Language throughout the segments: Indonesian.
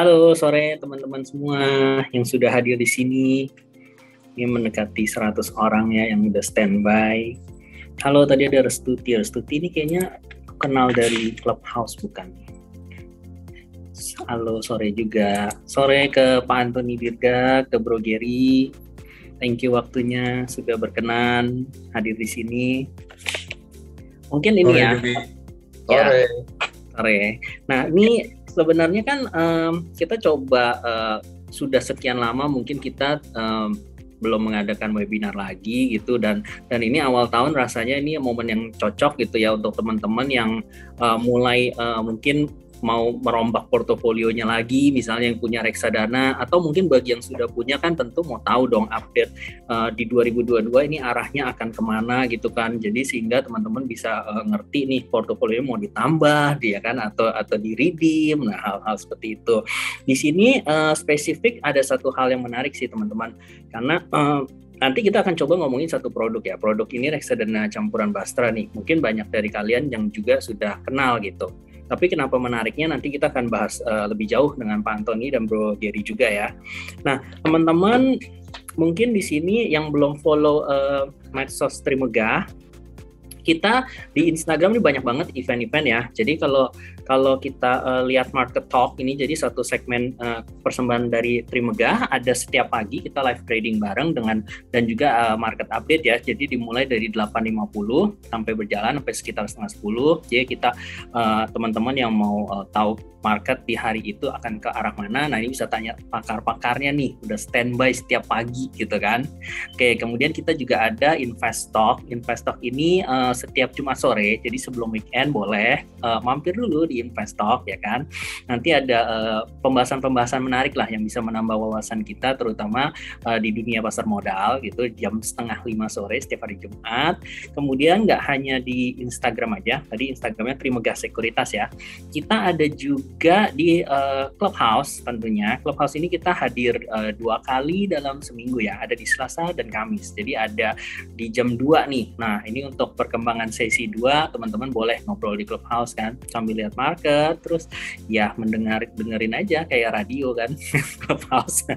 Halo sore teman-teman semua yang sudah hadir di sini. Ini mendekati 100 orang ya yang udah standby. Halo, tadi ada Restuti. Restuti ini kayaknya kenal dari Clubhouse bukan? Halo, sore juga. Sore ke Pak Antoni Dirga, ke Bro Gary. Thank you waktunya sudah berkenan hadir di sini. Mungkin ini ya. Sore. Sore. Nah, ini sebenarnya kan kita coba sudah sekian lama mungkin kita belum mengadakan webinar lagi gitu, dan ini awal tahun rasanya ini momen yang cocok gitu ya untuk teman-teman yang mulai mungkin mau merombak portofolionya lagi, misalnya yang punya reksadana, atau mungkin bagi yang sudah punya kan tentu mau tahu dong update di 2022 ini arahnya akan kemana gitu kan. Jadi sehingga teman-teman bisa ngerti nih portofolionya mau ditambah dia kan atau di redeem, nah hal-hal seperti itu. Di sini spesifik ada satu hal yang menarik sih teman-teman, karena nanti kita akan coba ngomongin satu produk ya. Produk ini reksadana campuran Bastra nih. Mungkin banyak dari kalian yang juga sudah kenal gitu. Tapi kenapa menariknya nanti kita akan bahas lebih jauh dengan Pak Antoni dan Bro Gary juga ya. Nah, teman-teman mungkin di sini yang belum follow medsos Trimegah, kita di Instagram ini banyak banget event-event ya. Jadi kalau kita lihat Market Talk ini jadi satu segmen persembahan dari Trimegah, ada setiap pagi kita live trading bareng dan juga market update ya. Jadi dimulai dari 8.50 sampai berjalan sampai sekitar setengah 10. Jadi kita teman-teman yang mau tahu market di hari itu akan ke arah mana, nah ini bisa tanya pakar-pakarnya nih, udah standby setiap pagi gitu kan. Oke, kemudian kita juga ada Investock. Investock ini setiap Jumat sore, jadi sebelum weekend boleh mampir dulu di Investock ya kan. Nanti ada pembahasan-pembahasan menarik lah yang bisa menambah wawasan kita, terutama di dunia pasar modal gitu, jam 4:30 sore setiap hari Jumat. Kemudian nggak hanya di Instagram aja, tadi Instagramnya Trimegah Sekuritas ya, kita ada juga di Clubhouse tentunya. Clubhouse ini kita hadir 2 kali dalam seminggu ya, ada di Selasa dan Kamis. Jadi ada di jam 2 nih. Nah, ini untuk perkembangan sesi 2, teman-teman boleh ngobrol di Clubhouse kan, sambil lihat market, terus ya dengerin aja kayak radio kan. Clubhouse.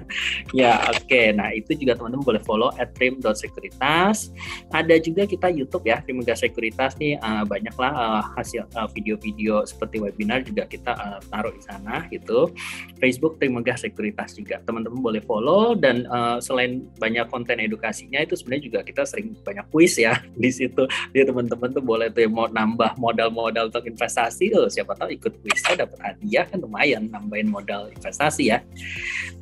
Ya, oke. Nah, itu juga teman-teman boleh follow @trim.sekuritas. Ada juga kita YouTube ya, Trimegah Sekuritas nih, banyaklah hasil video-video seperti webinar juga kita taruh di sana gitu. Facebook Trimegah Sekuritas juga teman-teman boleh follow, dan selain banyak konten edukasinya itu sebenarnya juga kita sering banyak kuis ya di situ. Jadi teman-teman tuh boleh tuh mau nambah modal-modal untuk investasi, siapa tahu ikut kuisnya dapat hadiah kan, lumayan nambahin modal investasi ya.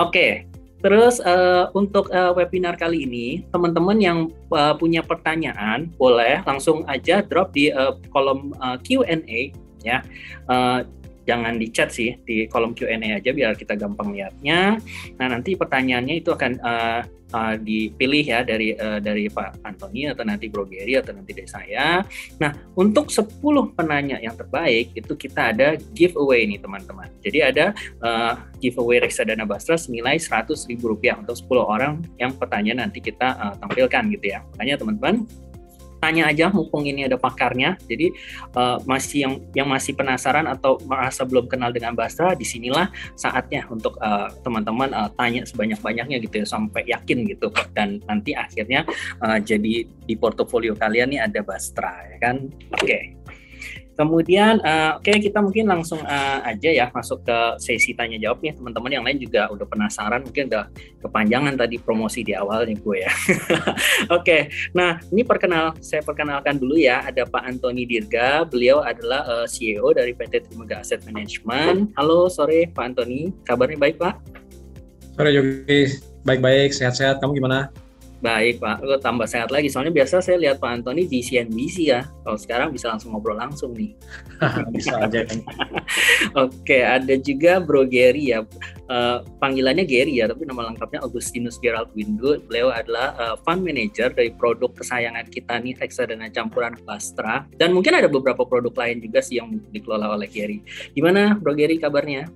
Oke. Terus untuk webinar kali ini, teman-teman yang punya pertanyaan boleh langsung aja drop di kolom Q&A ya. Jangan di chat sih, di kolom Q&A aja biar kita gampang lihatnya. Nah, nanti pertanyaannya itu akan dipilih ya dari Pak Antoni atau nanti Bro Gary atau nanti dari saya. Nah, untuk 10 penanya yang terbaik itu kita ada giveaway nih teman-teman. Jadi ada giveaway reksadana Bastra senilai Rp100.000 untuk 10 orang yang pertanyaan nanti kita tampilkan gitu ya. Makanya teman-teman tanya aja mumpung ini ada pakarnya. Jadi masih yang masih penasaran atau merasa belum kenal dengan Bastra, disinilah saatnya untuk teman-teman tanya sebanyak-banyaknya gitu ya, sampai yakin gitu, dan nanti akhirnya jadi di portofolio kalian nih ada Bastra ya kan. Oke. Kemudian kita mungkin langsung aja ya masuk ke sesi tanya jawab nih. Teman-teman yang lain juga udah penasaran, mungkin udah kepanjangan tadi promosi di awalnya gue ya. Oke, nah ini saya perkenalkan dulu ya, ada Pak Antoni Dirga. Beliau adalah CEO dari PT Trimegah Asset Management. Halo sore Pak Antoni, kabarnya baik Pak? Sore Yogi, baik-baik, sehat-sehat. Kamu gimana? Baik Pak, lu tambah sehat lagi. Soalnya biasa saya lihat Pak Antoni di CNBC ya. Kalau sekarang bisa langsung ngobrol langsung nih. Bisa aja kan. Oke, ada juga Bro Gary ya. Panggilannya Gary ya, tapi nama lengkapnya Augustinus Gerald Windu. Beliau adalah fund manager dari produk kesayangan kita nih, reksadana campuran Bastra. Dan mungkin ada beberapa produk lain juga sih yang dikelola oleh Gary. Gimana Bro Gary kabarnya?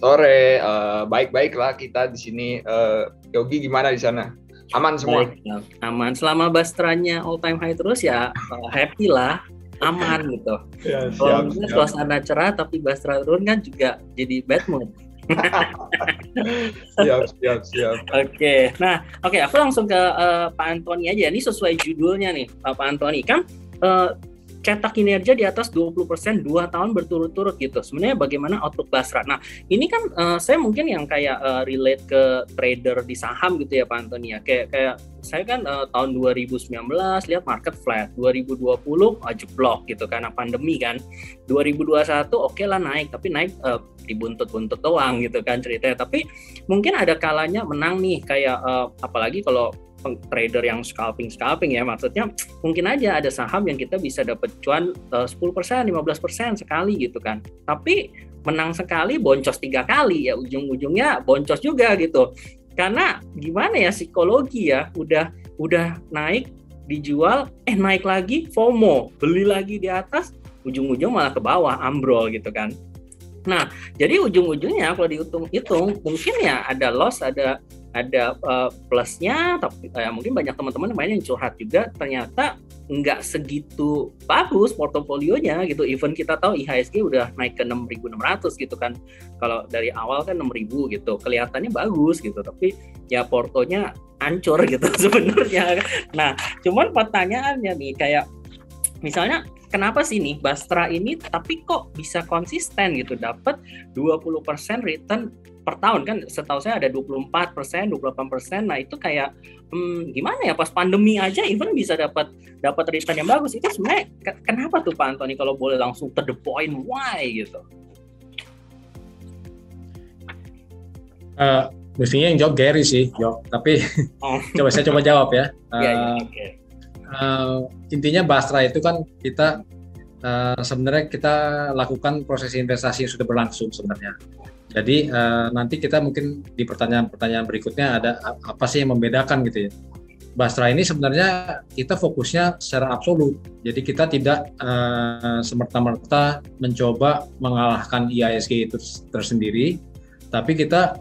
Sore, baik-baik lah kita di sini. Yogi gimana di sana? Aman semua? Baik, aman. Selama Bastranya all time high terus ya happy lah, aman gitu. Ya, Kalau suasana cerah tapi Bastra turun kan juga jadi bad mood. Siap. Oke, aku langsung ke Pak Antoni aja. Ini sesuai judulnya nih, Pak Antoni. Kan cetak kinerja di atas 20% 2 tahun berturut-turut gitu. Sebenarnya bagaimana outlook Basra? Nah, ini kan saya mungkin yang kayak relate ke trader di saham gitu ya Pak Antoni ya. Kayak saya kan tahun 2019 lihat market flat, 2020 jeblok gitu karena pandemi kan. 2021 oke lah naik, tapi naik dibuntut-buntut doang gitu kan ceritanya. Tapi mungkin ada kalanya menang nih kayak apalagi kalau trader yang scalping ya, maksudnya mungkin aja ada saham yang kita bisa dapat cuan 10%, 15% sekali gitu kan. Tapi menang sekali boncos 3 kali ya, ujung-ujungnya boncos juga gitu. Karena gimana ya psikologi ya, udah naik dijual naik lagi FOMO, beli lagi di atas, ujung-ujung malah ke bawah ambrol gitu kan. Nah, jadi ujung-ujungnya kalau dihitung mungkin ya ada loss, ada plusnya, tapi mungkin banyak teman-teman yang curhat juga ternyata nggak segitu bagus portofolionya gitu. Even kita tahu IHSG udah naik ke 6.600 gitu kan, kalau dari awal kan 6.000 gitu, kelihatannya bagus gitu, tapi ya portonya hancur gitu sebenarnya. Nah, cuman pertanyaannya nih kayak misalnya kenapa sih nih Basra ini tapi kok bisa konsisten gitu dapat 20% return per tahun kan, setahu saya ada 24%, 28%. Nah itu kayak gimana ya, pas pandemi aja even bisa dapat return yang bagus. Itu sebenarnya kenapa tuh Pak Antoni, kalau boleh langsung to the point, why gitu? Mestinya yang jawab Gary sih, tapi saya coba jawab ya. Okay. Intinya Basra itu kan kita sebenarnya kita lakukan proses investasi yang sudah berlangsung sebenarnya. Jadi nanti kita mungkin di pertanyaan berikutnya ada apa sih yang membedakan gitu ya. Basra ini sebenarnya kita fokusnya secara absolut. Jadi kita tidak semerta-merta mencoba mengalahkan IHSG itu tersendiri, tapi kita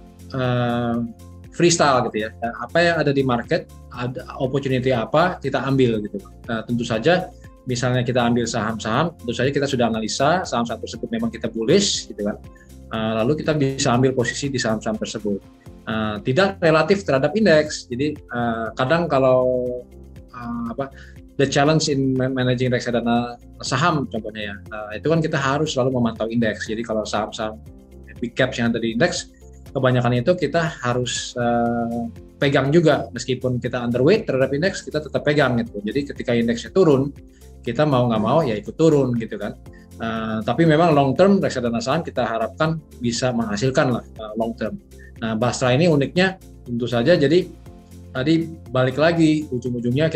freestyle gitu ya. Apa yang ada di market, ada opportunity apa kita ambil gitu. Tentu saja misalnya kita ambil saham-saham, tentu saja kita sudah analisa saham-saham tersebut memang kita bullish gitu kan. Lalu kita bisa ambil posisi di saham-saham tersebut. Tidak relatif terhadap indeks. Jadi kadang kalau the challenge in managing reksadana saham contohnya ya, itu kan kita harus selalu memantau indeks. Jadi kalau saham-saham big caps yang ada di indeks, kebanyakan itu kita harus pegang juga, meskipun kita underweight terhadap indeks, kita tetap pegang gitu. Jadi ketika indeksnya turun, kita mau nggak mau ya ikut turun gitu kan. Tapi memang long term reksadana saham kita harapkan bisa menghasilkan lah long term. Nah Basra ini uniknya tentu saja, jadi tadi balik lagi ujung-ujungnya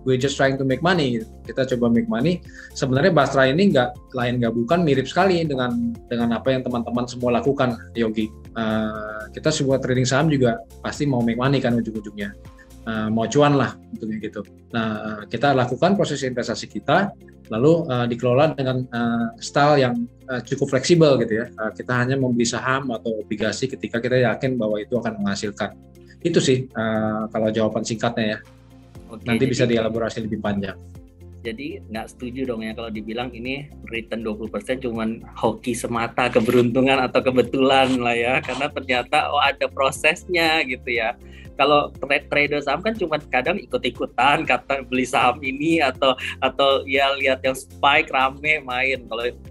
we just trying to make money. Kita coba make money. Sebenarnya Basra ini nggak bukan, mirip sekali dengan apa yang teman-teman semua lakukan, Yogi. Kita semua trading saham juga pasti mau make money kan ujung-ujungnya. Mau cuan lah tentunya gitu. Nah kita lakukan proses investasi kita, lalu dikelola dengan style yang cukup fleksibel gitu ya. Kita hanya membeli saham atau obligasi ketika kita yakin bahwa itu akan menghasilkan. Itu sih kalau jawaban singkatnya ya. Oke, nanti bisa dielaborasi lebih panjang. Jadi nggak setuju dong ya kalau dibilang ini return 20% cuman hoki semata, keberuntungan atau kebetulan lah ya, karena ternyata ada prosesnya gitu ya. Kalau trader saham kan cuma kadang ikut-ikutan, kata beli saham ini atau ya lihat yang spike rame main.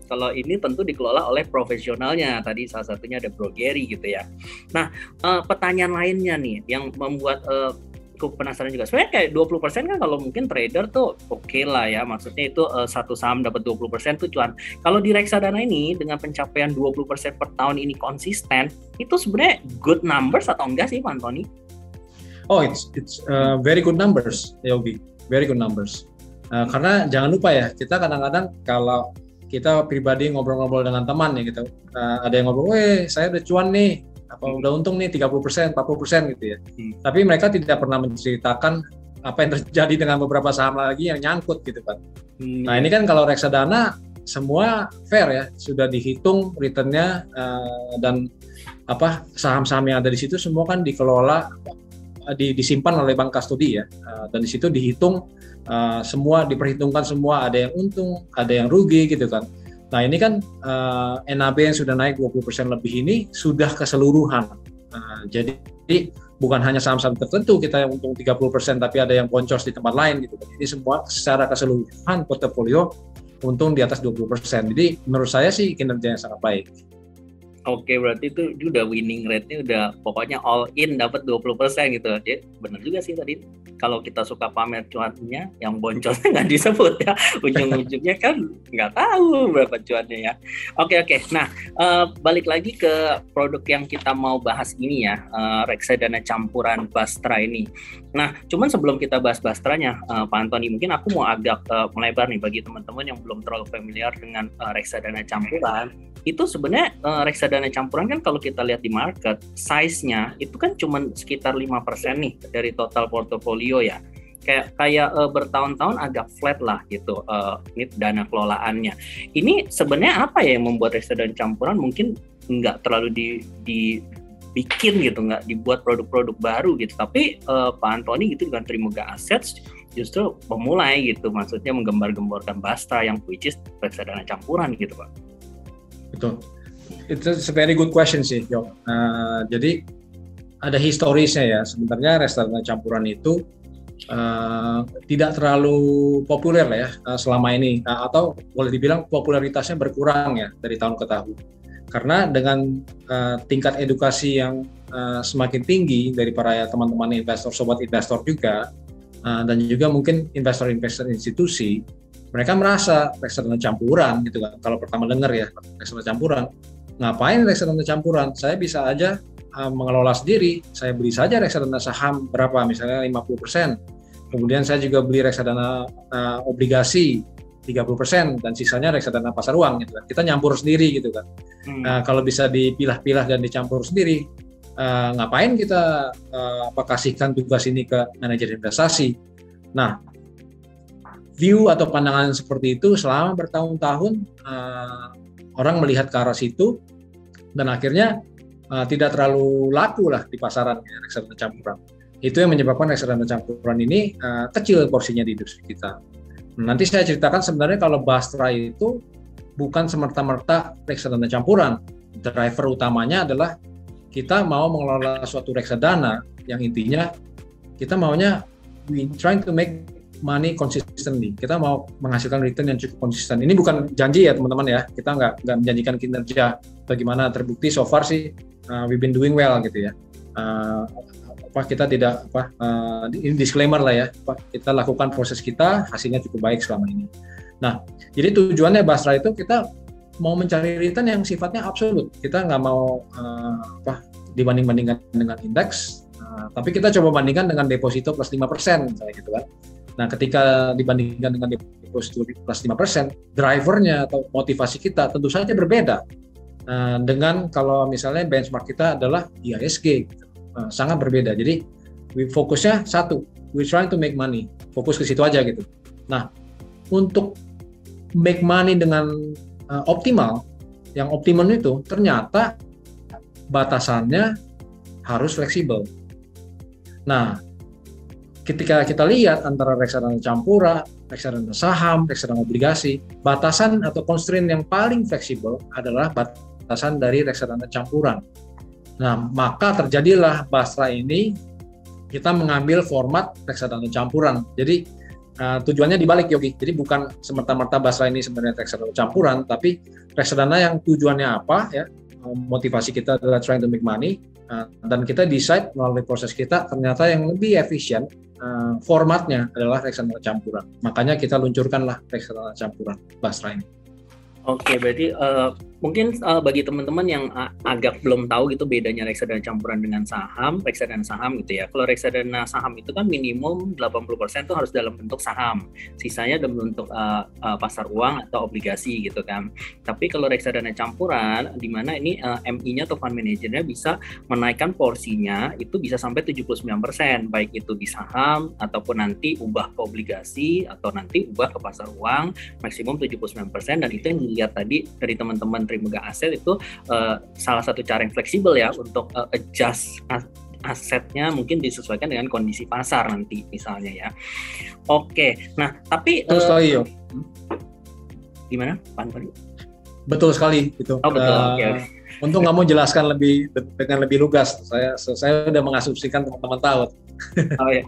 Kalau ini tentu dikelola oleh profesionalnya. Tadi salah satunya ada Bro Gary gitu ya. Nah, pertanyaan lainnya nih yang membuat aku penasaran juga. Sebenarnya kayak 20% kan kalau mungkin trader tuh oke lah ya. Maksudnya itu satu saham dapat 20% tuh cuan. Kalau di reksadana ini dengan pencapaian 20% per tahun ini konsisten, itu sebenarnya good numbers atau enggak sih Pak Antoni? Oh, it's very good numbers, Yogi. Very good numbers. Karena jangan lupa ya, kita kadang-kadang kalau kita pribadi ngobrol-ngobrol dengan teman ya gitu, ada yang ngobrol, saya udah cuan nih, udah untung nih 30%, 40% gitu ya. Tapi mereka tidak pernah menceritakan apa yang terjadi dengan beberapa saham lagi yang nyangkut gitu kan. Nah ini kan kalau reksadana semua fair ya, sudah dihitung returnnya dan saham-saham yang ada di situ semua kan dikelola, disimpan oleh bank kastodi ya, dan di situ dihitung semua, diperhitungkan semua, ada yang untung, ada yang rugi gitu kan. Nah ini kan NAB yang sudah naik 20% lebih ini sudah keseluruhan. Jadi bukan hanya saham-saham tertentu kita yang untung 30%, tapi ada yang boncos di tempat lain gitu. Ini semua secara keseluruhan portofolio untung di atas 20%. Jadi menurut saya sih kinerja yang sangat baik. Oke, berarti itu udah winning rate-nya udah pokoknya all in dapat 20% gitu. Jadi benar juga sih tadi, kalau kita suka pamer cuannya, yang boncolnya nggak disebut ya. Ujung-ujungnya kan nggak tahu berapa cuannya ya. Oke. Nah, balik lagi ke produk yang kita mau bahas ini ya, reksadana campuran Bastra ini. Nah, cuman sebelum kita bahas Bastranya, Pak Antoni, mungkin aku mau agak melebar nih bagi teman-teman yang belum terlalu familiar dengan reksadana campuran. Itu sebenarnya reksadana campuran kan kalau kita lihat di market, size-nya itu kan cuma sekitar 5% nih dari total portofolio ya. Kayak bertahun-tahun agak flat lah gitu ini dana kelolaannya. Ini sebenarnya apa ya yang membuat reksadana campuran mungkin nggak terlalu dibikin gitu, nggak dibuat produk-produk baru gitu. Tapi Pak Antoni gitu dengan Trimegah Assets justru memulai gitu, maksudnya menggembar-gemborkan Bastra yang which is reksadana campuran gitu Pak. Betul. It's a very good question sih, Yo. Jadi ada historisnya ya. Sebenarnya reksadana campuran itu tidak terlalu populer lah ya selama ini, atau boleh dibilang popularitasnya berkurang ya dari tahun ke tahun. Karena dengan tingkat edukasi yang semakin tinggi dari para teman-teman investor, sobat investor juga, dan juga mungkin investor-investor institusi, mereka merasa reksadana campuran gitu kan. Kalau pertama dengar ya reksadana campuran, ngapain reksadana campuran? Saya bisa aja mengelola sendiri. Saya beli saja reksadana saham berapa, misalnya 50%. Kemudian saya juga beli reksadana obligasi 30% dan sisanya reksadana pasar uang gitu kan. Kita nyampur sendiri gitu kan. Kalau bisa dipilah-pilah dan dicampur sendiri, ngapain kita kasihkan tugas ini ke manajer investasi? Nah, view atau pandangan seperti itu selama bertahun-tahun orang melihat ke arah situ dan akhirnya tidak terlalu laku lah di pasaran ya, reksadana campuran. Itu yang menyebabkan reksadana campuran ini kecil porsinya di industri kita. Nanti saya ceritakan sebenarnya kalau Bastra itu bukan semerta-merta reksadana campuran. Driver utamanya adalah kita mau mengelola suatu reksadana yang intinya kita maunya we trying to make money consistently. Kita mau menghasilkan return yang cukup konsisten. Ini bukan janji ya teman-teman ya. Kita nggak menjanjikan kinerja bagaimana, terbukti so far sih we've been doing well gitu ya. Kita tidak ini disclaimer lah ya. Kita lakukan proses kita, hasilnya cukup baik selama ini. Nah, jadi tujuannya Bastra itu kita mau mencari return yang sifatnya absolut. Kita nggak mau dibanding-bandingkan dengan indeks, tapi kita coba bandingkan dengan deposito plus 5% misalnya gitu kan. Nah, ketika dibandingkan dengan deposito plus 5%, drivernya atau motivasi kita tentu saja berbeda dengan kalau misalnya benchmark kita adalah IHSG, gitu. Sangat berbeda. Jadi, fokusnya satu, we trying to make money, fokus ke situ aja gitu. Nah, untuk make money dengan optimal, yang optimum itu ternyata batasannya harus fleksibel. Nah, ketika kita lihat antara reksadana campuran, reksadana saham, reksadana obligasi, batasan atau constraint yang paling fleksibel adalah batasan dari reksadana campuran. Nah, maka terjadilah Bastra ini kita mengambil format reksadana campuran. Jadi tujuannya dibalik Yogi. Jadi bukan semerta-merta Bastra ini sebenarnya reksadana campuran, tapi reksadana yang tujuannya apa ya? Motivasi kita adalah trying to make money, dan kita decide melalui proses kita ternyata yang lebih efisien formatnya adalah reksadana campuran. Makanya kita luncurkanlah reksadana campuran Bastra ini. Oke, berarti mungkin bagi teman-teman yang agak belum tahu gitu bedanya reksadana campuran dengan reksadana saham gitu ya. Kalau reksadana saham itu kan minimum 80% itu harus dalam bentuk saham. Sisanya dalam bentuk pasar uang atau obligasi gitu kan. Tapi kalau reksadana campuran di mana ini MI-nya atau fund manager-nya bisa menaikkan porsinya itu bisa sampai 79%, baik itu di saham ataupun nanti ubah ke obligasi atau nanti ubah ke pasar uang maksimum 79%, dan itu yang dilihat tadi dari teman-teman Trimegah Asset itu salah satu cara yang fleksibel ya untuk adjust asetnya mungkin disesuaikan dengan kondisi pasar nanti misalnya ya. Oke, nah tapi terus gimana Pak Antoni? Betul sekali itu. Oh betul, oke. Untuk nggak mau jelaskan dengan lebih lugas, saya udah mengasumsikan teman-teman tahu. Oh ya,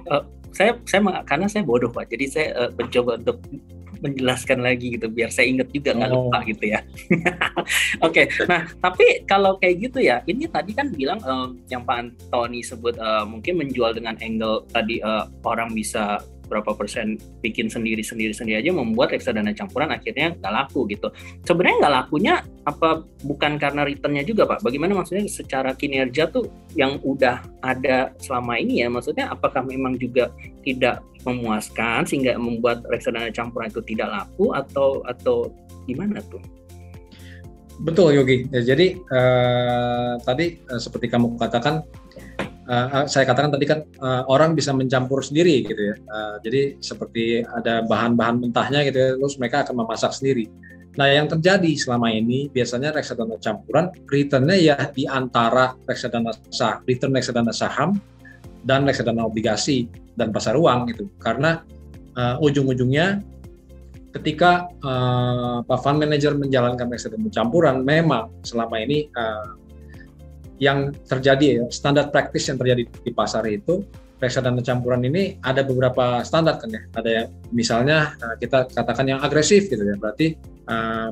karena saya bodoh Pak, jadi saya mencoba untuk menjelaskan lagi gitu biar saya ingat juga nggak lupa gitu ya. Oke, nah tapi kalau kayak gitu ya, ini tadi kan bilang yang Pak Antoni sebut mungkin menjual dengan angle tadi orang bisa berapa persen bikin sendiri aja membuat reksadana campuran akhirnya nggak laku gitu. Sebenarnya nggak lakunya apa bukan karena returnnya juga Pak? Bagaimana maksudnya secara kinerja tuh yang udah ada selama ini ya, maksudnya apakah memang juga tidak memuaskan sehingga membuat reksadana campuran itu tidak laku atau gimana tuh? Betul Yogi. Jadi tadi seperti kamu katakan, saya katakan tadi kan orang bisa mencampur sendiri gitu ya. Jadi seperti ada bahan-bahan mentahnya gitu ya, terus mereka akan memasak sendiri. Nah yang terjadi selama ini biasanya reksadana campuran returnnya ya di antara return reksadana saham dan reksadana obligasi dan pasar uang gitu. Karena ujung-ujungnya ketika fund manager menjalankan reksadana campuran, memang selama ini yang terjadi ya, standar practice yang terjadi di pasar itu reksadana campuran ini ada beberapa standar kan ya. Ada yang misalnya kita katakan yang agresif gitu ya, berarti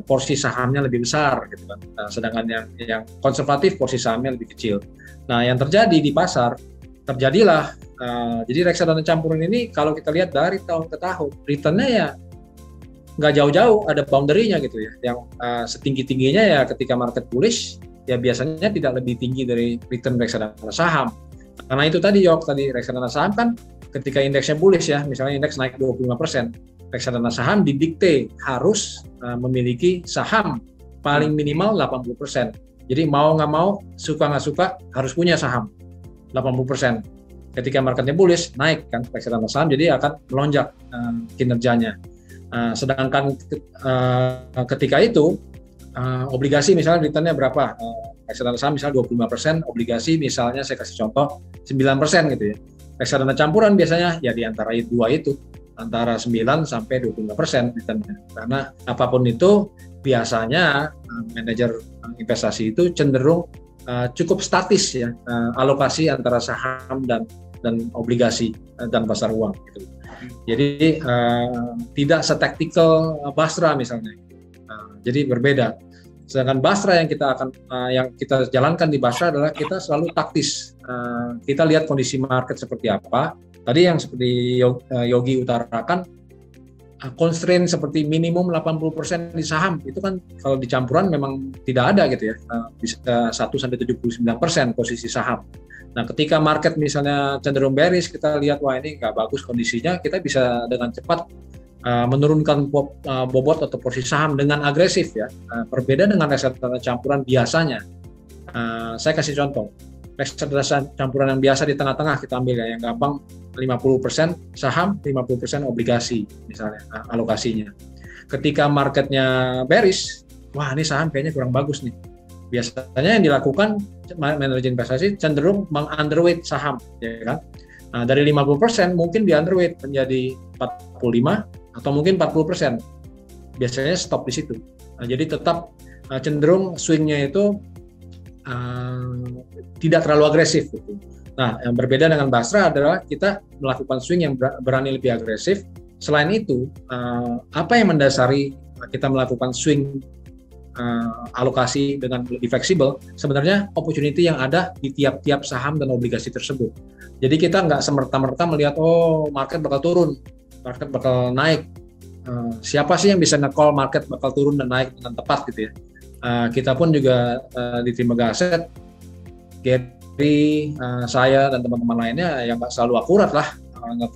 porsi sahamnya lebih besar gitu kan. Sedangkan yang konservatif porsi sahamnya lebih kecil. Nah, yang terjadi di pasar terjadilah jadi reksadana campuran ini kalau kita lihat dari tahun ke tahun returnnya ya nggak jauh-jauh, ada boundary-nya gitu ya. Yang setinggi-tingginya ya ketika market bullish ya biasanya tidak lebih tinggi dari return reksadana saham. Karena itu tadi reksadana saham kan ketika indeksnya bullish ya, misalnya indeks naik 25%, reksadana saham didikte harus memiliki saham paling minimal 80%. Jadi mau nggak mau, suka nggak suka harus punya saham 80%. Ketika marketnya bullish, naik kan reksadana saham, jadi akan melonjak kinerjanya. Sedangkan ketika itu obligasi misalnya returnnya berapa? Reksadana saham misalnya 25%, obligasi misalnya saya kasih contoh 9% gitu ya. Reksadana campuran biasanya ya di antara dua itu, antara 9 sampai 25% returnnya. Karena apapun itu biasanya manajer investasi itu cenderung cukup statis ya, alokasi antara saham dan obligasi dan pasar uang gitu. Jadi tidak setaktikal Basra misalnya. Jadi berbeda. Sedangkan Basra yang kita jalankan di Basra adalah kita selalu taktis. Kita lihat kondisi market seperti apa. Tadi yang seperti Yogi utarakan, constraint seperti minimum 80% di saham itu kan kalau di campuran memang tidak ada gitu ya. Bisa 1-79% posisi saham. Nah, ketika market misalnya cenderung bearish, kita lihat wah ini nggak bagus kondisinya, kita bisa dengan cepat menurunkan bobot atau porsi saham dengan agresif ya. Berbeda dengan reksadana campuran biasanya. Saya kasih contoh, reksadana campuran yang biasa di tengah-tengah kita ambil ya, yang gampang 50% saham, 50% obligasi misalnya alokasinya. Ketika marketnya bearish, wah ini saham kayaknya kurang bagus nih. Biasanya yang dilakukan manajer investasi cenderung meng-underweight saham, ya kan? Nah, dari 50% mungkin di-underweight menjadi 45 atau mungkin 40%. Biasanya stop di situ. Nah, jadi tetap cenderung swing-nya itu tidak terlalu agresif. Gitu. Nah, yang berbeda dengan Basra adalah kita melakukan swing yang berani lebih agresif. Selain itu, apa yang mendasari kita melakukan swing alokasi dengan lebih fleksibel? Sebenarnya opportunity yang ada di tiap-tiap saham dan obligasi tersebut. Jadi kita nggak semerta-merta melihat, oh market bakal turun, market bakal naik. Siapa sih yang bisa nge-call market bakal turun dan naik dengan tepat gitu ya? Kita pun juga di tim Mega Aset, Gary, saya dan teman-teman lainnya yang nggak selalu akurat lah.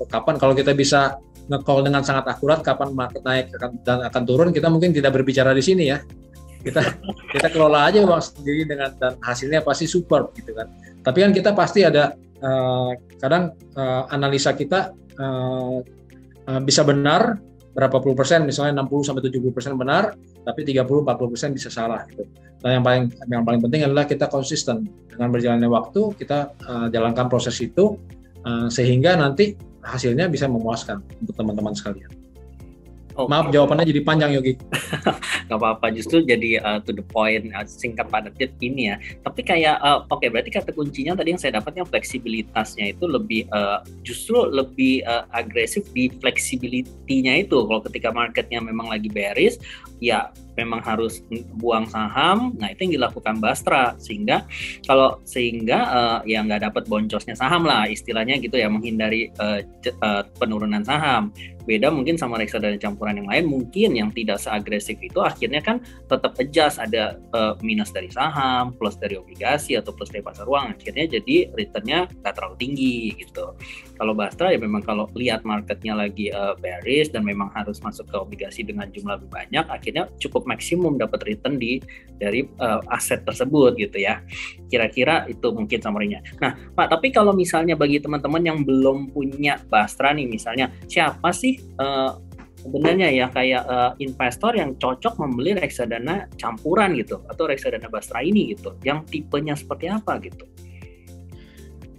Kapan kalau kita bisa nge-call dengan sangat akurat kapan market naik dan akan turun, kita mungkin tidak berbicara di sini ya. Kita kelola aja uang sendiri dan hasilnya pasti super gitu kan. Tapi kan kita pasti ada kadang analisa kita bisa benar berapa puluh persen, misalnya 60-70% benar, tapi 30-40% bisa salah gitu. Nah, yang paling penting adalah kita konsisten dengan berjalannya waktu, kita jalankan proses itu sehingga nanti hasilnya bisa memuaskan untuk teman-teman sekalian. Maaf jawabannya jadi panjang Yogi. Gak apa-apa, justru jadi to the point, singkat padat ini ya. Tapi kayak oke, berarti kata kuncinya tadi yang saya dapat yang fleksibilitasnya itu lebih justru lebih agresif di flexibility-nya itu. Kalau ketika marketnya memang lagi bearish, ya memang harus buang saham. Nah, itu yang dilakukan Bastra sehingga ya nggak dapat boncosnya saham lah istilahnya gitu ya, menghindari penurunan saham. Beda mungkin sama reksadana campuran yang lain, mungkin yang tidak seagresif itu akhirnya kan tetap adjust, ada minus dari saham, plus dari obligasi atau plus dari pasar uang, akhirnya jadi returnnya nggak terlalu tinggi gitu. Kalau Bastra ya memang kalau lihat marketnya lagi bearish dan memang harus masuk ke obligasi dengan jumlah lebih banyak, akhirnya cukup maksimum dapat return dari aset tersebut gitu ya. Kira-kira itu mungkin summary-nya. Nah Pak, tapi kalau misalnya bagi teman-teman yang belum punya Bastra nih, misalnya siapa sih sebenarnya ya kayak investor yang cocok membeli reksadana campuran gitu atau reksadana Bastra ini gitu, yang tipenya seperti apa gitu?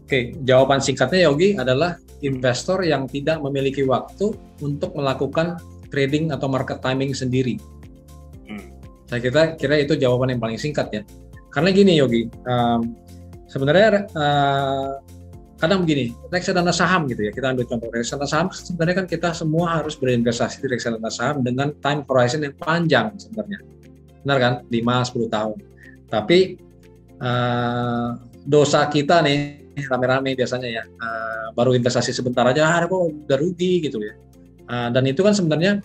Oke, jawaban singkatnya Yogi adalah investor yang tidak memiliki waktu untuk melakukan trading atau market timing sendiri. Saya kira itu jawaban yang paling singkat ya. Karena gini Yogi, sebenarnya kadang begini, reksadana saham gitu ya, kita ambil contoh reksadana saham, sebenarnya kan kita semua harus berinvestasi di reksadana saham dengan time horizon yang panjang sebenarnya, benar kan, 5-10 tahun. Tapi dosa kita nih rame-rame biasanya ya, baru investasi sebentar aja, kok udah rugi gitu ya. Dan itu kan sebenarnya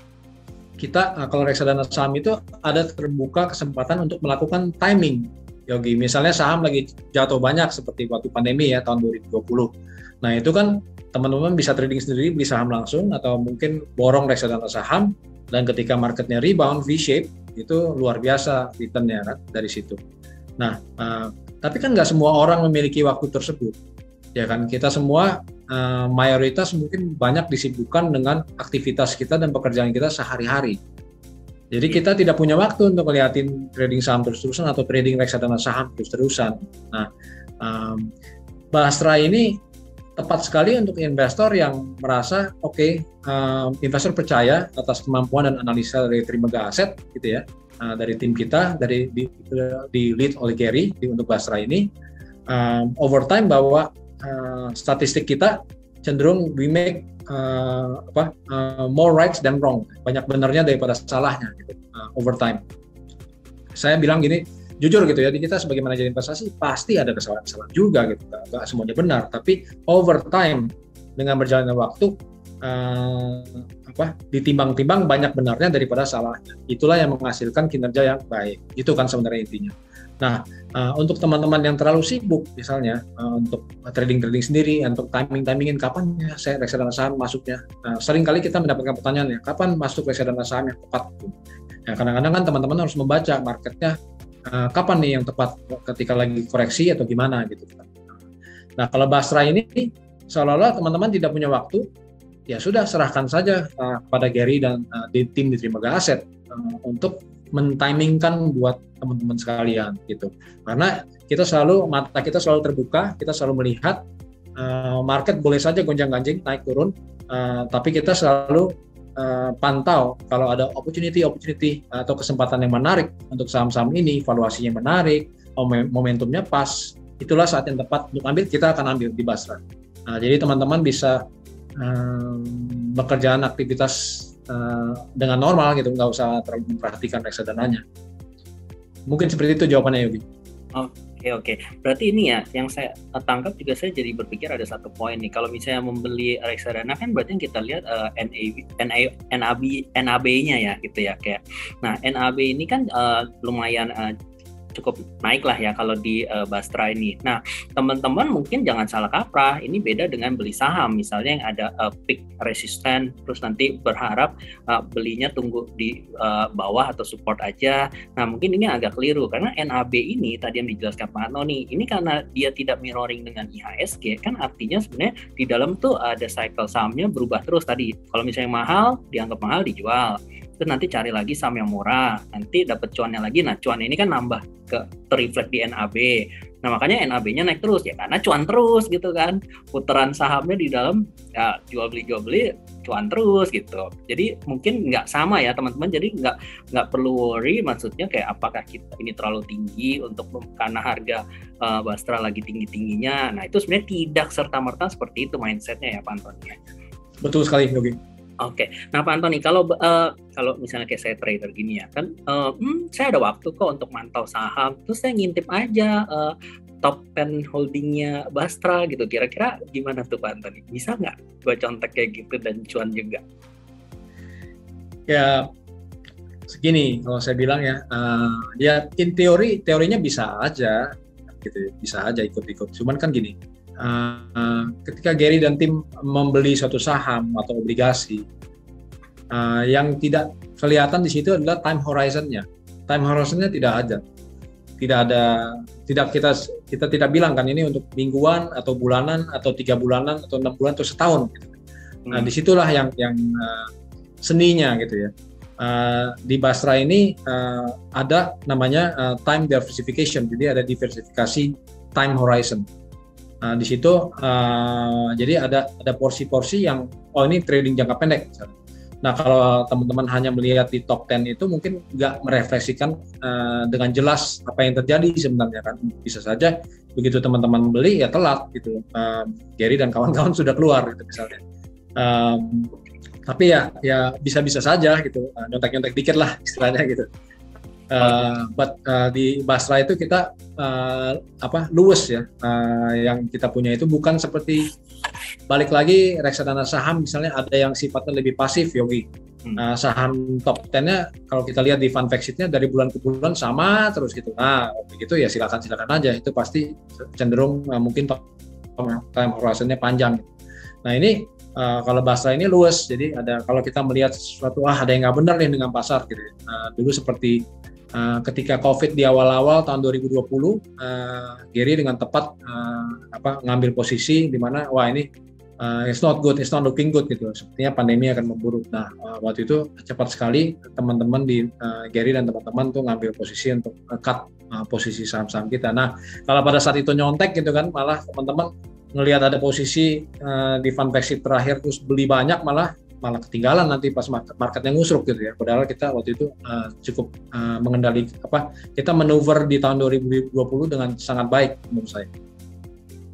kita kalau reksadana saham itu ada terbuka kesempatan untuk melakukan timing. Yogi, misalnya saham lagi jatuh banyak seperti waktu pandemi ya tahun 2020. Nah itu kan teman-teman bisa trading sendiri, beli saham langsung atau mungkin borong reksadana saham, dan ketika marketnya rebound V-shape itu luar biasa returnnya kan dari situ. Nah tapi kan nggak semua orang memiliki waktu tersebut ya kan, kita semua mayoritas mungkin banyak disibukkan dengan aktivitas kita dan pekerjaan kita sehari-hari. Jadi kita tidak punya waktu untuk ngeliatin trading saham terus-terusan atau trading reksadana saham terus-terusan. Nah, Bastra ini tepat sekali untuk investor yang merasa investor percaya atas kemampuan dan analisa dari Trimegah Aset gitu ya, dari tim kita, di lead oleh Gary untuk Bastra ini. Over time bahwa statistik kita cenderung we make more rights than wrong, banyak benarnya daripada salahnya gitu, over time. Saya bilang gini, jujur gitu ya, di kita sebagai manajer investasi pasti ada kesalahan-kesalahan juga gitu, nggak semuanya benar, tapi over time dengan berjalannya waktu ditimbang-timbang banyak benarnya daripada salahnya. Itulah yang menghasilkan kinerja yang baik. Itu kan sebenarnya intinya. Nah, untuk teman-teman yang terlalu sibuk misalnya untuk trading sendiri, untuk timingin kapan ya saya reksadana saham masuknya. Sering kali kita mendapatkan pertanyaan ya, kapan masuk reksadana saham yang tepat? Ya, kadang-kadang kan teman-teman harus membaca marketnya, kapan nih yang tepat, ketika lagi koreksi atau gimana gitu. Nah, kalau Bastra ini seolah-olah teman-teman tidak punya waktu, ya sudah serahkan saja kepada Gary dan tim di Trimegah Aset untuk mentimingkan buat teman-teman sekalian gitu. Karena mata kita selalu terbuka, kita selalu melihat market boleh saja gonjang-ganjing, naik turun, tapi kita selalu pantau kalau ada opportunity atau kesempatan yang menarik untuk saham-saham ini, valuasinya menarik, momentumnya pas, itulah saat yang tepat untuk ambil, kita akan ambil di Bastra. Nah, jadi teman-teman bisa bekerjaan aktivitas dengan normal gitu, nggak usah terlalu memperhatikan reksadananya. Mungkin seperti itu jawabannya, Yogi. Oke. Berarti ini ya, yang saya tangkap juga, saya jadi berpikir ada satu poin nih. Kalau misalnya membeli reksadana kan berarti yang kita lihat NAB-nya ya gitu ya kayak. Nah, NAB ini kan lumayan cukup naik lah ya kalau di Bastra ini. Nah, teman-teman mungkin jangan salah kaprah, ini beda dengan beli saham misalnya yang ada peak resisten, terus nanti berharap belinya tunggu di bawah atau support aja. Nah, mungkin ini agak keliru karena NAB ini tadi yang dijelaskan Pak Antoni, ini karena dia tidak mirroring dengan IHSG, kan artinya sebenarnya di dalam tuh ada cycle sahamnya berubah terus tadi. Kalau misalnya mahal, dianggap mahal dijual. Terus nanti cari lagi saham yang murah, nanti dapat cuannya lagi. Nah, cuan ini kan nambah terreflect di NAB. Nah, makanya NAB-nya naik terus ya karena cuan terus gitu kan. Putaran sahamnya di dalam ya jual beli, cuan terus gitu. Jadi mungkin nggak sama ya teman-teman, jadi nggak perlu worry, maksudnya kayak apakah kita ini terlalu tinggi untuk karena harga Bastra lagi tinggi-tingginya. Nah itu sebenarnya tidak serta-merta seperti itu mindsetnya ya Pak Antoni. Betul sekali Yogi. Oke, nah Pak Antoni, kalau misalnya kayak saya trader gini ya kan, saya ada waktu kok untuk mantau saham, terus saya ngintip aja top 10 holdingnya Bastra gitu, kira-kira gimana tuh Pak Antoni? Bisa nggak gue contek kayak gitu dan cuan juga? Ya segini kalau saya bilang ya, ya in teorinya bisa aja gitu, bisa aja ikut-ikut. Cuman kan gini, ketika Gary dan tim membeli suatu saham atau obligasi, yang tidak kelihatan di situ adalah time horizon-nya. Time horizon-nya tidak ada. Kita tidak bilang kan ini untuk mingguan atau bulanan atau 3 bulanan atau 6 bulan atau setahun gitu. Nah disitulah yang seninya gitu ya. Di Bastra ini ada namanya time diversification, jadi ada diversifikasi time horizon. Di situ jadi ada porsi-porsi yang ini trading jangka pendek misalnya. Nah kalau teman-teman hanya melihat di top 10 itu mungkin nggak merefleksikan dengan jelas apa yang terjadi sebenarnya kan. Bisa saja begitu teman-teman beli ya telat gitu, Gary dan kawan-kawan sudah keluar gitu misalnya. Tapi ya bisa-bisa saja gitu, nyontek-nyontek dikit lah istilahnya gitu. Di Basra itu kita luwes ya, yang kita punya itu bukan seperti balik lagi reksadana saham misalnya ada yang sifatnya lebih pasif Yogi. Saham top 10-nya kalau kita lihat di Funfact sheet-nya dari bulan ke bulan sama terus gitu. Nah begitu ya silakan aja, itu pasti cenderung mungkin time horizon-nya panjang. Nah ini kalau Basra ini luas, jadi ada kalau kita melihat sesuatu ada yang nggak benar nih dengan pasar gitu. Dulu seperti ketika COVID di awal-awal tahun 2020, Gary dengan tepat ngambil posisi di mana ini it's not good, it's not looking good gitu. Sepertinya pandemi akan memburuk. Nah waktu itu cepat sekali teman-teman di Gary dan teman-teman tuh ngambil posisi untuk cut posisi saham-saham kita. Nah kalau pada saat itu nyontek gitu kan, malah teman-teman ngelihat ada posisi di Funfact sheet terakhir terus beli banyak malah ketinggalan nanti pas marketnya ngusruk gitu ya. Padahal kita waktu itu cukup mengendalikan kita manuver di tahun 2020 dengan sangat baik menurut saya.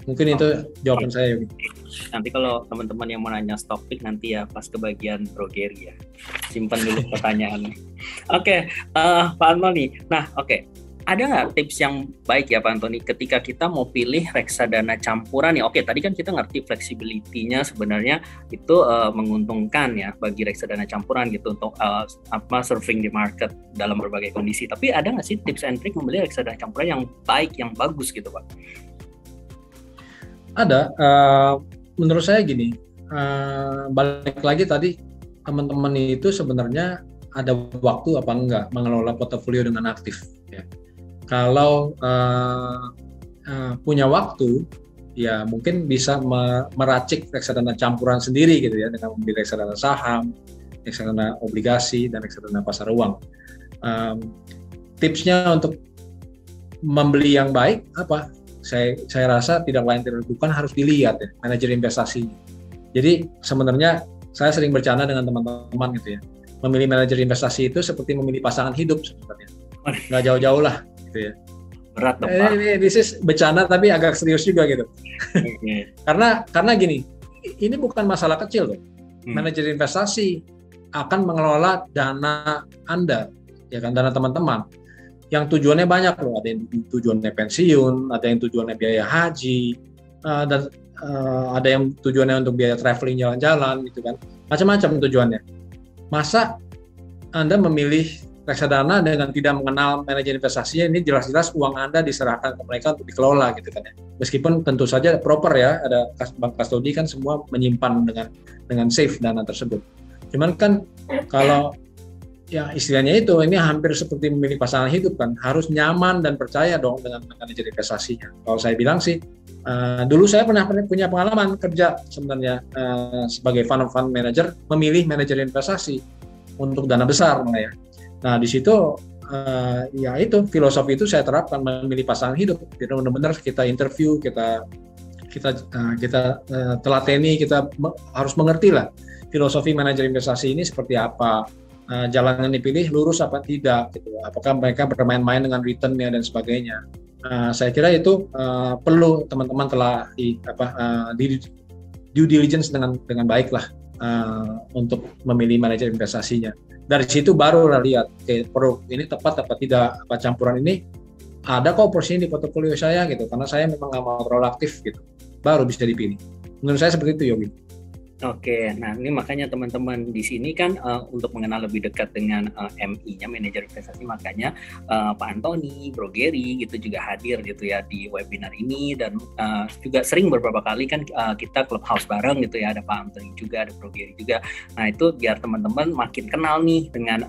Mungkin itu jawaban saya Yogi. Nanti kalau teman-teman yang mau nanya stock pick nanti ya pas ke bagian Bro Gary ya. Simpan dulu pertanyaannya. Oke, Pak Antoni. Nah, ada nggak tips yang baik ya Pak Antoni ketika kita mau pilih reksadana campuran ya? Oke, tadi kan kita ngerti flexibility-nya sebenarnya itu menguntungkan ya bagi reksadana campuran gitu untuk surfing di market dalam berbagai kondisi. Tapi ada nggak sih tips and trick membeli reksadana campuran yang baik, yang bagus gitu Pak? Ada. Menurut saya gini, balik lagi tadi teman-teman itu sebenarnya ada waktu apa enggak mengelola portofolio dengan aktif ya. Kalau punya waktu, ya mungkin bisa meracik reksadana campuran sendiri gitu ya, dengan membeli reksadana saham, reksadana obligasi, dan reksadana pasar uang. Tipsnya untuk membeli yang baik apa? Saya rasa tidak lain tidak bukan harus dilihat ya, manajer investasi. Jadi sebenarnya saya sering bercanda dengan teman-teman gitu ya. Memilih manajer investasi itu seperti memilih pasangan hidup sebenarnya. Nggak jauh-jauh lah gitu ya. Berat dong Pak. Ini bercanda tapi agak serius juga gitu. Karena gini, ini bukan masalah kecil loh. Manajer investasi akan mengelola dana Anda, ya kan, dana teman-teman. Yang tujuannya banyak loh, ada yang tujuannya pensiun, ada yang tujuannya biaya haji, dan ada yang tujuannya untuk biaya traveling jalan-jalan gitu kan, macam-macam tujuannya. Masa Anda memilih reksadana dengan tidak mengenal manajer investasinya, ini jelas-jelas uang Anda diserahkan ke mereka untuk dikelola gitu kan ya. Meskipun tentu saja proper ya, ada bank kastodi kan semua menyimpan dengan safe dana tersebut. Cuman kan kalau ya istilahnya itu, ini hampir seperti memilih pasangan hidup kan, harus nyaman dan percaya dong dengan manajer investasinya. Kalau saya bilang sih, dulu saya pernah punya pengalaman kerja sebenarnya sebagai fund manager, memilih manajer investasi untuk dana besar malah ya. Nah di situ ya itu filosofi itu saya terapkan, memilih pasangan hidup. Jadi benar-benar kita interview, kita kita telateni, kita harus mengerti lah filosofi manajer investasi ini seperti apa, jalan yang dipilih lurus apa tidak, gitu. Apakah mereka bermain-main dengan return-nya dan sebagainya. Saya kira itu perlu teman-teman telah di due diligence dengan baik lah untuk memilih manajer investasinya. Dari situ baru lihat, produk ini tepat apa tidak, apa campuran ini ada kok porsinya di portofolio saya gitu, karena saya memang nggak mau terlalu aktif gitu, baru bisa dipilih. Menurut saya seperti itu, Yogi. Oke, nah ini makanya teman-teman di sini kan untuk mengenal lebih dekat dengan MI-nya, manajer investasi, makanya Pak Antoni, Bro Gary gitu juga hadir gitu ya di webinar ini, dan juga sering beberapa kali kan kita clubhouse bareng gitu ya, ada Pak Antoni juga, ada Bro Gary juga. Nah itu biar teman-teman makin kenal nih dengan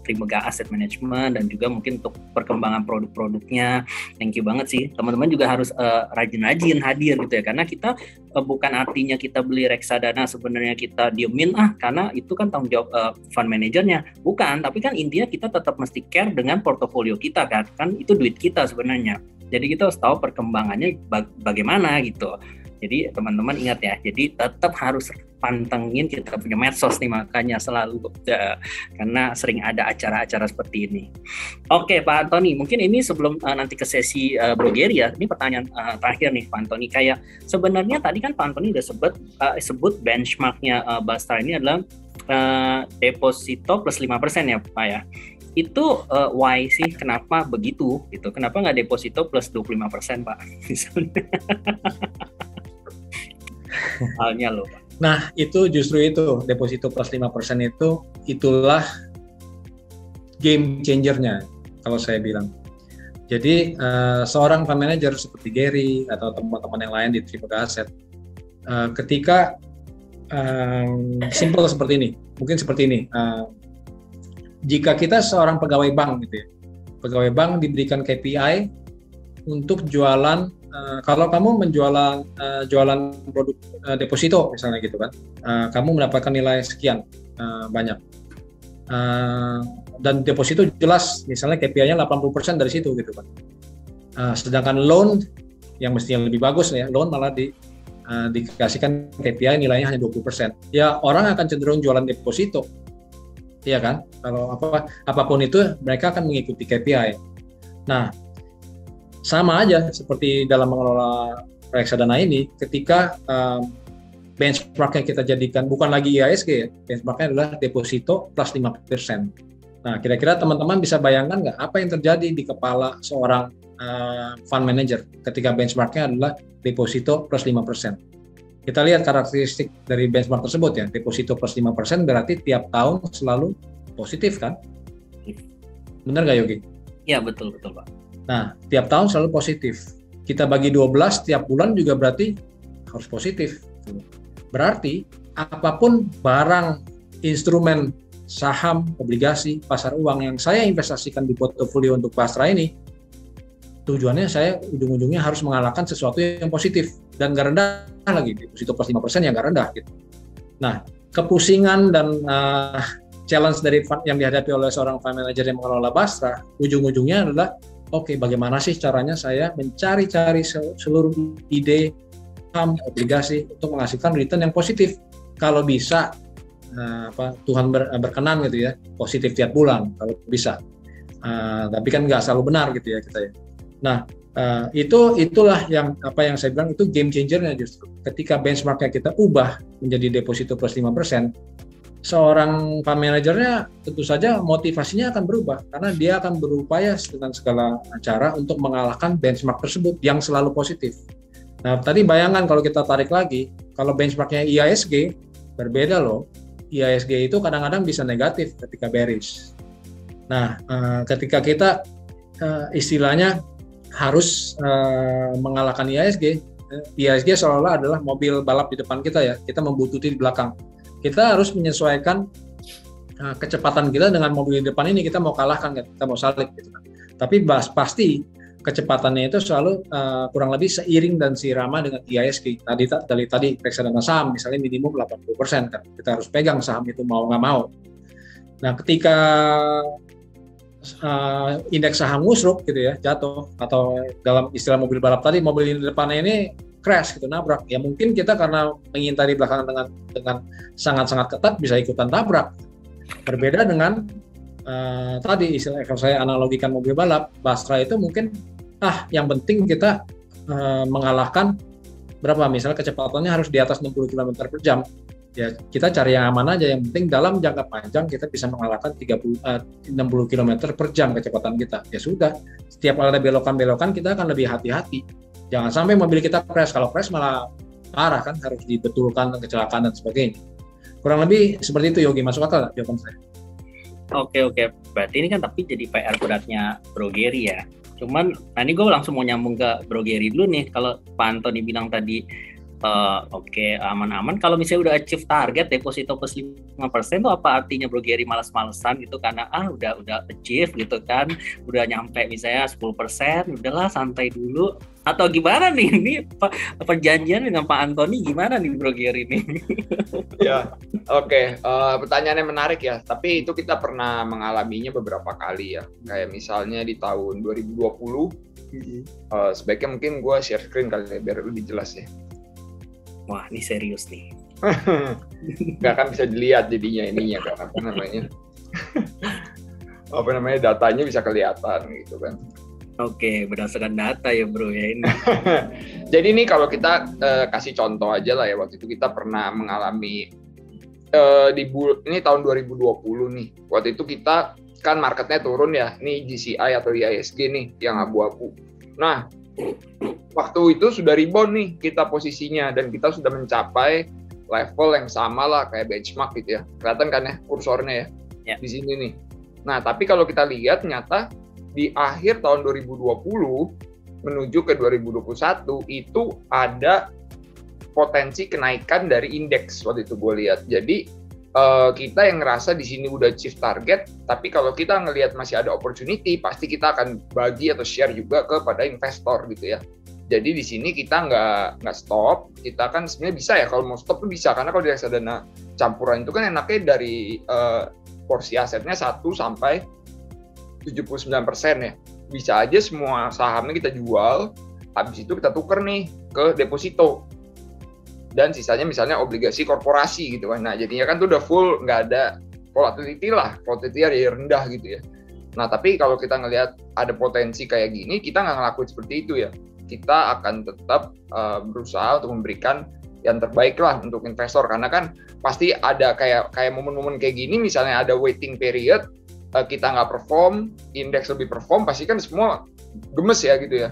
Trimegah Asset Management, dan juga mungkin untuk perkembangan produk-produknya. Thank you banget sih, teman-teman juga harus rajin-rajin hadir gitu ya, karena kita bukan artinya kita beli reksadana sebenarnya kita diemin karena itu kan tanggung jawab fund manajernya, bukan, tapi kan intinya kita tetap mesti care dengan portofolio kita kan itu duit kita sebenarnya, jadi kita harus tahu perkembangannya bagaimana gitu. Jadi teman-teman ingat ya, jadi tetap harus pantengin kita punya medsos nih, makanya selalu karena sering ada acara-acara seperti ini. Oke Pak Antoni, mungkin ini sebelum nanti ke sesi Bro Gary ya, ini pertanyaan terakhir nih Pak Antoni. Kayak sebenarnya tadi kan Pak Antoni udah sebut benchmarknya Bastra ini adalah deposito plus 5% ya Pak ya. Itu why sih, kenapa begitu gitu? Kenapa nggak deposito plus 25% Pak? Misalnya. Halnya loh Pak. Nah itu justru itu deposito plus 5% itulah game changernya kalau saya bilang. Jadi seorang fund manager seperti Gary atau teman-teman yang lain di Trimegah Asset, ketika simple seperti ini, mungkin seperti ini, jika kita seorang pegawai bank gitu ya, pegawai bank diberikan KPI untuk jualan, kalau kamu jualan produk deposito misalnya gitu kan, kamu mendapatkan nilai sekian banyak, dan deposito jelas misalnya KPI-nya 80% dari situ gitu kan. Sedangkan loan yang mestinya lebih bagus ya, loan malah dikasihkan KPI nilainya hanya 20%. Ya orang akan cenderung jualan deposito. Iya kan? Kalau apapun itu mereka akan mengikuti KPI. Nah, sama aja seperti dalam mengelola reksadana ini, ketika benchmark yang kita jadikan bukan lagi IHSG ya, benchmarknya adalah deposito plus 5%. Nah, kira-kira teman-teman bisa bayangkan nggak apa yang terjadi di kepala seorang fund manager ketika benchmarknya adalah deposito plus 5%. Kita lihat karakteristik dari benchmark tersebut ya, deposito plus 5% berarti tiap tahun selalu positif kan? Benar nggak Yogi? Iya, betul Pak. Nah, tiap tahun selalu positif. Kita bagi 12 tiap bulan juga berarti harus positif. Berarti apapun barang, instrumen, saham, obligasi, pasar uang yang saya investasikan di portofolio untuk Bastra ini, tujuannya saya ujung-ujungnya harus mengalahkan sesuatu yang positif dan nggak rendah lagi, deposito plus 5% yang nggak rendah gitu. Nah, kepusingan dan challenge dari yang dihadapi oleh seorang fund manager yang mengelola Bastra, ujung-ujungnya adalah oke, bagaimana sih caranya saya mencari-cari seluruh ide saham, obligasi untuk menghasilkan return yang positif. Kalau bisa, Tuhan berkenan gitu ya, positif tiap bulan kalau bisa. Tapi kan nggak selalu benar gitu ya kita ya. Nah, itulah yang saya bilang itu game changer-nya justru. Ketika benchmark-nya kita ubah menjadi deposito plus 5%, seorang fund manajernya tentu saja motivasinya akan berubah karena dia akan berupaya dengan segala cara untuk mengalahkan benchmark tersebut yang selalu positif. Nah, tadi bayangkan kalau kita tarik lagi, kalau benchmarknya IHSG berbeda loh. IHSG itu kadang-kadang bisa negatif ketika bearish. Nah, ketika kita istilahnya harus mengalahkan IHSG seolah-olah adalah mobil balap di depan kita ya, kita membuntuti di belakang. Kita harus menyesuaikan kecepatan kita dengan mobil di depan ini, kita mau kalahkan, kita mau salib gitu kan. Tapi pasti kecepatannya itu selalu kurang lebih seiring dan seirama dengan IHSG. Tadi reksadana saham misalnya minimum 80% kan, kita harus pegang saham itu mau nggak mau. Nah, ketika indeks saham ngusruk gitu ya, jatuh, atau dalam istilah mobil balap tadi, mobil di depannya ini crash gitu, nabrak. Ya mungkin kita karena mengintai di belakang dengan sangat-sangat ketat bisa ikutan tabrak. Berbeda dengan tadi istilah kalau saya analogikan mobil balap, Bastra itu mungkin yang penting kita mengalahkan berapa, misalnya kecepatannya harus di atas 60 km per jam. Ya, kita cari yang aman aja, yang penting dalam jangka panjang kita bisa mengalahkan 60 km per jam kecepatan kita. Ya sudah, setiap ada belokan-belokan kita akan lebih hati-hati. Jangan sampai mobil kita crash, kalau crash malah parah kan, harus dibetulkan kecelakaan dan sebagainya. Kurang lebih seperti itu, Yogi. Masuk akal jawaban saya? Oke, berarti ini kan tapi jadi PR beratnya Bro Gary ya. Cuman, ini gue langsung mau nyambung ke Bro Gary dulu nih. Kalau Pak Antoni bilang tadi, aman-aman. Kalau misalnya udah achieve target deposito plus 5% itu apa artinya Bro Gary malas-malesan gitu? Karena udah achieve gitu kan, udah nyampe misalnya 10%, udahlah santai dulu. Atau gimana nih? Ini perjanjian dengan Pak Antoni gimana nih Bro Gary nih? Ya, oke. Pertanyaannya menarik ya. Tapi itu kita pernah mengalaminya beberapa kali ya. Kayak misalnya di tahun 2020, sebaiknya mungkin gue share screen kali ya, biar lebih jelas ya. Wah, ini serius nih. Nggak akan bisa dilihat jadinya ininya kan, apa namanya datanya bisa kelihatan gitu kan. Oke, berdasarkan data ya bro ya ini. Jadi ini kalau kita kasih contoh aja lah ya, waktu itu kita pernah mengalami ini tahun 2020 nih. Waktu itu kita kan marketnya turun ya, ini GCI atau IISG nih yang abu-abu. Nah, waktu itu sudah rebound nih kita posisinya dan kita sudah mencapai level yang sama lah kayak benchmark gitu ya. Kelihatan kan ya kursornya ya di sini nih. Nah, tapi kalau kita lihat ternyata di akhir tahun 2020 menuju ke 2021 itu ada potensi kenaikan dari indeks waktu itu gue lihat. Jadi kita yang ngerasa di sini udah achieve target, tapi kalau kita ngelihat masih ada opportunity, pasti kita akan bagi atau share juga kepada investor gitu ya. Jadi di sini kita nggak stop, kita kan sebenarnya bisa ya, kalau mau stop tuh bisa, karena kalau di reksadana campuran itu kan enaknya dari porsi asetnya 1 sampai 79% ya. Bisa aja semua sahamnya kita jual, habis itu kita tuker nih ke deposito. Dan sisanya misalnya obligasi korporasi gitu kan. Nah jadinya kan tuh udah full, nggak ada volatility lah, volatility rendah gitu ya. Nah tapi kalau kita ngelihat ada potensi kayak gini, kita nggak ngelakuin seperti itu ya. Kita akan tetap berusaha untuk memberikan yang terbaik lah untuk investor, karena kan pasti ada kayak momen-momen kayak gini, misalnya ada waiting period, kita nggak perform, indeks lebih perform, pasti kan semua gemes ya gitu ya.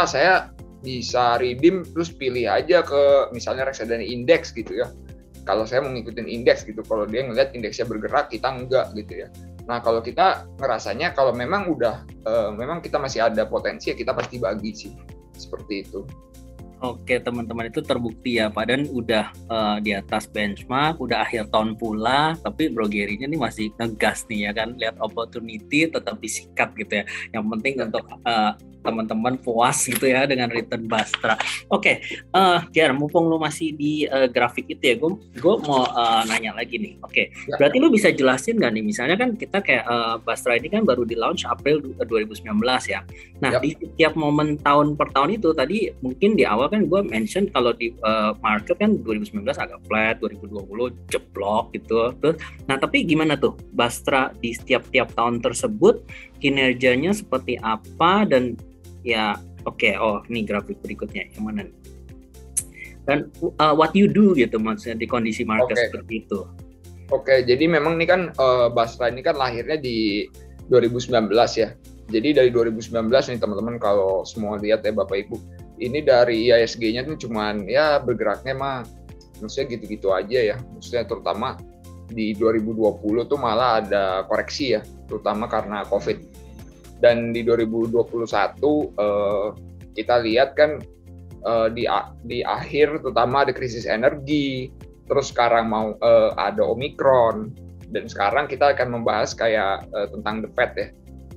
Saya bisa redeem terus pilih aja ke misalnya reksadana indeks gitu ya. Kalau saya mau ngikutin indeks gitu, kalau dia ngelihat indeksnya bergerak, kita enggak gitu ya. Nah kalau kita ngerasanya kalau memang udah memang kita masih ada potensi ya, kita pasti bagi sih seperti itu. Oke teman-teman, itu terbukti ya Pak, dan udah di atas benchmark, udah akhir tahun pula, tapi Bro Gary-nya nih masih ngegas nih ya kan, lihat opportunity tetap disikat gitu ya. Yang penting untuk teman-teman puas gitu ya dengan return Bastra. Oke, Jar, mumpung lu masih di grafik itu ya, gue mau nanya lagi nih. Oke, berarti lu bisa jelasin nggak nih, misalnya kan kita kayak Bastra ini kan baru di launch April 2019 ya. Nah di setiap momen tahun per tahun itu tadi mungkin di awal kan gue mention kalau di market kan 2019 agak flat, 2020 jeblok gitu. Nah tapi gimana tuh Bastra di setiap tahun tersebut kinerjanya seperti apa, dan ya ini grafik berikutnya yang mana nih? Dan what you do gitu maksudnya di kondisi market seperti itu. Oke, jadi memang ini kan Bastra ini kan lahirnya di 2019 ya. Jadi dari 2019 nih teman-teman, kalau semua lihat ya Bapak Ibu, ini dari IISG-nya tuh cuman ya bergeraknya mah maksudnya gitu-gitu aja ya. Maksudnya terutama di 2020 tuh malah ada koreksi ya, terutama karena COVID. Dan di 2021 kita lihat kan di akhir terutama ada krisis energi, terus sekarang mau ada Omicron, dan sekarang kita akan membahas kayak tentang the Fed ya,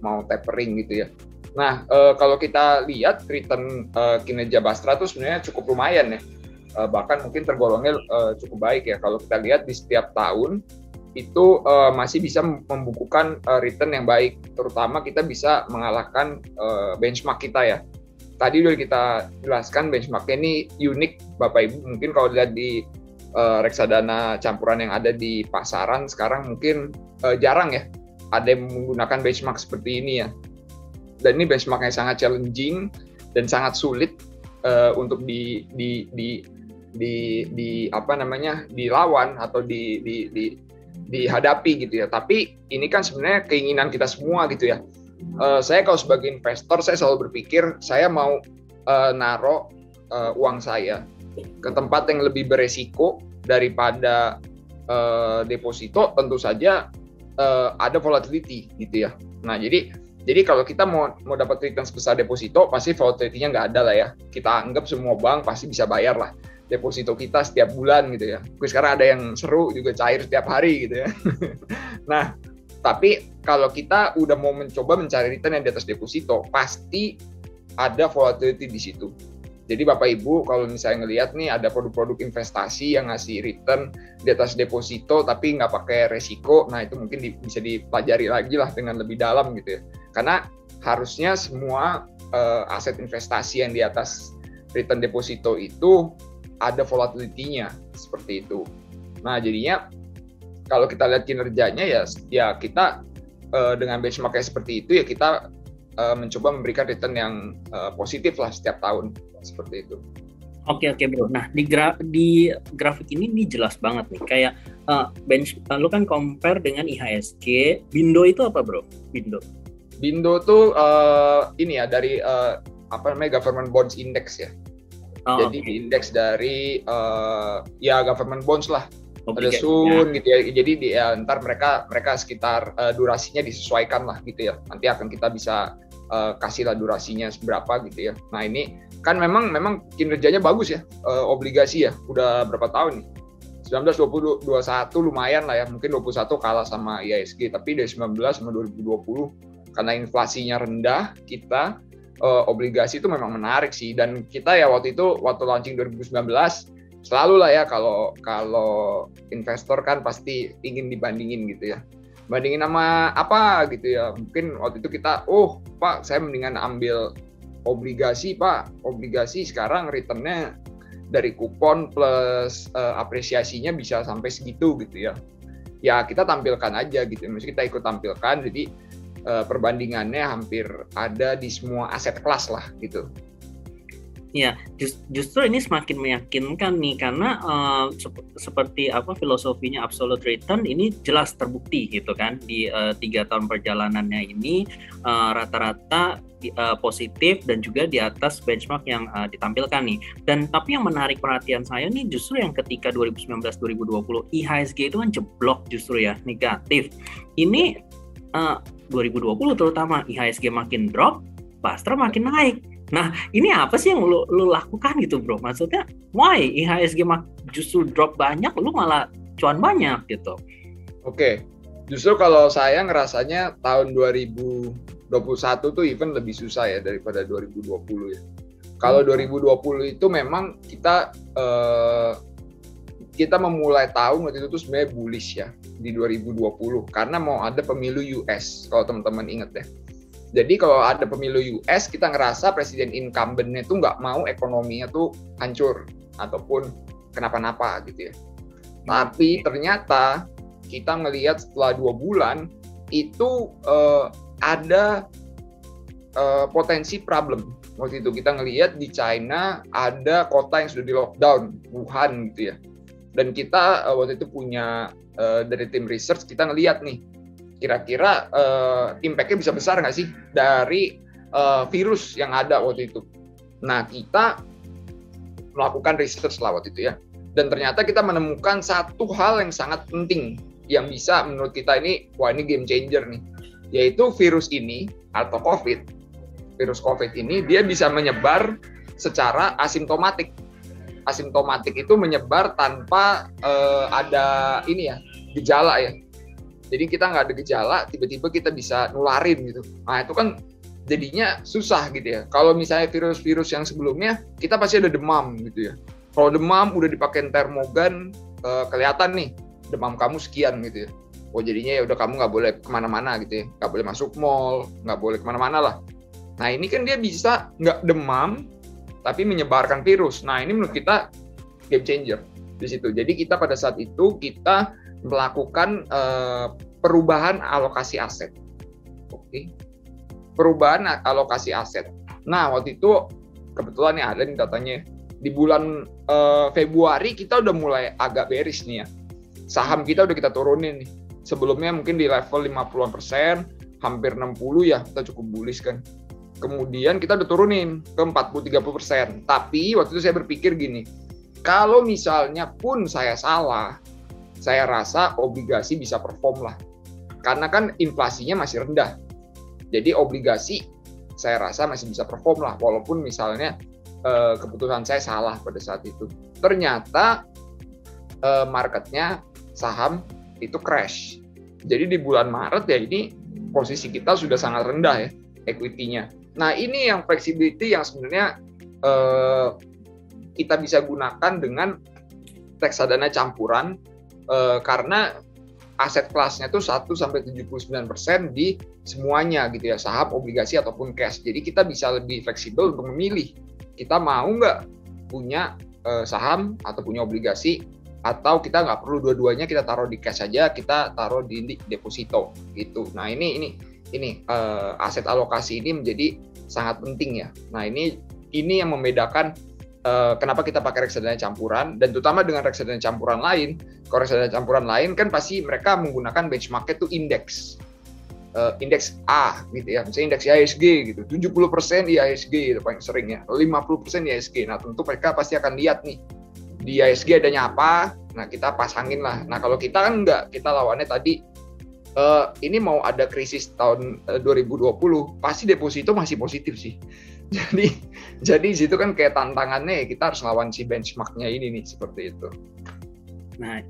mau tapering gitu ya. Nah, kalau kita lihat return kinerja Bastra itu sebenarnya cukup lumayan ya, bahkan mungkin tergolongnya cukup baik ya. Kalau kita lihat di setiap tahun itu masih bisa membukukan return yang baik, terutama kita bisa mengalahkan benchmark kita ya. tadi udah kita jelaskan benchmarknya ini unik Bapak Ibu. Mungkin kalau lihat di reksadana campuran yang ada di pasaran sekarang mungkin jarang ya ada yang menggunakan benchmark seperti ini ya. Dan ini benchmarknya sangat challenging dan sangat sulit untuk dilawan atau dihadapi gitu ya. Tapi ini kan sebenarnya keinginan kita semua gitu ya. Saya kalau sebagai investor saya selalu berpikir saya mau naruh uang saya ke tempat yang lebih beresiko daripada deposito, tentu saja ada volatility gitu ya. Nah jadi kalau kita mau dapat return sebesar deposito, pasti volatility-nya nggak ada lah ya. Kita anggap semua bank pasti bisa bayar lah deposito kita setiap bulan gitu ya. Terus sekarang ada yang seru juga cair setiap hari gitu ya. Nah, tapi kalau kita udah mau mencoba mencari return yang di atas deposito, pasti ada volatility di situ. Jadi Bapak Ibu kalau misalnya ngelihat nih ada produk-produk investasi yang ngasih return di atas deposito tapi nggak pakai resiko, nah itu mungkin bisa dipelajari lagi lah dengan lebih dalam gitu ya. Karena harusnya semua aset investasi yang di atas return deposito itu ada volatility-nya seperti itu. Nah jadinya kalau kita lihat kinerjanya ya kita dengan benchmark-nya seperti itu ya kita mencoba memberikan return yang positif lah setiap tahun seperti itu. Oke bro. Nah di grafik ini jelas banget nih kayak lu kan compare dengan IHSG. Bindo itu apa bro? Bindo tuh ini ya dari government bonds index ya. Jadi indeks dari government bonds lah. Ada Sun gitu ya. Jadi ntar mereka sekitar durasinya disesuaikan lah gitu ya. Nanti akan kita bisa kasih lah durasinya seberapa gitu ya. Nah ini kan memang kinerjanya bagus ya, obligasi ya. Udah berapa tahun nih? 19, 20, 21 lumayan lah ya. Mungkin 21 kalah sama IHSG, tapi dari 19 sama 2020 karena inflasinya rendah kita obligasi itu memang menarik sih. Dan kita ya waktu launching 2019 selalu lah ya kalau investor kan pasti ingin dibandingin gitu ya. Bandingin sama apa gitu ya. Mungkin waktu itu kita, Pak, saya mendingan ambil obligasi, Pak. Obligasi sekarang returnnya dari kupon plus apresiasinya bisa sampai segitu gitu ya. Ya kita tampilkan aja gitu. Maksudnya kita ikut tampilkan, jadi perbandingannya hampir ada di semua aset kelas lah gitu. Ya, justru ini semakin meyakinkan nih karena seperti filosofinya absolute return ini jelas terbukti gitu kan di 3 tahun perjalanannya ini rata-rata positif dan juga di atas benchmark yang ditampilkan nih. Dan tapi yang menarik perhatian saya nih justru yang ketika 2019-2020 IHSG itu kan jeblok justru ya negatif. Ini 2020 terutama IHSG makin drop, Bastra makin naik. Nah, ini apa sih yang lu lakukan gitu, bro? Maksudnya, why IHSG justru drop banyak, lu malah cuan banyak gitu? Oke, justru kalau saya ngerasanya tahun 2021 tuh even lebih susah ya daripada 2020 ya. Kalau 2020 itu memang kita memulai tahun waktu itu tuh sebenarnya bullish ya di 2020 karena mau ada pemilu US kalau teman-teman ingat ya. Jadi kalau ada pemilu US, kita ngerasa presiden incumbent-nya tuh nggak mau ekonominya tuh hancur ataupun kenapa-napa gitu ya. Tapi ternyata kita ngelihat setelah 2 bulan itu ada potensi problem. Waktu itu kita ngelihat di China ada kota yang sudah di lockdown, Wuhan gitu ya. Dan kita waktu itu punya dari tim research kita ngelihat nih kira-kira impact-nya bisa besar nggak sih dari virus yang ada waktu itu. Nah, kita melakukan research lah waktu itu ya. Dan ternyata kita menemukan satu hal yang sangat penting yang bisa menurut kita ini game changer nih. Yaitu virus ini atau virus COVID ini dia bisa menyebar secara asimptomatik. Asimptomatik itu menyebar tanpa ada gejala ya. Jadi kita nggak ada gejala, tiba-tiba kita bisa nularin gitu. Nah itu kan jadinya susah gitu ya. Kalau misalnya virus-virus yang sebelumnya, kita pasti ada demam gitu ya. Kalau demam udah dipakein termogan, kelihatan nih demam kamu sekian gitu ya. Jadinya ya udah kamu nggak boleh kemana-mana gitu ya. Nggak boleh masuk mall, nggak boleh kemana-mana lah. Nah ini kan dia bisa nggak demam, tapi menyebarkan virus. Nah ini menurut kita game changer di situ. Jadi kita pada saat itu kita melakukan perubahan alokasi aset. Oke. Perubahan alokasi aset. Nah waktu itu kebetulan nih ada nih datanya. Di bulan Februari kita udah mulai agak bearish nih ya. Saham kita udah kita turunin nih. Sebelumnya mungkin di level 50%, hampir 60 ya, kita cukup bullish kan. Kemudian kita udah turunin ke 40-30%. Tapi waktu itu saya berpikir gini, kalau misalnya pun saya salah, saya rasa obligasi bisa perform lah. Karena kan inflasinya masih rendah. Jadi obligasi saya rasa masih bisa perform lah, walaupun misalnya keputusan saya salah pada saat itu. Ternyata marketnya saham itu crash. Jadi di bulan Maret ya ini posisi kita sudah sangat rendah ya equity-nya. Nah ini yang flexibility yang sebenarnya kita bisa gunakan dengan reksadana campuran karena aset kelasnya tuh 1-79% di semuanya gitu ya, saham, obligasi ataupun cash. Jadi kita bisa lebih fleksibel untuk memilih kita mau nggak punya saham atau punya obligasi, atau kita nggak perlu dua-duanya, kita taruh di cash aja, kita taruh di deposito gitu. Nah ini aset alokasi ini menjadi sangat penting ya. Nah ini yang membedakan kenapa kita pakai reksadana campuran, dan terutama dengan reksadana campuran lain. Kalau reksadana campuran lain kan pasti mereka menggunakan benchmark-nya itu indeks A gitu ya, misalnya indeks IHSG gitu, 70% IHSG itu paling sering ya, 50% IHSG. Nah tentu mereka pasti akan lihat nih di IHSG adanya apa, nah kita pasangin lah. Nah kalau kita kan enggak, kita lawannya tadi ini mau ada krisis tahun 2020, pasti deposito masih positif sih. Jadi situ kan kayak tantangannya kita harus lawan si benchmark-nya ini nih, seperti itu. Nah,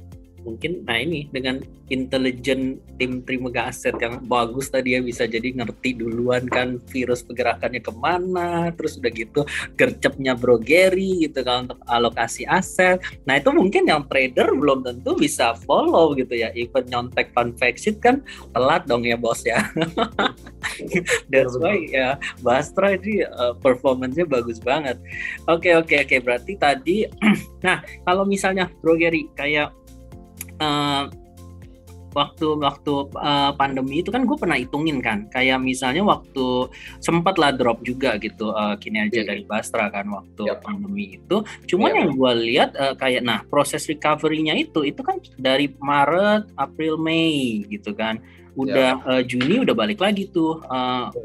mungkin ini dengan intelijen tim Trimega Aset yang bagus tadi ya, bisa jadi ngerti duluan kan virus pergerakannya kemana, terus udah gitu gercepnya Bro Gary gitu kan untuk alokasi aset. Nah itu mungkin yang trader belum tentu bisa follow gitu ya, even nyontek Funfactsheet kan telat dong ya bos ya. That's why ya Bastra ini performance-nya bagus banget. Oke, berarti tadi nah kalau misalnya Bro Gary kayak waktu pandemi itu kan gue pernah hitungin kan, kayak misalnya waktu sempat lah drop juga gitu kinerja dari Bastra kan waktu pandemi itu. Cuman yang gue lihat kayak proses recovery-nya itu kan dari Maret, April, Mei gitu kan. Udah Juni udah balik lagi tuh,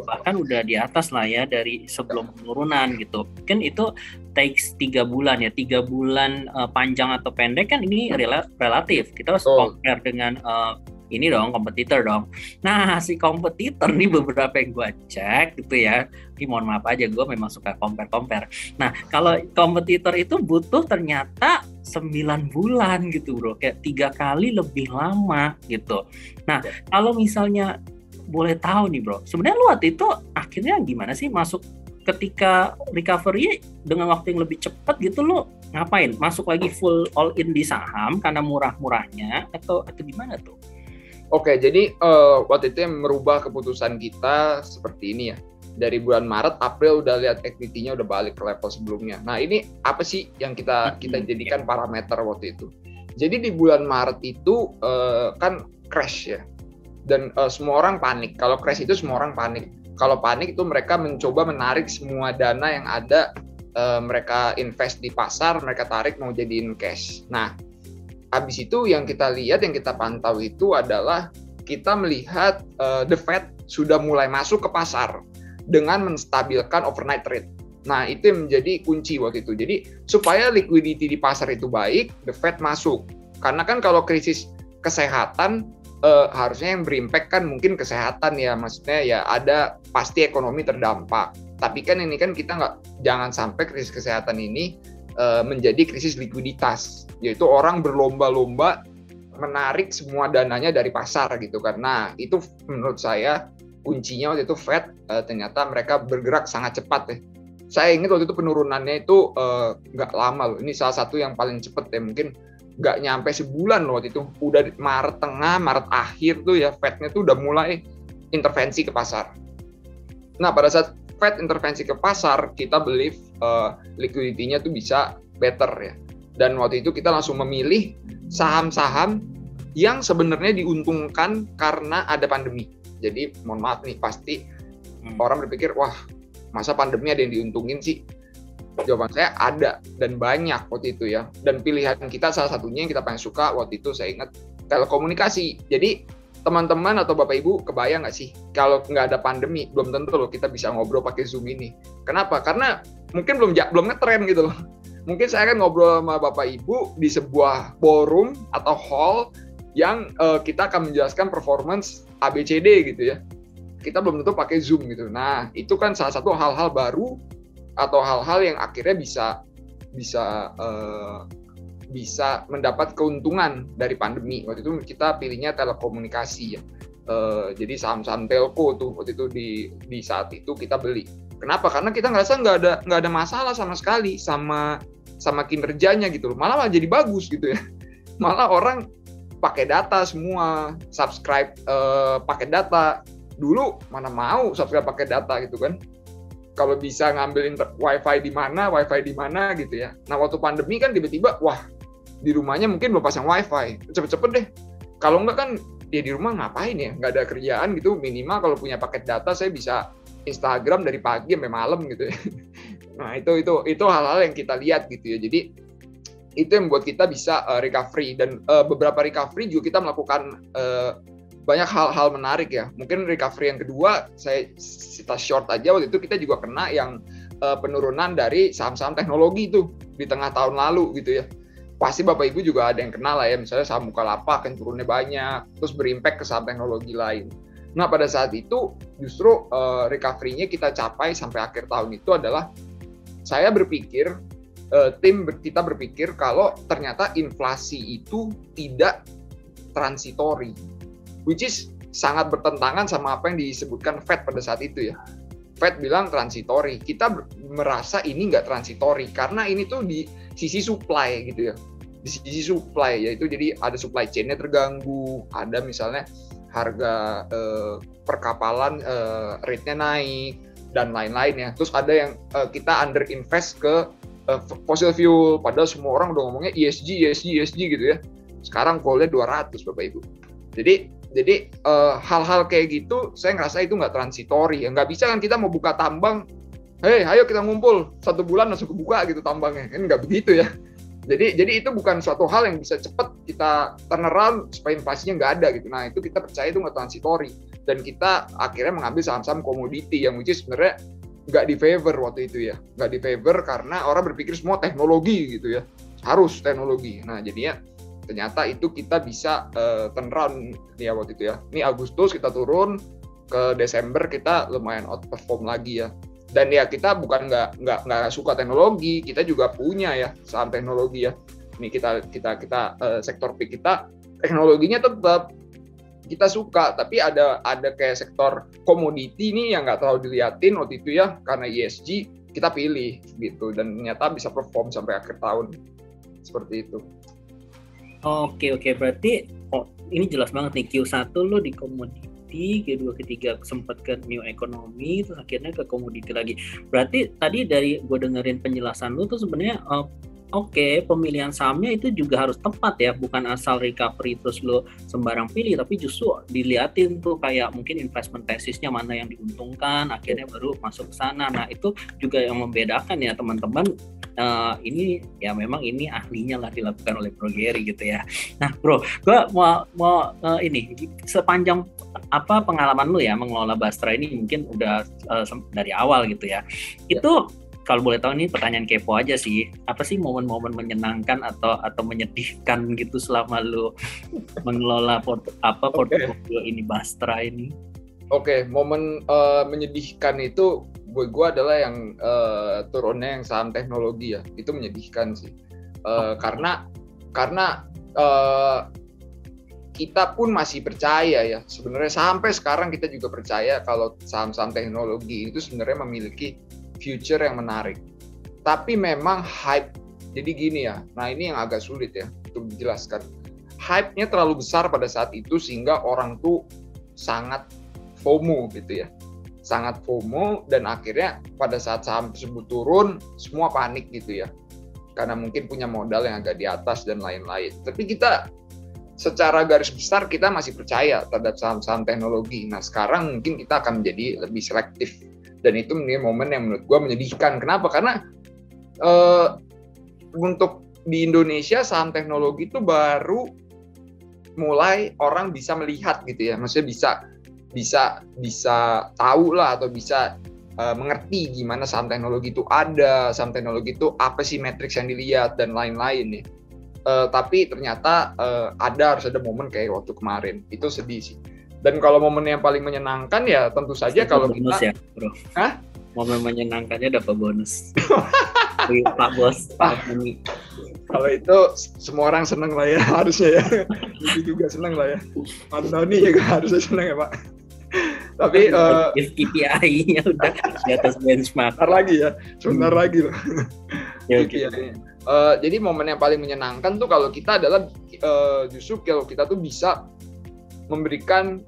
bahkan udah di atas lah ya dari sebelum penurunan gitu. Kan itu takes 3 bulan ya, 3 bulan panjang atau pendek kan ini relatif. Kita harus compare dengan ini dong, kompetitor dong. Nah si kompetitor nih beberapa yang gue cek gitu ya, ini mohon maaf aja gue memang suka compare. Nah kalau kompetitor itu butuh ternyata 9 bulan gitu bro, kayak 3 kali lebih lama gitu. Nah kalau misalnya boleh tahu nih bro, sebenarnya lu waktu itu akhirnya gimana sih masuk ketika recovery dengan waktu yang lebih cepat gitu, lu ngapain? Masuk lagi full all in di saham karena murah-murahnya atau gimana tuh? Oke, jadi waktu itu yang merubah keputusan kita seperti ini ya. Dari bulan Maret, April udah lihat equity-nya udah balik ke level sebelumnya. Nah, ini apa sih yang kita jadikan parameter waktu itu? Jadi di bulan Maret itu kan crash ya. Dan semua orang panik. Kalau crash itu semua orang panik. Kalau panik itu mereka mencoba menarik semua dana yang ada, mereka invest di pasar, mereka tarik mau jadiin cash. Nah, habis itu yang kita lihat, yang kita pantau itu adalah kita melihat the Fed sudah mulai masuk ke pasar dengan menstabilkan overnight rate. Nah, itu yang menjadi kunci waktu itu. Jadi, supaya liquidity di pasar itu baik, the Fed masuk. Karena kan kalau krisis kesehatan, harusnya yang berimpact kan mungkin kesehatan ya, maksudnya ya ada pasti ekonomi terdampak. Tapi kan ini kan kita jangan sampai krisis kesehatan ini menjadi krisis likuiditas, yaitu orang berlomba-lomba menarik semua dananya dari pasar gitu kan. Nah, itu menurut saya kuncinya waktu itu Fed ternyata mereka bergerak sangat cepat ya. Saya ingat waktu itu penurunannya itu nggak lama loh. Ini salah satu yang paling cepat ya, mungkin nggak nyampe sebulan loh waktu itu. Udah Maret tengah, Maret akhir tuh ya Fed-nya tuh udah mulai intervensi ke pasar. Nah, pada saat Fed intervensi ke pasar, kita believe liquidity-nya tuh bisa better ya. Dan waktu itu kita langsung memilih saham-saham yang sebenarnya diuntungkan karena ada pandemi. Jadi mohon maaf nih, pasti orang berpikir, wah masa pandemi ada yang diuntungin sih? Jawaban saya ada dan banyak waktu itu ya. Dan pilihan kita salah satunya yang kita paling suka waktu itu saya ingat telekomunikasi. Jadi teman-teman atau Bapak Ibu kebayang nggak sih kalau nggak ada pandemi belum tentu loh kita bisa ngobrol pakai Zoom ini. Kenapa? Karena mungkin belum ngetren gitu loh. Mungkin saya akan ngobrol sama Bapak Ibu di sebuah ballroom atau hall yang kita akan menjelaskan performance ABCD gitu ya. Kita belum tentu pakai Zoom gitu. Nah, itu kan salah satu hal-hal baru atau hal-hal yang akhirnya bisa mendapat keuntungan dari pandemi. Waktu itu kita pilihnya telekomunikasi ya. Jadi saham-saham telco tuh waktu itu di saat itu kita beli. Kenapa? Karena kita ngerasa nggak ada masalah sama sekali sama kinerjanya gitu loh. Malah jadi bagus gitu ya. Malah orang pakai data semua, subscribe pakai data. Dulu mana mau subscribe pakai data gitu kan. Kalau bisa ngambil wifi di mana gitu ya. Nah waktu pandemi kan tiba-tiba, wah di rumahnya mungkin belum pasang wifi, cepet-cepet deh. Kalau enggak kan ya di rumah ngapain ya, nggak ada kerjaan gitu. Minimal kalau punya paket data saya bisa Instagram dari pagi sampai malam gitu ya. Nah itu hal-hal yang kita lihat gitu ya. Jadi itu yang membuat kita bisa recovery dan beberapa recovery juga kita melakukan banyak hal-hal menarik ya. Mungkin recovery yang kedua, kita short aja, waktu itu kita juga kena yang penurunan dari saham-saham teknologi itu di tengah tahun lalu gitu ya. Pasti Bapak Ibu juga ada yang kenal lah ya, misalnya saham Bukalapak yang turunnya banyak, terus berimpact ke saham teknologi lain. Nah pada saat itu justru recovery-nya kita capai sampai akhir tahun itu adalah, saya berpikir, tim kita berpikir kalau ternyata inflasi itu tidak transitory. Which is sangat bertentangan sama apa yang disebutkan Fed pada saat itu ya. Fed bilang transitory, kita merasa ini nggak transitory karena ini tuh di sisi supply gitu ya. Di sisi supply, yaitu jadi ada supply chain-nya terganggu, ada misalnya harga perkapalan rate-nya naik dan lain-lain ya. Terus ada yang kita under invest ke fossil fuel, padahal semua orang udah ngomongnya ESG gitu ya. Sekarang goalnya 200 Bapak Ibu. Jadi hal-hal kayak gitu saya ngerasa itu nggak transitory ya. Nggak bisa kan kita mau buka tambang, ayo kita ngumpul 1 bulan langsung kebuka gitu tambangnya, kan nggak begitu ya. Jadi itu bukan suatu hal yang bisa cepat kita turn around supaya inflasinya nggak ada gitu. Nah itu kita percaya itu nggak transitory, dan kita akhirnya mengambil saham-saham komoditi yang which is sebenarnya nggak di favor waktu itu ya. Nggak di favor karena orang berpikir semua teknologi gitu ya, harus teknologi. Nah jadinya ternyata itu kita bisa turn around ya waktu itu ya. Ini Agustus kita turun, ke Desember kita lumayan outperform lagi ya. Dan ya kita bukan nggak suka teknologi, kita juga punya ya saham teknologi ya. Ini kita sektor pick kita teknologinya tetap kita suka, tapi ada kayak sektor komoditi nih yang nggak terlalu diliatin waktu itu ya, karena ESG kita pilih gitu, dan ternyata bisa perform sampai akhir tahun seperti itu. Oke, berarti ini jelas banget nih, Q1 lo di komoditi, Q2, Q3 sempat ke new economy, terus akhirnya ke komoditi lagi. Berarti tadi dari gue dengerin penjelasan lo tuh sebenarnya oke, pemilihan sahamnya itu juga harus tepat ya, bukan asal recovery terus lo sembarang pilih, tapi justru diliatin tuh kayak mungkin investment tesisnya mana yang diuntungkan, akhirnya baru masuk ke sana. Nah itu juga yang membedakan ya teman-teman. Ini ya memang ini ahlinya lah dilakukan oleh Bro Gary gitu ya. Nah Bro, gue mau ini sepanjang apa pengalaman lu ya mengelola Bastra ini, mungkin udah dari awal gitu ya. Itu kalau boleh tahu, ini pertanyaan kepo aja sih, apa sih momen-momen menyenangkan atau menyedihkan gitu selama lu mengelola portfolio ini Bastra ini? Oke, momen menyedihkan itu buat gue adalah yang turunnya yang saham teknologi ya, itu menyedihkan sih. Karena kita pun masih percaya ya, sebenarnya sampai sekarang kita juga percaya kalau saham-saham teknologi itu sebenarnya memiliki future yang menarik. Tapi memang hype, jadi gini ya, nah ini yang agak sulit ya untuk dijelaskan. Hype-nya terlalu besar pada saat itu sehingga orang tuh sangat FOMO gitu ya. sangat FOMO, dan akhirnya pada saat saham tersebut turun semua panik gitu ya, karena mungkin punya modal yang agak di atas dan lain-lain. Tapi kita secara garis besar kita masih percaya terhadap saham-saham teknologi. Nah sekarang mungkin kita akan menjadi lebih selektif, dan itu menjadi momen yang menurut gue menyedihkan. Kenapa? Karena untuk di Indonesia saham teknologi itu baru mulai orang bisa melihat gitu ya, maksudnya bisa tahu lah, atau bisa mengerti gimana saham teknologi itu ada, saham teknologi itu apa sih matriks yang dilihat dan lain-lain ya. Tapi ternyata harus ada momen kayak waktu kemarin, itu sedih sih. Dan kalau momen yang paling menyenangkan ya tentu saja kalau bonus kita ya, bro. Hah? Momen menyenangkannya dapat bonus. Pak Bos. Kalau itu semua orang seneng lah ya, harusnya ya. Itu juga seneng lah ya. Antoni juga harusnya seneng ya Pak. Tapi KPI-nya udah di atas benchmark. Sebentar lagi loh. Jadi momen yang paling menyenangkan tuh kalau kita adalah justru kalau kita tuh bisa memberikan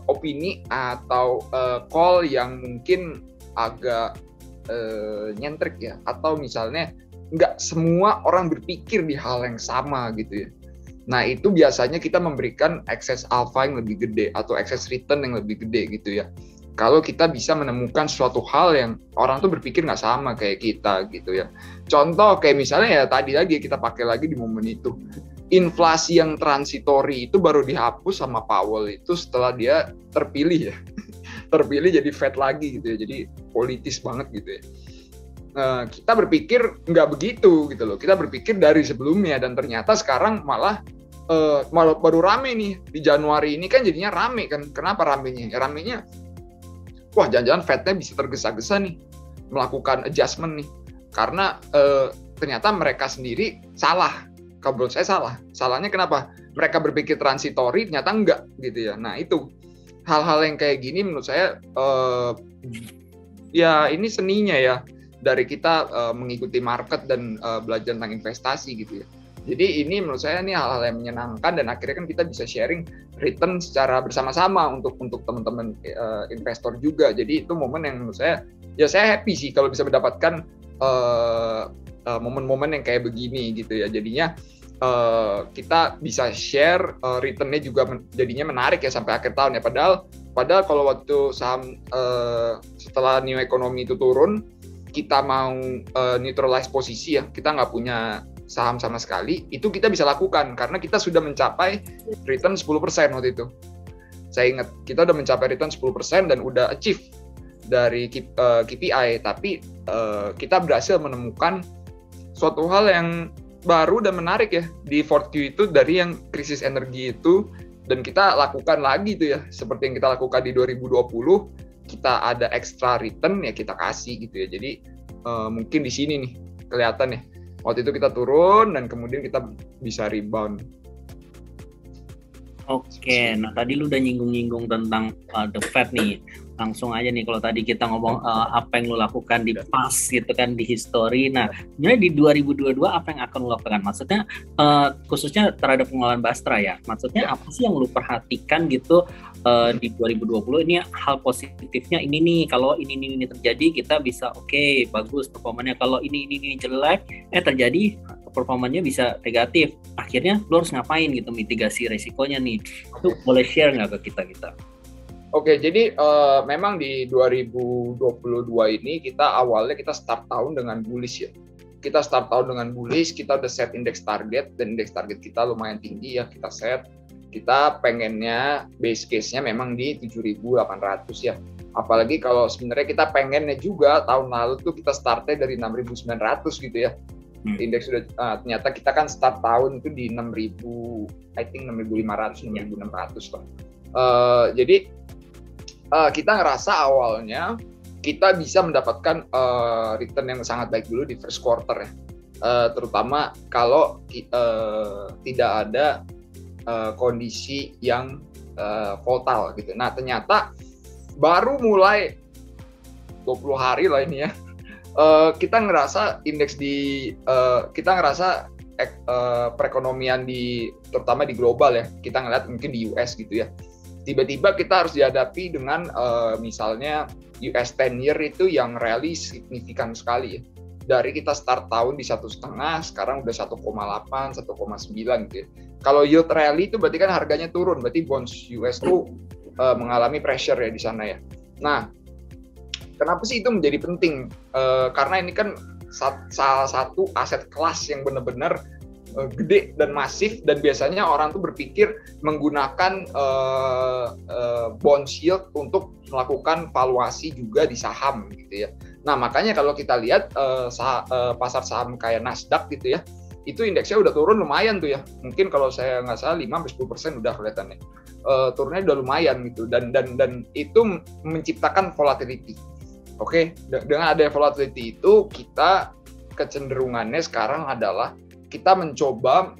opini atau call yang mungkin agak nyentrik ya, atau misalnya nggak semua orang berpikir di hal yang sama gitu ya. Nah itu biasanya kita memberikan excess alpha yang lebih gede atau excess return yang lebih gede gitu ya, kalau kita bisa menemukan suatu hal yang orang tuh berpikir nggak sama kayak kita gitu ya. Contoh kayak misalnya ya tadi lagi kita pakai lagi di momen itu, inflasi yang transitory itu baru dihapus sama Powell itu setelah dia terpilih ya. Terpilih jadi Fed lagi gitu ya, jadi politis banget gitu ya. Kita berpikir nggak begitu gitu loh, kita berpikir dari sebelumnya, dan ternyata sekarang malah baru rame nih di Januari ini kan jadinya rame kan. Kenapa ramenya? Ya ramenya, wah jangan-jangan Fed-nya bisa tergesa-gesa nih melakukan adjustment nih, karena ternyata mereka sendiri salah. Kalau menurut saya salah. Salahnya kenapa? Mereka berpikir transitory, ternyata enggak gitu ya. Nah itu hal-hal yang kayak gini menurut saya ya ini seninya ya dari kita mengikuti market dan belajar tentang investasi gitu ya. Jadi ini menurut saya ini hal-hal yang menyenangkan, dan akhirnya kan kita bisa sharing return secara bersama-sama untuk teman-teman investor juga. Jadi itu momen yang menurut saya, ya saya happy sih kalau bisa mendapatkan momen-momen yang kayak begini gitu ya. Jadinya kita bisa share return-nya juga jadinya menarik ya sampai akhir tahun ya. Padahal kalau waktu saham setelah new economy itu turun, kita mau neutralize posisi ya, kita nggak punya saham sama sekali, itu kita bisa lakukan karena kita sudah mencapai return 10% waktu itu. Saya ingat kita udah mencapai return 10% dan udah achieve dari KPI, tapi kita berhasil menemukan suatu hal yang baru dan menarik ya di 4Q itu dari yang krisis energi itu, dan kita lakukan lagi tuh ya seperti yang kita lakukan di 2020, kita ada extra return ya kita kasih gitu ya. Jadi mungkin di sini nih kelihatan nih waktu itu kita turun dan kemudian kita bisa rebound. Oke, nah tadi lu udah nyinggung-nyinggung tentang the Fed nih. Langsung aja nih kalau tadi kita ngomong apa yang lu lakukan di past gitu kan, di history. Nah, sebenarnya di 2022 apa yang akan lu lakukan? Maksudnya khususnya terhadap pengelolaan Bastra ya. Maksudnya apa sih yang lu perhatikan gitu di 2020 ini hal positifnya ini nih. Kalau ini terjadi kita bisa oke, bagus performanya. Kalau ini jelek terjadi performanya bisa negatif. Akhirnya lu harus ngapain gitu mitigasi resikonya nih. Itu boleh share nggak ke kita? Oke, jadi memang di 2022 ini kita awalnya kita start tahun dengan bullish ya. Kita start tahun dengan bullish, kita udah set index target, dan index target kita lumayan tinggi ya kita set. Kita pengennya base case-nya memang di 7.800 ya. Apalagi kalau sebenarnya kita pengennya juga tahun lalu tuh kita startnya dari 6.900 gitu ya. Indeks sudah ternyata kita kan start tahun itu di 6.000, I think 6.500, 6.600 lah. Jadi kita ngerasa awalnya kita bisa mendapatkan return yang sangat baik dulu di first quarter ya, terutama kalau tidak ada kondisi yang volatile gitu. Nah ternyata baru mulai 20 hari lah ini ya, kita ngerasa indeks kita ngerasa perekonomian terutama di global ya, kita ngeliat mungkin di US gitu ya, tiba-tiba kita harus dihadapi dengan misalnya US 10-year itu yang rally signifikan sekali ya. Dari kita start tahun di 1,5, sekarang udah 1,8, 1,9 gitu ya. Kalau yield rally itu berarti kan harganya turun, berarti bonds US itu mengalami pressure ya di sana ya. Nah, kenapa sih itu menjadi penting? Karena ini kan salah satu aset kelas yang benar-benar gede dan masif, dan biasanya orang tuh berpikir menggunakan bond yield untuk melakukan valuasi juga di saham gitu ya. Nah, makanya kalau kita lihat pasar saham kayak Nasdaq gitu ya, itu indeksnya udah turun lumayan tuh ya. Mungkin kalau saya nggak salah 5-10% udah kelihatannya. Turunnya udah lumayan gitu, dan itu menciptakan volatility. Oke, dengan ada volatility itu, kita kecenderungannya sekarang adalah kita mencoba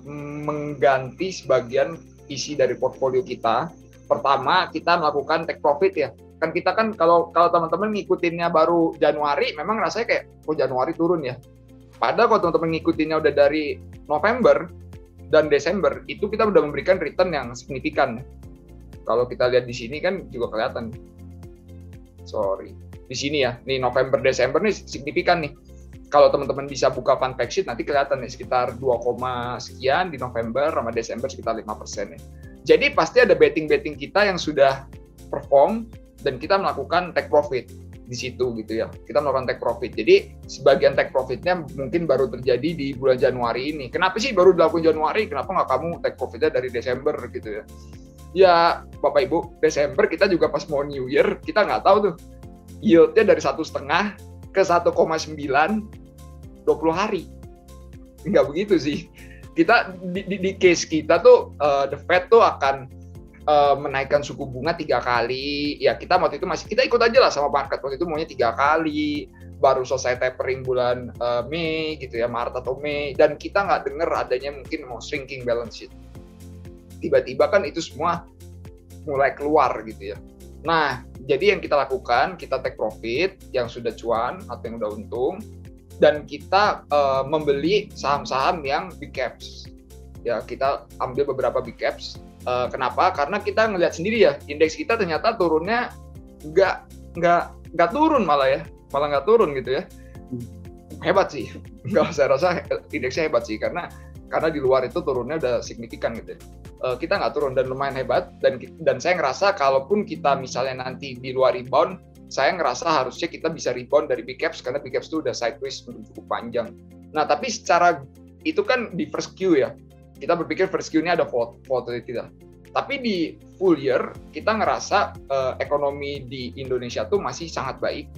mengganti sebagian isi dari portfolio kita. Pertama, kita melakukan take profit ya. Kan kita kan kalau teman-teman ngikutinnya baru Januari, memang rasanya kayak, oh Januari turun ya. Padahal kalau teman-teman ngikutinnya udah dari November dan Desember, itu kita udah memberikan return yang signifikan. Kalau kita lihat di sini kan juga kelihatan. Sorry. Di sini ya, nih November Desember nih signifikan nih. Kalau teman-teman bisa buka fund fact sheet, nanti kelihatan nih sekitar 2, sekian di November sama Desember sekitar 5% ya. Jadi pasti ada betting kita yang sudah perform dan kita melakukan take profit di situ gitu ya. Kita melakukan take profit. Jadi sebagian take profitnya mungkin baru terjadi di bulan Januari ini. Kenapa sih baru dilakukan Januari? Kenapa nggak kamu take profitnya dari Desember gitu ya? Ya Bapak Ibu, Desember kita juga pas mau New Year, kita nggak tahu tuh yieldnya dari 1,5 ke 1,9 20 hari. Nggak begitu sih. Kita di case kita tuh the Fed tuh akan menaikkan suku bunga 3 kali. Ya kita waktu itu kita ikut aja lah sama market. Waktu itu maunya 3 kali. Baru selesai tapering bulan Mei gitu ya, Maret atau Mei. Dan kita nggak dengar adanya mungkin mau shrinking balance sheet. Tiba-tiba kan itu semua mulai keluar gitu ya. Nah, jadi yang kita lakukan, kita take profit yang sudah cuan atau yang udah untung, dan kita membeli saham-saham yang big caps. Ya, kita ambil beberapa big caps. Kenapa? Karena kita ngelihat sendiri ya, indeks kita ternyata turunnya nggak turun malah nggak turun gitu ya. Hebat sih. Saya rasa indeksnya hebat sih, karena di luar itu turunnya udah signifikan gitu ya. Kita nggak turun dan lumayan hebat, dan saya ngerasa kalaupun kita misalnya nanti di luar rebound, saya ngerasa harusnya kita bisa rebound dari big caps, karena big caps itu udah sideways cukup panjang. Nah, tapi secara itu kan di first Q ya, kita berpikir first Q ini ada volatility lah. Tapi di full year kita ngerasa ekonomi di Indonesia tuh masih sangat baik,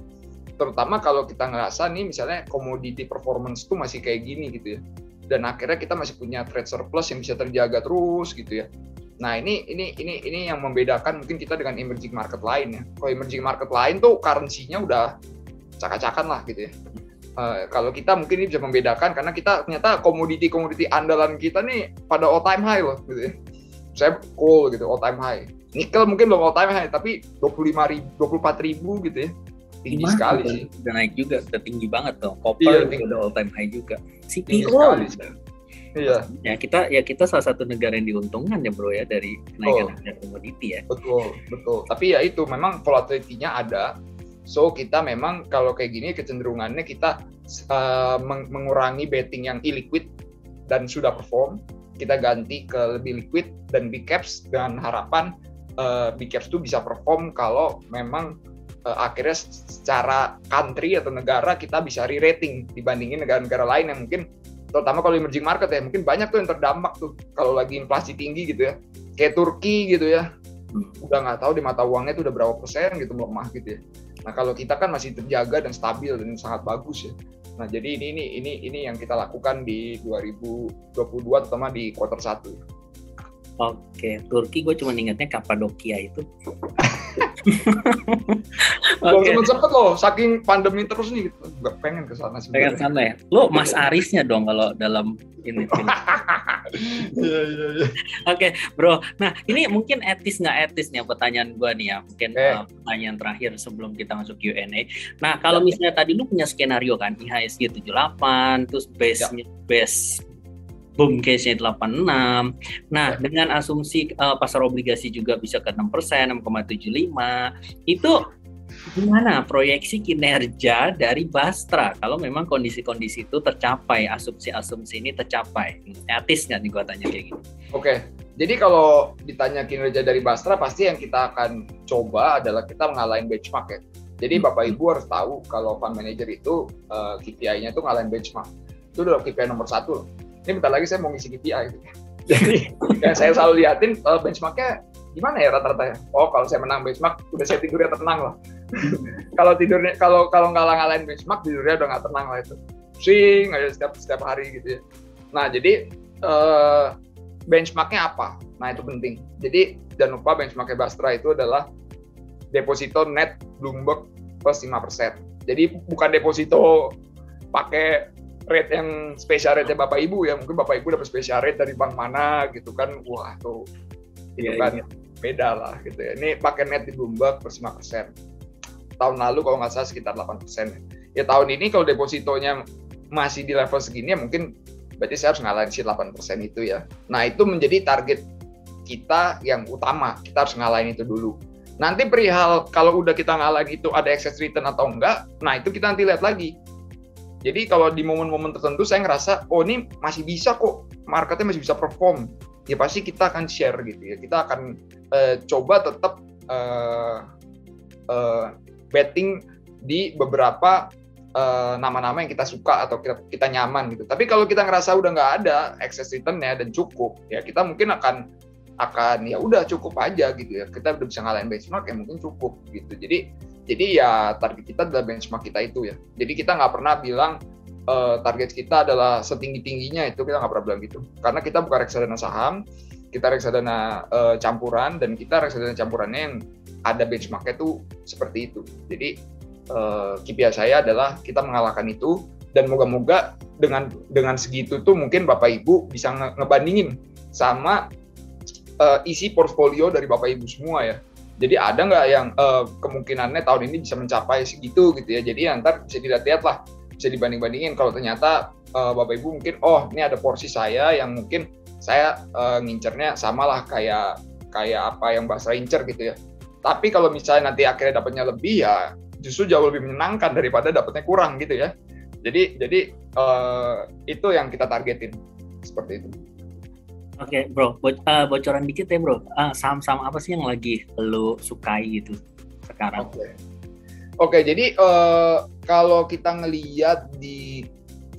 terutama kalau kita ngerasa nih misalnya commodity performance tuh masih kayak gini gitu ya, dan akhirnya kita masih punya trade surplus yang bisa terjaga terus gitu ya. Nah, ini yang membedakan mungkin kita dengan emerging market lain ya. Kalau emerging market lain tuh currency-nya udah cakak-cakan lah gitu ya. Kalau kita mungkin ini bisa membedakan karena kita ternyata komoditi andalan kita nih pada all time high loh gitu ya. Saya coal gitu all time high. Nikel mungkin belum all time high tapi 24.000 gitu ya. Tinggi sekali sih. Udah naik juga, udah tinggi banget tuh. Copper udah all time high juga. CPO. Iya. Ya kita salah satu negara yang diuntungkan ya bro ya dari kenaikan harga komoditi ya. Betul. Tapi ya itu memang volatility-nya ada. So kita memang kalau kayak gini kecenderungannya kita mengurangi betting yang illiquid dan sudah perform, kita ganti ke lebih liquid dan big caps dengan harapan big caps itu bisa perform kalau memang akhirnya secara country atau negara kita bisa re-rating dibandingin negara-negara lain yang mungkin, terutama kalau emerging market ya, mungkin banyak tuh yang terdampak tuh kalau lagi inflasi tinggi gitu ya, kayak Turki gitu ya, udah nggak tahu di mata uangnya itu udah berapa persen gitu melemah gitu ya. Nah kalau kita kan masih terjaga dan stabil dan sangat bagus ya. Nah jadi ini yang kita lakukan di 2022 terutama di quarter 1. Oke, Turki gue cuma ingatnya Kapadokia itu. Belum sempet loh, saking pandemi terus nih, gitu. Gak pengen ke sana sebenarnya. Pengen sana ya. Lo Mas Arisnya dong kalau dalam ini. Iya. Oke, bro. Nah, ini mungkin etis nggak etis nih pertanyaan gue nih ya. Mungkin pertanyaan terakhir sebelum kita masuk Q&A. Nah, kalau misalnya tadi lu punya skenario kan, IHSG 78, terus base boom case-nya 86. Nah, dengan asumsi pasar obligasi juga bisa ke 6%, 6,75, itu gimana proyeksi kinerja dari Bastra kalau memang kondisi-kondisi itu tercapai, asumsi-asumsi ini tercapai? Etis nggak nih gua tanya kayak gitu? Oke, jadi kalau ditanya kinerja dari Bastra, pasti yang kita akan coba adalah kita ngalahin benchmark ya. Jadi Bapak Ibu harus tahu kalau fund manager itu KPI-nya itu ngalahin benchmark. Itu udah KPI nomor 1 loh. Ini bentar lagi saya mau ngisi KPI gitu. Jadi yang saya selalu liatin benchmarknya gimana ya rata-rata ya. Oh, kalau saya menang benchmark udah saya tidurnya tenang lah. kalau nggak ngalahin benchmark tidurnya udah nggak tenang lah itu. Swing aja setiap hari gitu ya. Nah, jadi benchmarknya apa? Nah, itu penting. Jadi jangan lupa benchmarknya Bastra itu adalah deposito net Bloomberg plus 5%. Jadi bukan deposito pakai rate yang spesial rate Bapak Ibu ya. Mungkin Bapak Ibu dapat spesial rate dari bank mana gitu kan. Wah, tuh itu kan beda lah gitu ya. Ini pakai net di Bloomberg plus 5%. Tahun lalu kalau nggak salah sekitar 8%. Ya tahun ini kalau depositonya masih di level segini ya mungkin berarti saya harus ngalahin si 8% itu ya. Nah, itu menjadi target kita yang utama. Kita harus ngalahin itu dulu. Nanti perihal kalau udah kita ngalahin itu ada excess return atau enggak, nah itu kita nanti lihat lagi. Jadi kalau di momen-momen tertentu saya ngerasa, oh ini masih bisa kok, marketnya masih bisa perform, ya pasti kita akan share gitu ya. Kita akan coba tetap betting di beberapa nama-nama yang kita suka atau kita nyaman gitu. Tapi kalau kita ngerasa udah nggak ada excess return-nya dan cukup, ya kita mungkin akan ya udah cukup aja gitu ya, kita udah bisa ngalahin benchmark ya mungkin cukup gitu. Jadi ya target kita adalah benchmark kita itu ya. Jadi kita nggak pernah bilang target kita adalah setinggi-tingginya, itu kita nggak pernah bilang gitu, karena kita bukan reksadana saham, kita reksadana campuran, dan kita reksadana campurannya yang ada benchmarknya itu seperti itu. Jadi KPI saya adalah kita mengalahkan itu, dan moga-moga dengan segitu tuh mungkin Bapak Ibu bisa ngebandingin sama isi portfolio dari Bapak Ibu semua ya. Jadi ada nggak yang kemungkinannya tahun ini bisa mencapai segitu gitu ya. Jadi ntar bisa dilihat-lihat lah, bisa dibanding-bandingin. Kalau ternyata Bapak Ibu mungkin, oh ini ada porsi saya yang mungkin saya ngincernya sama lah kayak apa yang Basra incer gitu ya. Tapi kalau misalnya nanti akhirnya dapatnya lebih ya justru jauh lebih menyenangkan daripada dapatnya kurang gitu ya. Jadi itu yang kita targetin seperti itu. Oke, bro, bocoran dikit ya bro, saham-saham apa sih yang lagi lo sukai gitu sekarang? Oke, jadi kalau kita ngelihat di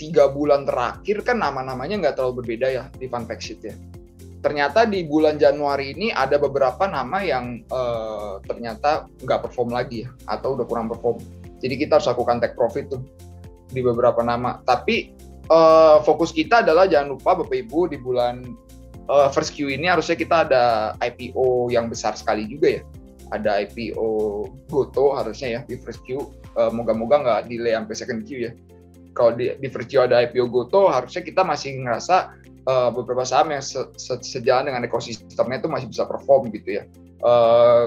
3 bulan terakhir kan nama-namanya nggak terlalu berbeda ya di fund fact sheet ya. Ternyata di bulan Januari ini ada beberapa nama yang ternyata nggak perform lagi ya, atau udah kurang perform. Jadi kita harus lakukan take profit tuh di beberapa nama. Tapi fokus kita adalah jangan lupa Bapak Ibu di bulan first Q ini harusnya kita ada IPO yang besar sekali juga ya. Ada IPO Goto harusnya ya di first Q. Moga-moga nggak delay sampai second Q ya. Kalau di first Q ada IPO Goto, harusnya kita masih ngerasa beberapa saham yang sejalan dengan ekosistemnya itu masih bisa perform gitu ya.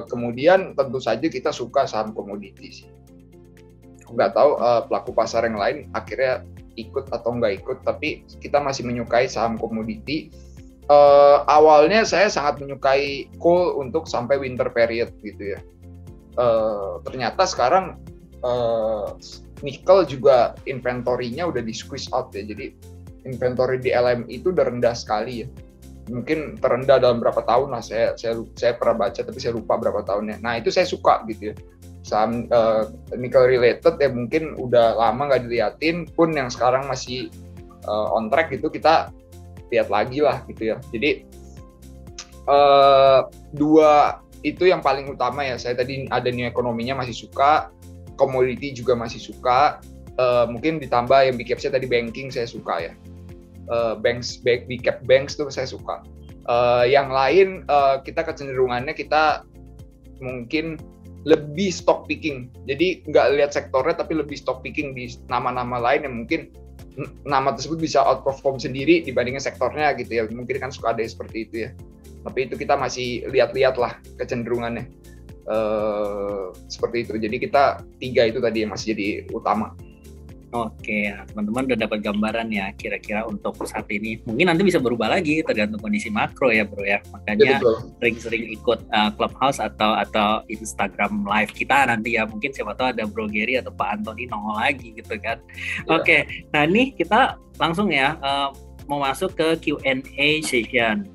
Kemudian tentu saja kita suka saham komoditi sih. Nggak tahu pelaku pasar yang lain akhirnya ikut atau nggak ikut, tapi kita masih menyukai saham komoditi. Awalnya saya sangat menyukai coal untuk sampai winter period gitu ya. Ternyata sekarang nikel juga inventory-nya udah di squeeze out ya. Jadi inventory di LME itu udah rendah sekali ya. Mungkin terendah dalam berapa tahun lah, saya pernah baca tapi saya lupa berapa tahunnya. Nah itu saya suka gitu ya. Saham nickel related ya mungkin udah lama nggak diliatin, pun yang sekarang masih on track gitu kita lihat lagi lah gitu ya. Jadi 2 itu yang paling utama ya. Saya tadi ada new ekonominya masih suka, commodity juga masih suka, mungkin ditambah yang big cap-nya tadi banking saya suka ya. Big cap banks tuh saya suka. Yang lain kita kecenderungannya kita mungkin lebih stock picking. Jadi nggak lihat sektornya tapi lebih stock picking di nama-nama lain yang mungkin nama tersebut bisa outperform sendiri dibandingin sektornya gitu ya. Mungkin kan suka ada seperti itu ya. Tapi itu kita masih lihat-lihat lah kecenderungannya. Seperti itu. Jadi kita 3 itu tadi yang masih jadi utama. Oke, ya, teman-teman udah dapat gambaran ya kira-kira untuk saat ini. Mungkin nanti bisa berubah lagi tergantung kondisi makro ya bro ya. Makanya sering-sering ikut Clubhouse atau Instagram live kita nanti ya. Mungkin siapa tahu ada Bro Gary atau Pak Antoni nongol lagi gitu kan. Ya. Oke, nah ini kita langsung ya mau masuk ke Q&A session.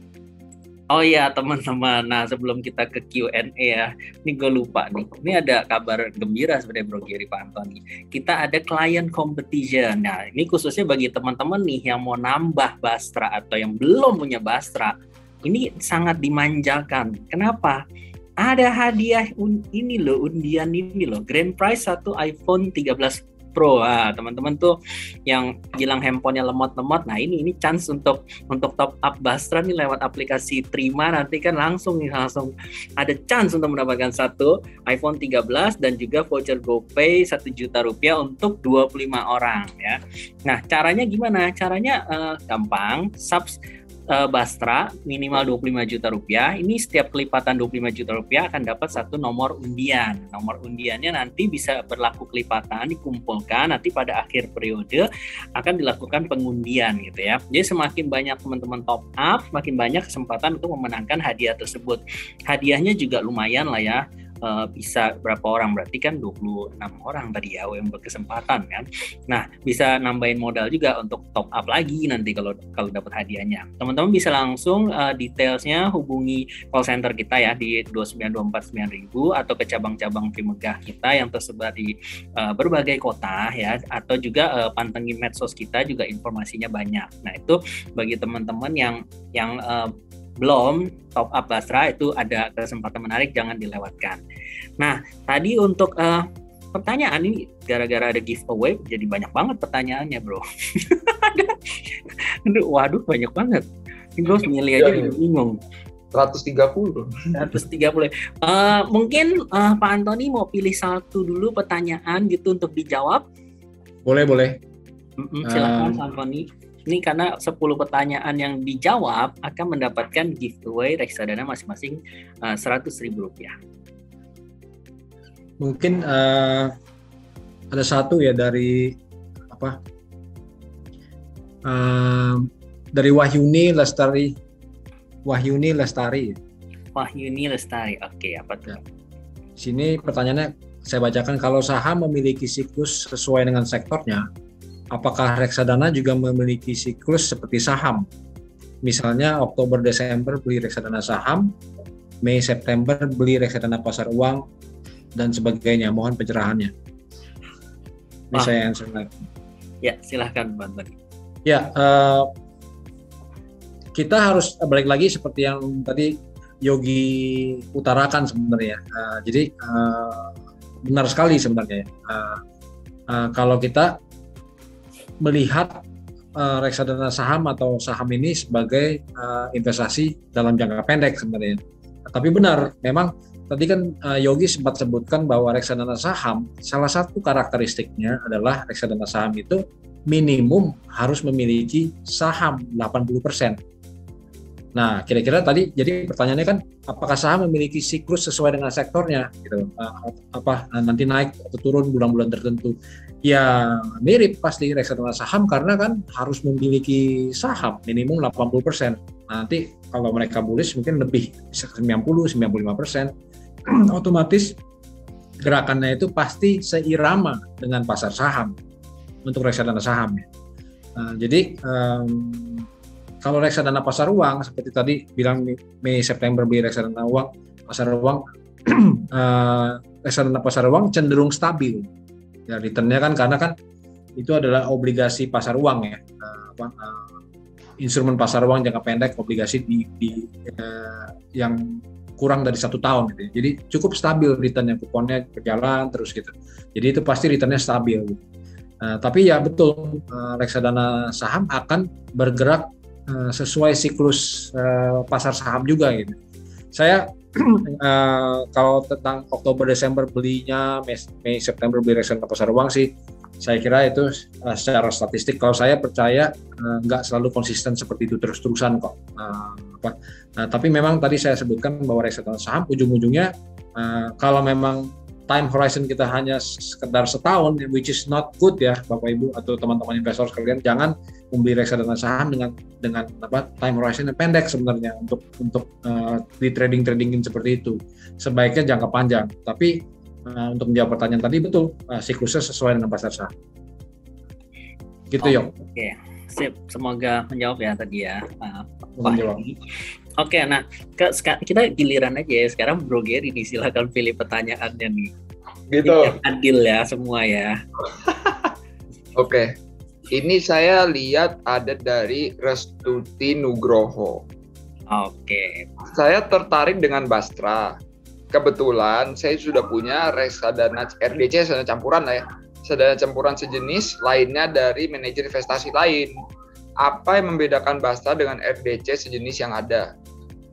Oh iya teman-teman, nah sebelum kita ke Q&A ya, ini gue lupa nih, ini ada kabar gembira sebenarnya Bro Gary, Pak Antoni. Kita ada client competition, nah ini khususnya bagi teman-teman nih yang mau nambah Bastra atau yang belum punya Bastra, ini sangat dimanjakan. Kenapa? Ada hadiah ini loh, undian ini loh, grand prize 1 iPhone 13 Pro. Teman-teman tuh yang bilang handphonenya lemot-lemot, nah ini chance untuk top up Bastra nih lewat aplikasi Trima, nanti kan langsung ada chance untuk mendapatkan 1 iPhone 13 dan juga voucher GoPay 1 juta rupiah untuk 25 orang ya. Nah caranya gimana? Caranya gampang, Bastra minimal 25 juta rupiah. Ini setiap kelipatan 25 juta rupiah akan dapat 1 nomor undian. Nomor undiannya nanti bisa berlaku kelipatan, dikumpulkan, nanti pada akhir periode akan dilakukan pengundian gitu ya. Jadi semakin banyak teman-teman top up, semakin banyak kesempatan untuk memenangkan hadiah tersebut. Hadiahnya juga lumayan lah ya. Bisa berapa orang, berarti kan 26 orang tadi ya yang berkesempatan kan. Nah bisa nambahin modal juga untuk top up lagi nanti kalau dapat hadiahnya. Teman-teman bisa langsung detailsnya hubungi call center kita ya di 29249000 atau ke cabang-cabang Trimegah kita yang tersebar di berbagai kota ya, atau juga pantengin medsos kita juga informasinya banyak. Nah itu bagi teman-teman yang belum top up Bastra, itu ada kesempatan menarik, jangan dilewatkan. Nah tadi untuk pertanyaan ini gara-gara ada giveaway jadi banyak banget pertanyaannya bro. Waduh banyak banget, ini gue milih aja bingung. 130. Mungkin Pak Antoni mau pilih satu dulu pertanyaan gitu untuk dijawab. Boleh. Silakan Pak Antoni. Ini karena 10 pertanyaan yang dijawab akan mendapatkan giveaway reksadana masing-masing Rp100.000. Mungkin ada satu ya dari dari Wahyuni Lestari. Oke, apa tuh? Sini pertanyaannya saya bacakan, kalau saham memiliki siklus sesuai dengan sektornya, apakah reksadana juga memiliki siklus seperti saham? Misalnya Oktober-Desember beli reksadana saham, Mei-September beli reksadana pasar uang, dan sebagainya. Mohon pencerahannya. Ini saya answer lagi. Ya, silahkan Pak Antoni. Ya, kita harus balik lagi seperti yang tadi Yogi utarakan sebenarnya. Jadi benar sekali sebenarnya. Kalau kita melihat reksadana saham atau saham ini sebagai investasi dalam jangka pendek sebenarnya. Tapi benar, memang tadi kan Yogi sempat sebutkan bahwa reksadana saham salah satu karakteristiknya adalah reksadana saham itu minimum harus memiliki saham 80%. Nah, kira-kira tadi jadi pertanyaannya kan apakah saham memiliki siklus sesuai dengan sektornya gitu. Nanti naik atau turun bulan-bulan tertentu. Ya, mirip pasti reksadana saham karena kan harus memiliki saham minimum 80%. Nanti kalau mereka bullish mungkin lebih, bisa 90-95%. Otomatis gerakannya itu pasti seirama dengan pasar saham untuk reksadana saham. Jadi kalau reksadana pasar uang seperti tadi bilang Mei September beli reksadana uang, pasar uang, reksadana pasar uang cenderung stabil. Ya returnnya kan karena kan itu adalah obligasi pasar uang ya, instrumen pasar uang jangka pendek, obligasi yang kurang dari 1 tahun gitu. Jadi cukup stabil returnnya, kuponnya berjalan terus gitu. Jadi itu pasti returnnya stabil. Gitu. Tapi ya betul reksadana saham akan bergerak sesuai siklus pasar saham juga gitu. Saya kalau tentang Oktober Desember belinya, Mei September beli reksadana pasar uang sih, saya kira itu secara statistik kalau saya percaya nggak selalu konsisten seperti itu terus-terusan kok. Tapi memang tadi saya sebutkan bahwa reksadana saham ujung-ujungnya kalau memang time horizon kita hanya sekedar setahun, which is not good ya Bapak Ibu atau teman-teman investor sekalian, jangan membeli reksadana saham dengan time horizon yang pendek sebenarnya untuk di tradingin seperti itu. Sebaiknya jangka panjang. Tapi untuk menjawab pertanyaan tadi, betul siklusnya sesuai dengan pasar saham. Gitu Yong. Oke, sip. Semoga menjawab ya tadi ya. Menjawab. Oke, nah kita giliran aja ya. Sekarang Bro Gary nih, silakan pilih pertanyaannya nih. Gitu. Ini adil ya semua ya. Oke, ini saya lihat ada dari Restuti Nugroho. Oke. Saya tertarik dengan Bastra. Kebetulan saya sudah punya reksadana RDC, reksadana campuran lah ya. Reksadana campuran sejenis lainnya dari manajer investasi lain. Apa yang membedakan Bastra dengan RDC sejenis yang ada?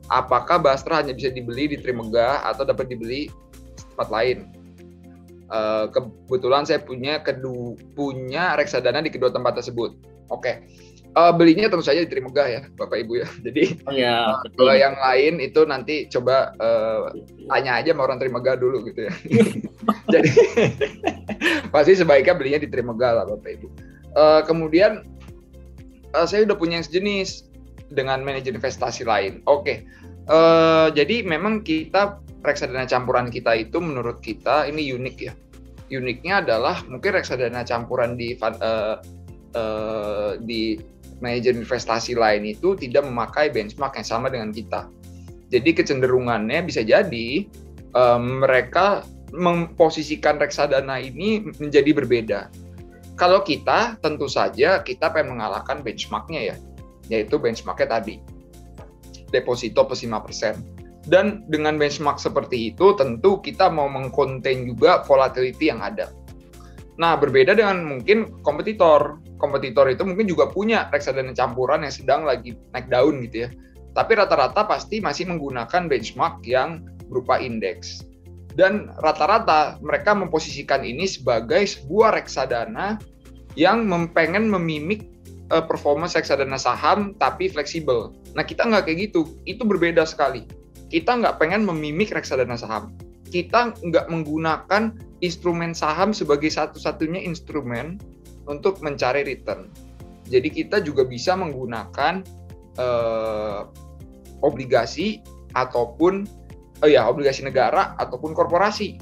Apakah Bastra hanya bisa dibeli di Trimegah atau dapat dibeli di tempat lain? Kebetulan saya punya reksadana di kedua tempat tersebut. Oke. Belinya tentu saja di Trimegah ya, Bapak Ibu ya. Jadi betul. Kalau yang lain itu nanti coba tanya aja sama orang Trimegah dulu gitu ya. Jadi pasti sebaiknya belinya di Trimegah lah Bapak Ibu. Kemudian saya udah punya yang sejenis dengan manajer investasi lain. Oke. Jadi memang reksadana campuran kita itu menurut kita ini unik ya. Uniknya adalah mungkin reksadana campuran di manajer investasi lain itu tidak memakai benchmark yang sama dengan kita. Jadi kecenderungannya bisa jadi mereka memposisikan reksadana ini menjadi berbeda. Kalau kita tentu saja kita pengen mengalahkan benchmarknya ya, yaitu benchmarknya tadi deposito plus 5%. Dan dengan benchmark seperti itu tentu kita mau mengkonten juga volatility yang ada. Nah, berbeda dengan mungkin kompetitor. Kompetitor itu mungkin juga punya reksadana campuran yang sedang lagi naik daun gitu ya. Tapi rata-rata pasti masih menggunakan benchmark yang berupa indeks. Dan rata-rata mereka memposisikan ini sebagai sebuah reksadana yang pengen memimik performance reksadana saham tapi fleksibel. Nah, kita nggak kayak gitu. Itu berbeda sekali. Kita nggak pengen memimik reksadana saham. Kita nggak menggunakan instrumen saham sebagai satu-satunya instrumen untuk mencari return. Jadi kita juga bisa menggunakan obligasi ataupun obligasi negara ataupun korporasi.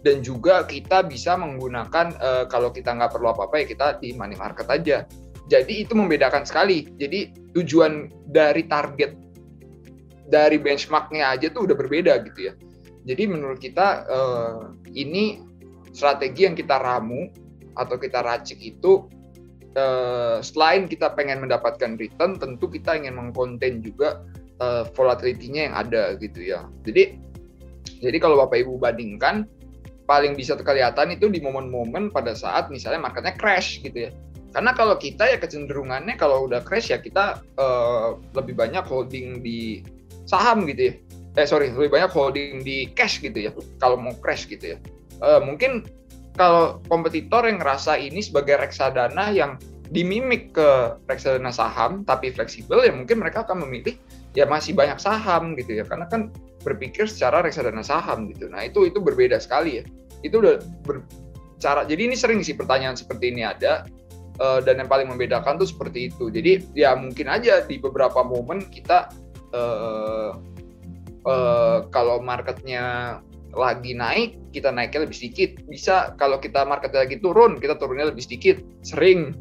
Dan juga kita bisa menggunakan kalau kita nggak perlu apa-apa ya kita di money market aja. Jadi itu membedakan sekali. Jadi tujuan dari target dari benchmarknya aja tuh udah berbeda gitu ya. Jadi menurut kita ini strategi yang kita ramu atau kita racik itu selain kita pengen mendapatkan return, tentu kita ingin mengkonten juga volatility-nya yang ada gitu ya. Jadi kalau Bapak Ibu bandingkan, paling bisa kelihatan itu di momen-momen pada saat misalnya marketnya crash gitu ya. Karena kalau kita ya kecenderungannya kalau udah crash ya kita lebih banyak holding di saham gitu ya. Lebih banyak holding di cash gitu ya. Kalau mau crash gitu ya. Mungkin kalau kompetitor yang ngerasa ini sebagai reksadana yang dimimik ke reksadana saham tapi fleksibel ya mungkin mereka akan memilih ya masih banyak saham gitu ya. Karena kan berpikir secara reksadana saham gitu. Nah, itu berbeda sekali ya. Itu udah bercara. Jadi ini sering sih pertanyaan seperti ini ada. Dan yang paling membedakan tuh seperti itu. Jadi ya mungkin aja di beberapa momen kita kalau marketnya lagi naik, kita naiknya lebih sedikit. Bisa kalau kita marketnya lagi turun, kita turunnya lebih sedikit. Sering.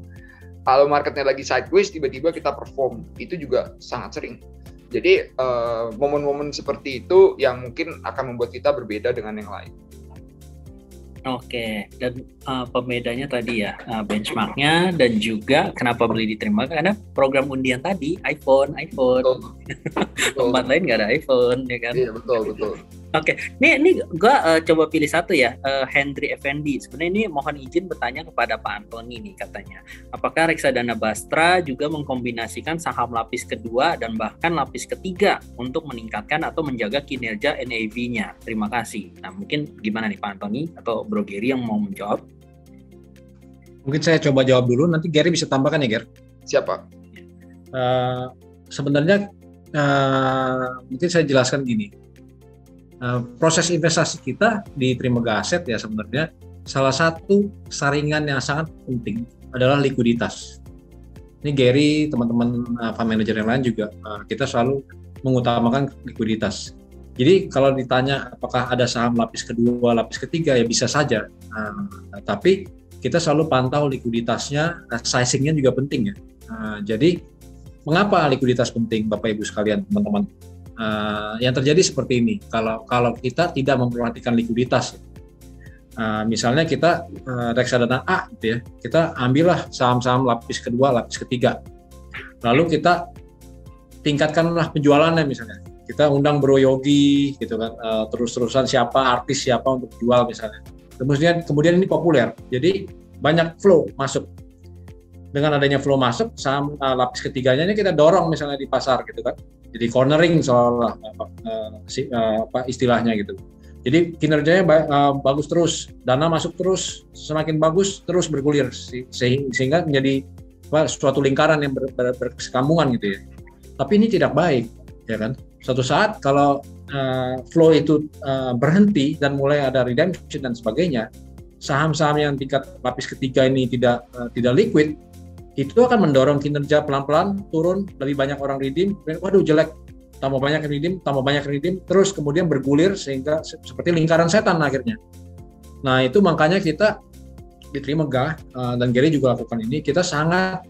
Kalau marketnya lagi sideways, tiba-tiba kita perform. Itu juga sangat sering. Jadi momen-momen seperti itu yang mungkin akan membuat kita berbeda dengan yang lain. Oke, dan pembedanya tadi ya benchmarknya dan juga kenapa beli di Trimegah karena program undian tadi iPhone. Tempat lain nggak ada iPhone ya kan? Iya betul. Oke, ini gua coba pilih satu ya, Hendry Effendi. Sebenarnya ini mohon izin bertanya kepada Pak Antoni nih katanya. Apakah reksadana Bastra juga mengkombinasikan saham lapis kedua dan bahkan lapis ketiga untuk meningkatkan atau menjaga kinerja NAV-nya? Terima kasih. Nah, mungkin gimana nih Pak Antoni atau Bro Gary yang mau menjawab? Mungkin saya coba jawab dulu, nanti Gary bisa tambahkan ya, Ger. Siapa? Sebenarnya mungkin saya jelaskan gini. proses investasi kita di Trimegah Aset ya sebenarnya salah satu saringan yang sangat penting adalah likuiditas. Ini Gary, teman-teman fund manager yang lain juga kita selalu mengutamakan likuiditas. Jadi kalau ditanya apakah ada saham lapis kedua, lapis ketiga ya bisa saja. Tapi kita selalu pantau likuiditasnya, sizingnya juga penting ya. Jadi mengapa likuiditas penting Bapak Ibu sekalian teman-teman? Yang terjadi seperti ini, kalau kita tidak memperhatikan likuiditas, misalnya kita reksadana A gitu ya, kita ambillah saham-saham lapis kedua, lapis ketiga, lalu kita tingkatkanlah penjualannya misalnya, kita undang Bro Yogi gitu kan, terus-terusan siapa artis siapa untuk jual misalnya, kemudian ini populer, jadi banyak flow masuk. Dengan adanya flow masuk, saham lapis ketiganya ini kita dorong misalnya di pasar gitu kan. Jadi cornering soal istilahnya gitu. Jadi kinerjanya bagus terus, dana masuk terus, semakin bagus terus bergulir sehingga menjadi suatu lingkaran yang berkesinambungan gitu ya. Tapi ini tidak baik, ya kan? Suatu saat kalau flow itu berhenti dan mulai ada redemption dan sebagainya, saham-saham yang tingkat lapis ketiga ini tidak liquid, itu akan mendorong kinerja pelan-pelan turun, lebih banyak orang redeem, waduh jelek, tambah banyak redeem, terus kemudian bergulir sehingga seperti lingkaran setan akhirnya. Nah itu makanya kita di Trimegah dan Gary juga lakukan ini, kita sangat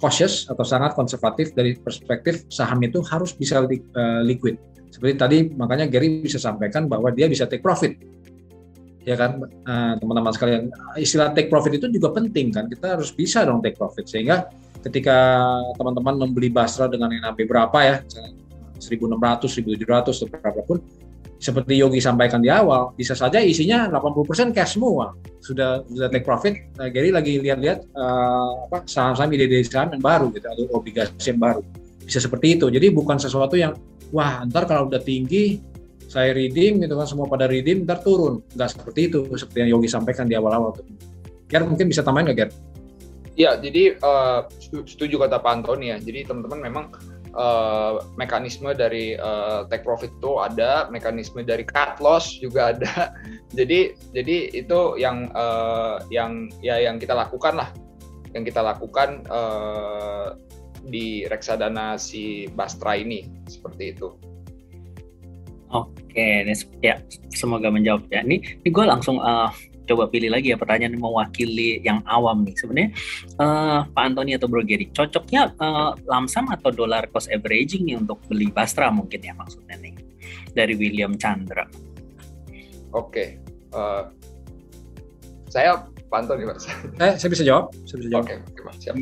cautious atau sangat konservatif dari perspektif saham itu harus bisa liquid. Seperti tadi makanya Gary bisa sampaikan bahwa dia bisa take profit. Ya kan teman-teman sekalian, istilah take profit itu juga penting kan, kita harus bisa dong take profit sehingga ketika teman-teman membeli Basra dengan NAV berapa ya, 1.600, 1.700 atau berapapun, seperti Yogi sampaikan di awal, bisa saja isinya 80% cash semua, sudah take profit. Gary lagi lihat-lihat saham-saham ide saham yang baru gitu atau obligasi yang baru, bisa seperti itu. Jadi bukan sesuatu yang wah ntar kalau udah tinggi saya redeem gitu kan, semua pada redeem, ntar turun. Nggak seperti itu, seperti yang Yogi sampaikan di awal-awal. Ger, mungkin bisa tambahin nggak, Ger? Ya, jadi setuju kata Pak Antoni ya. Jadi teman-teman memang mekanisme dari take profit itu ada, mekanisme dari cut loss juga ada. Jadi itu yang kita lakukan lah, yang kita lakukan di reksadana si Bastra ini seperti itu. Oke, ini ya semoga menjawab ya. Ini gue langsung coba pilih lagi ya pertanyaan yang mewakili yang awam nih. Sebenarnya Pak Antoni atau Bro Gary, cocoknya lamsam atau dollar cost averaging nih untuk beli Bastra mungkin ya maksudnya nih, dari William Chandra. Oke, saya Pak Antoni Mas. Saya bisa jawab. Oke, Mas. Siap.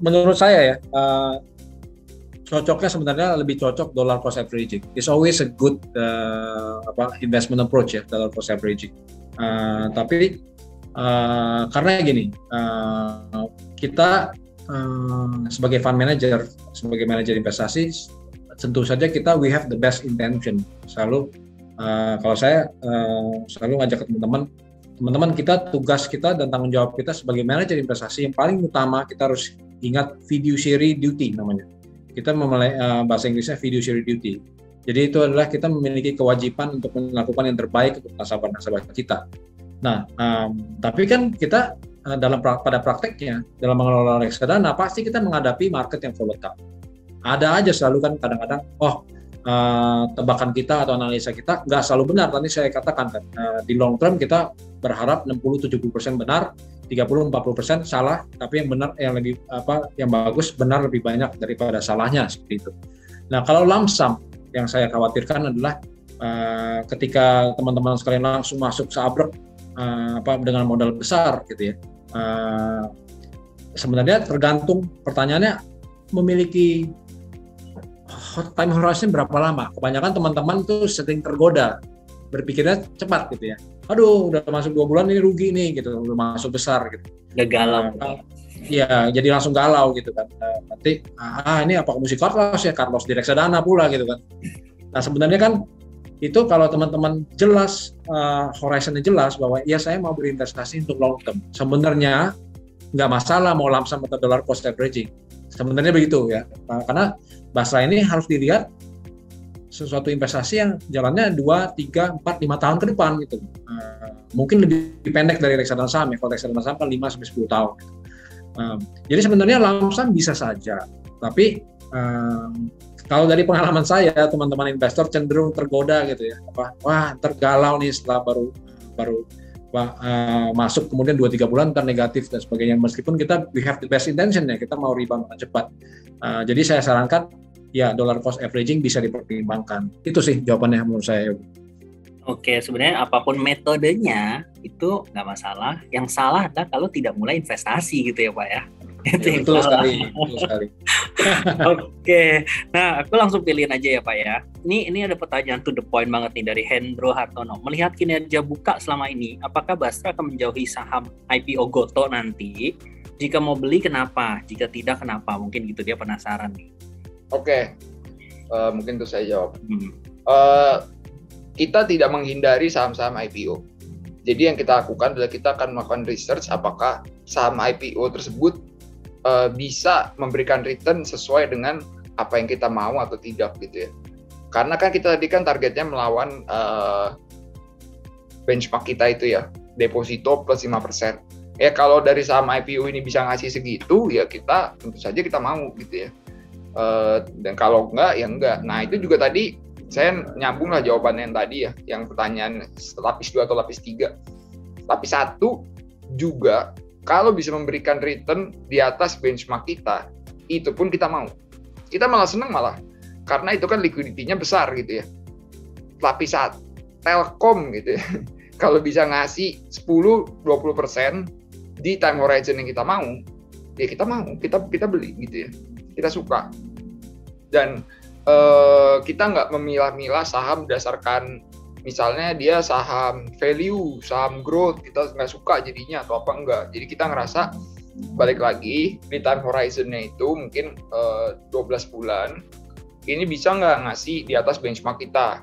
Menurut saya ya, cocoknya sebenarnya lebih cocok dollar cost averaging. It's always a good investment approach ya, dollar cost averaging. Tapi karena gini, kita sebagai fund manager, sebagai manajer investasi, tentu saja we have the best intention. Selalu kalau saya selalu ngajak ke teman-teman kita, tugas kita dan tanggung jawab kita sebagai manajer investasi yang paling utama, kita harus ingat fiduciary duty namanya. Kita memulai bahasa Inggrisnya fiduciary duty. Jadi itu adalah kita memiliki kewajiban untuk melakukan yang terbaik untuk nasabah-nasabah kita. Nah, tapi kan kita pada prakteknya dalam mengelola reksadana pasti kita menghadapi market yang volatile. Ada aja selalu kan kadang-kadang, tebakan kita atau analisa kita nggak selalu benar. Tadi saya katakan kan, di long term kita berharap 60-70% benar, 30-40% salah, tapi yang benar yang bagus benar lebih banyak daripada salahnya seperti itu. Nah, kalau lamsam yang saya khawatirkan adalah ketika teman-teman sekalian langsung masuk seabrek dengan modal besar gitu ya. Sebenarnya tergantung, pertanyaannya memiliki time horizon berapa lama. Kebanyakan teman-teman tuh sering tergoda, berpikirnya cepat gitu ya. Aduh, udah masuk 2 bulan ini rugi nih gitu, udah masuk besar gitu. Galau. Iya, jadi langsung galau gitu kan. Nanti ini apa mesti Carlos ya, Carlos di reksadana pula gitu kan. Nah, sebenarnya kan itu kalau teman-teman jelas horizonnya jelas bahwa ya saya mau berinvestasi untuk long term. Sebenarnya nggak masalah mau lamsam atau dollar cost averaging. Sebenarnya begitu ya. Karena Basra ini harus dilihat sesuatu investasi yang jalannya 2, 3, 4, 5 tahun ke depan gitu. Mungkin lebih pendek dari reksadana saham ya. Kalau reksadana saham kan 5 sampai 10 tahun. Jadi sebenarnya lump sum bisa saja. Tapi kalau dari pengalaman saya, teman-teman investor cenderung tergoda gitu ya. Wah, tergalau nih setelah baru masuk, kemudian 2-3 bulan ntar negatif dan sebagainya. Meskipun we have the best intention ya, kita mau rebound cepat. Jadi saya sarankan ya dollar cost averaging bisa dipertimbangkan. Itu sih jawabannya menurut saya. Oke, sebenarnya apapun metodenya itu nggak masalah. Yang salah adalah kalau tidak mulai investasi gitu ya Pak ya. Itu ya, betul sekali. Oke, nah aku langsung pilihin aja ya Pak ya. Ini ada pertanyaan to the point banget nih dari Hendro Hartono. Melihat kinerja Buka selama ini, apakah Bastra akan menjauhi saham IPO Gotoh nanti? Jika mau beli kenapa? Jika tidak kenapa? Mungkin gitu, dia penasaran nih. Oke, mungkin itu saya jawab. Kita tidak menghindari saham-saham IPO. Jadi yang kita lakukan adalah kita akan melakukan research apakah saham IPO tersebut bisa memberikan return sesuai dengan apa yang kita mau atau tidak gitu ya. Karena kan kita tadi kan targetnya melawan benchmark kita itu ya, deposito plus 5%. Ya kalau dari saham IPO ini bisa ngasih segitu, ya kita tentu saja kita mau gitu ya. Dan kalau enggak, ya enggak. Nah itu juga tadi saya nyambung lah jawabannya yang tadi ya, yang pertanyaan lapis 2 atau lapis 3. Lapis 1 juga kalau bisa memberikan return di atas benchmark kita, itu pun kita mau. Kita malah senang malah, karena itu kan liquidity-nya besar gitu ya. Lapis 1, Telkom gitu ya, kalau bisa ngasih 10-20% di time horizon yang kita mau, ya kita mau, kita beli gitu ya. Kita suka. Dan kita nggak memilah-milah saham berdasarkan misalnya dia saham value, saham growth, kita nggak suka jadinya atau apa enggak. Jadi kita ngerasa balik lagi di time horizon-nya itu mungkin 12 bulan ini bisa nggak ngasih di atas benchmark kita.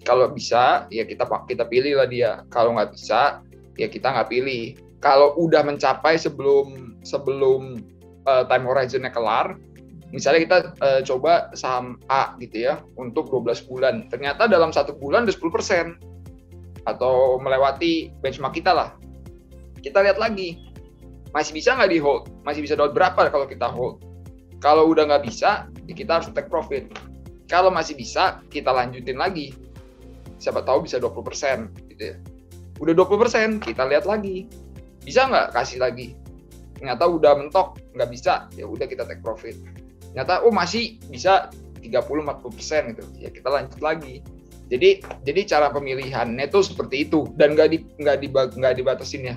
Kalau bisa ya kita pilih lah dia. Kalau nggak bisa ya kita nggak pilih. Kalau udah mencapai sebelum time horizon-nya kelar, misalnya kita coba saham A gitu ya untuk 12 bulan. Ternyata dalam 1 bulan udah 10% atau melewati benchmark kita lah. Kita lihat lagi. Masih bisa nggak di hold? Masih bisa dapat berapa kalau kita hold? Kalau udah nggak bisa, ya kita harus take profit. Kalau masih bisa, kita lanjutin lagi. Siapa tahu bisa 20% gitu ya. Udah 20%, kita lihat lagi. Bisa nggak kasih lagi? Ternyata udah mentok, nggak bisa, ya udah kita take profit. Ternyata masih bisa 30-40% gitu, ya kita lanjut lagi. Jadi cara pemilihannya tuh seperti itu, dan nggak dibatasin ya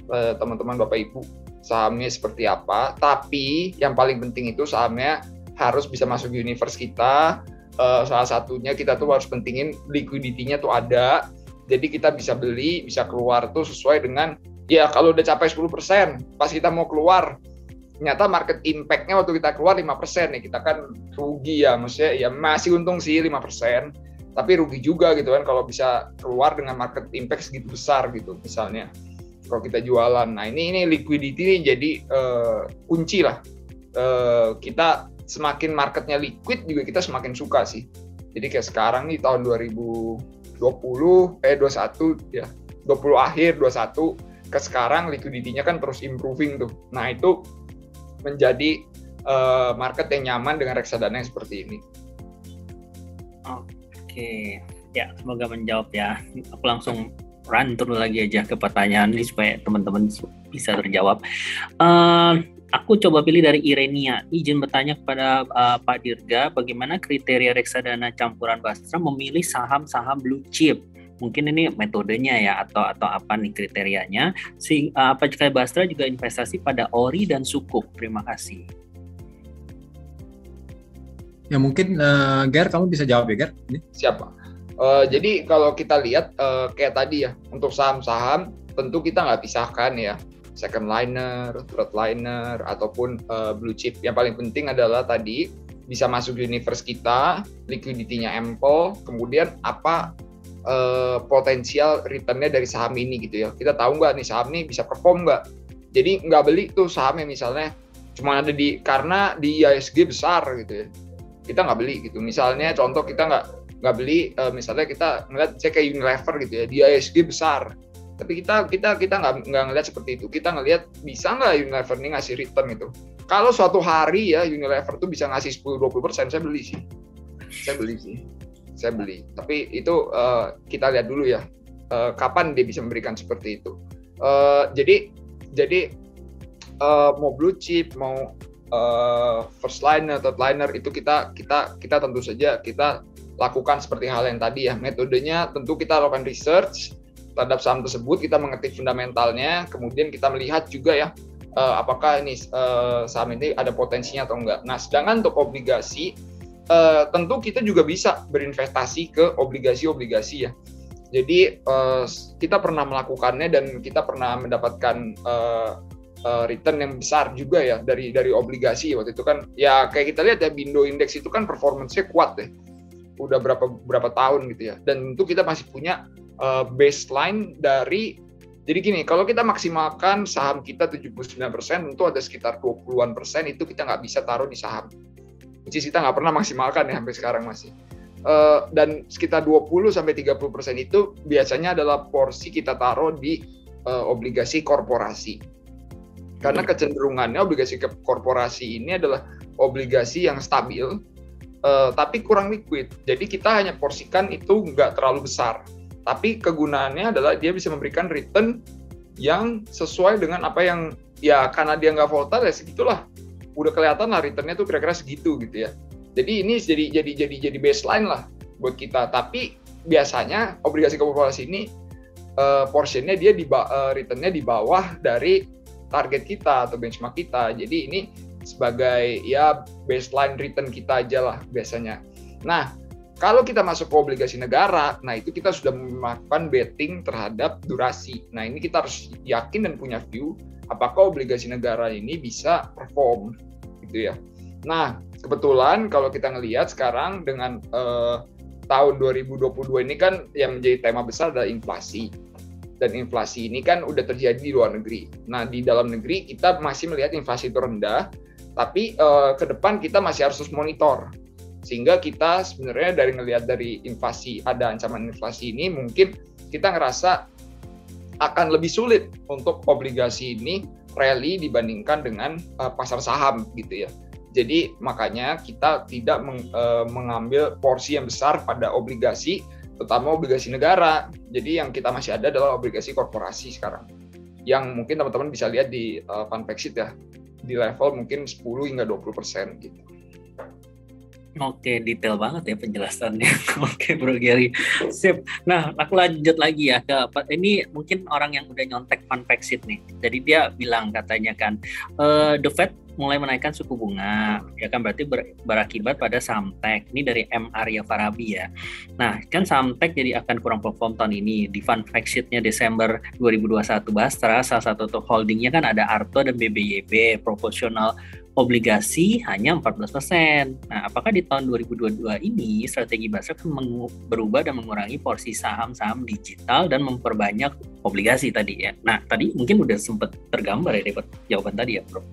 teman-teman Bapak Ibu sahamnya seperti apa. Tapi yang paling penting itu sahamnya harus bisa masuk universe kita. Salah satunya kita tuh harus pentingin liquidity-nya tuh ada, jadi kita bisa beli, bisa keluar tuh sesuai dengan ya kalau udah capai 10%, pas kita mau keluar ternyata market impact-nya waktu kita keluar 5%, ya kita kan rugi ya, maksudnya ya masih untung sih 5%, tapi rugi juga gitu kan kalau bisa keluar dengan market impact segitu besar gitu misalnya kalau kita jualan. Nah ini liquidity jadi kunci lah. Kita semakin marketnya liquid juga kita semakin suka sih. Jadi kayak sekarang nih tahun 2021 ya 20 akhir 21 ke sekarang liquidity-nya kan terus improving tuh. Nah itu menjadi market yang nyaman dengan reksadana yang seperti ini. Oke, ya semoga menjawab ya. Aku langsung run terus lagi aja ke pertanyaan ini supaya teman-teman bisa terjawab. Aku coba pilih dari Irenia. Izin bertanya kepada Pak Dirga, bagaimana kriteria reksadana campuran Bastra memilih saham-saham blue chip? Mungkin ini metodenya ya atau apa nih kriterianya? Apakah Bastra juga investasi pada ori dan sukuk? Terima kasih. Ya mungkin Ger, kamu bisa jawab ya Ger? Siapa? Jadi kalau kita lihat kayak tadi ya, untuk saham-saham tentu kita nggak pisahkan ya second liner, third liner ataupun blue chip. Yang paling penting adalah tadi bisa masuk universe kita, liquidity-nya ample, kemudian apa potensial return-nya dari saham ini gitu ya. Kita tahu nggak nih saham ini bisa perform nggak. Jadi nggak beli tuh sahamnya misalnya cuma ada karena di ISG besar gitu ya. Kita nggak beli gitu. Misalnya contoh kita nggak beli misalnya kita ngeliat saya kayak Unilever gitu ya, dia ISG besar, tapi kita nggak ngeliat seperti itu. Kita ngeliat bisa nggak Unilever ini ngasih return itu. Kalau suatu hari ya Unilever tuh bisa ngasih 10-20%, saya beli sih. Tapi itu kita lihat dulu ya, kapan dia bisa memberikan seperti itu. Jadi mau blue chip, mau first liner, third liner, itu kita tentu saja kita lakukan seperti hal yang tadi ya. Metodenya tentu kita lakukan research terhadap saham tersebut, kita mengerti fundamentalnya, kemudian kita melihat juga ya apakah ini saham ini ada potensinya atau enggak. Nah, sedangkan untuk obligasi tentu kita juga bisa berinvestasi ke obligasi-obligasi ya. Jadi kita pernah melakukannya dan kita pernah mendapatkan return yang besar juga ya dari obligasi. Waktu itu kan ya kayak kita lihat ya, Bindo Index itu kan performance-nya kuat deh. Udah berapa tahun gitu ya. Dan tentu kita masih punya baseline dari, jadi gini, kalau kita maksimalkan saham kita 79%, tentu ada sekitar 20-an% itu kita nggak bisa taruh di saham. Which is kita nggak pernah maksimalkan ya sampai sekarang masih. Dan sekitar 20-30% itu biasanya adalah porsi kita taruh di obligasi korporasi. Karena kecenderungannya obligasi korporasi ini adalah obligasi yang stabil, tapi kurang liquid. Jadi kita hanya porsikan itu nggak terlalu besar. Tapi kegunaannya adalah dia bisa memberikan return yang sesuai dengan apa yang, ya karena dia nggak volatile ya segitulah. Udah kelihatan lah returnnya tuh kira-kira segitu gitu ya. Jadi ini jadi baseline lah buat kita. Tapi biasanya obligasi korporasi ini portionnya dia returnnya di bawah dari target kita atau benchmark kita. Jadi ini sebagai ya baseline return kita aja lah biasanya. Nah, kalau kita masuk ke obligasi negara, nah itu kita sudah melakukan betting terhadap durasi. Nah, ini kita harus yakin dan punya view apakah obligasi negara ini bisa perform gitu ya. Nah, kebetulan kalau kita ngelihat sekarang dengan tahun 2022 ini kan yang menjadi tema besar adalah inflasi. Dan inflasi ini kan udah terjadi di luar negeri. Nah, di dalam negeri kita masih melihat inflasi itu rendah, tapi ke depan kita masih harus monitor. Sehingga kita sebenarnya dari inflasi, ada ancaman inflasi ini, mungkin kita ngerasa akan lebih sulit untuk obligasi ini rally dibandingkan dengan pasar saham gitu ya. Jadi makanya kita tidak mengambil porsi yang besar pada obligasi, terutama obligasi negara. Jadi yang kita masih ada adalah obligasi korporasi sekarang. Yang mungkin teman-teman bisa lihat di FunFactSheet ya, di level mungkin 10 hingga 20% gitu. Oke, detail banget ya penjelasannya. Oke, Bro Gary. Sip. Nah, aku lanjut lagi ya ke ini mungkin orang yang udah nyontek FunFactSheet nih. Jadi dia bilang katanya kan the Fed mulai menaikkan suku bunga, ya kan, berarti berakibat pada saham tech. Ini dari M. Arya Farabi ya. Nah, kan saham tech jadi akan kurang perform tahun ini. Di FunFactSheet-nya Desember 2021 Bastra, salah satu top holdingnya kan ada Arto dan BBYB, proporsional obligasi hanya 14%. Nah, apakah di tahun 2022 ini strategi Basra akan berubah dan mengurangi porsi saham-saham digital dan memperbanyak obligasi tadi ya? Nah, tadi mungkin udah sempat tergambar ya dapat jawaban tadi ya, Bro.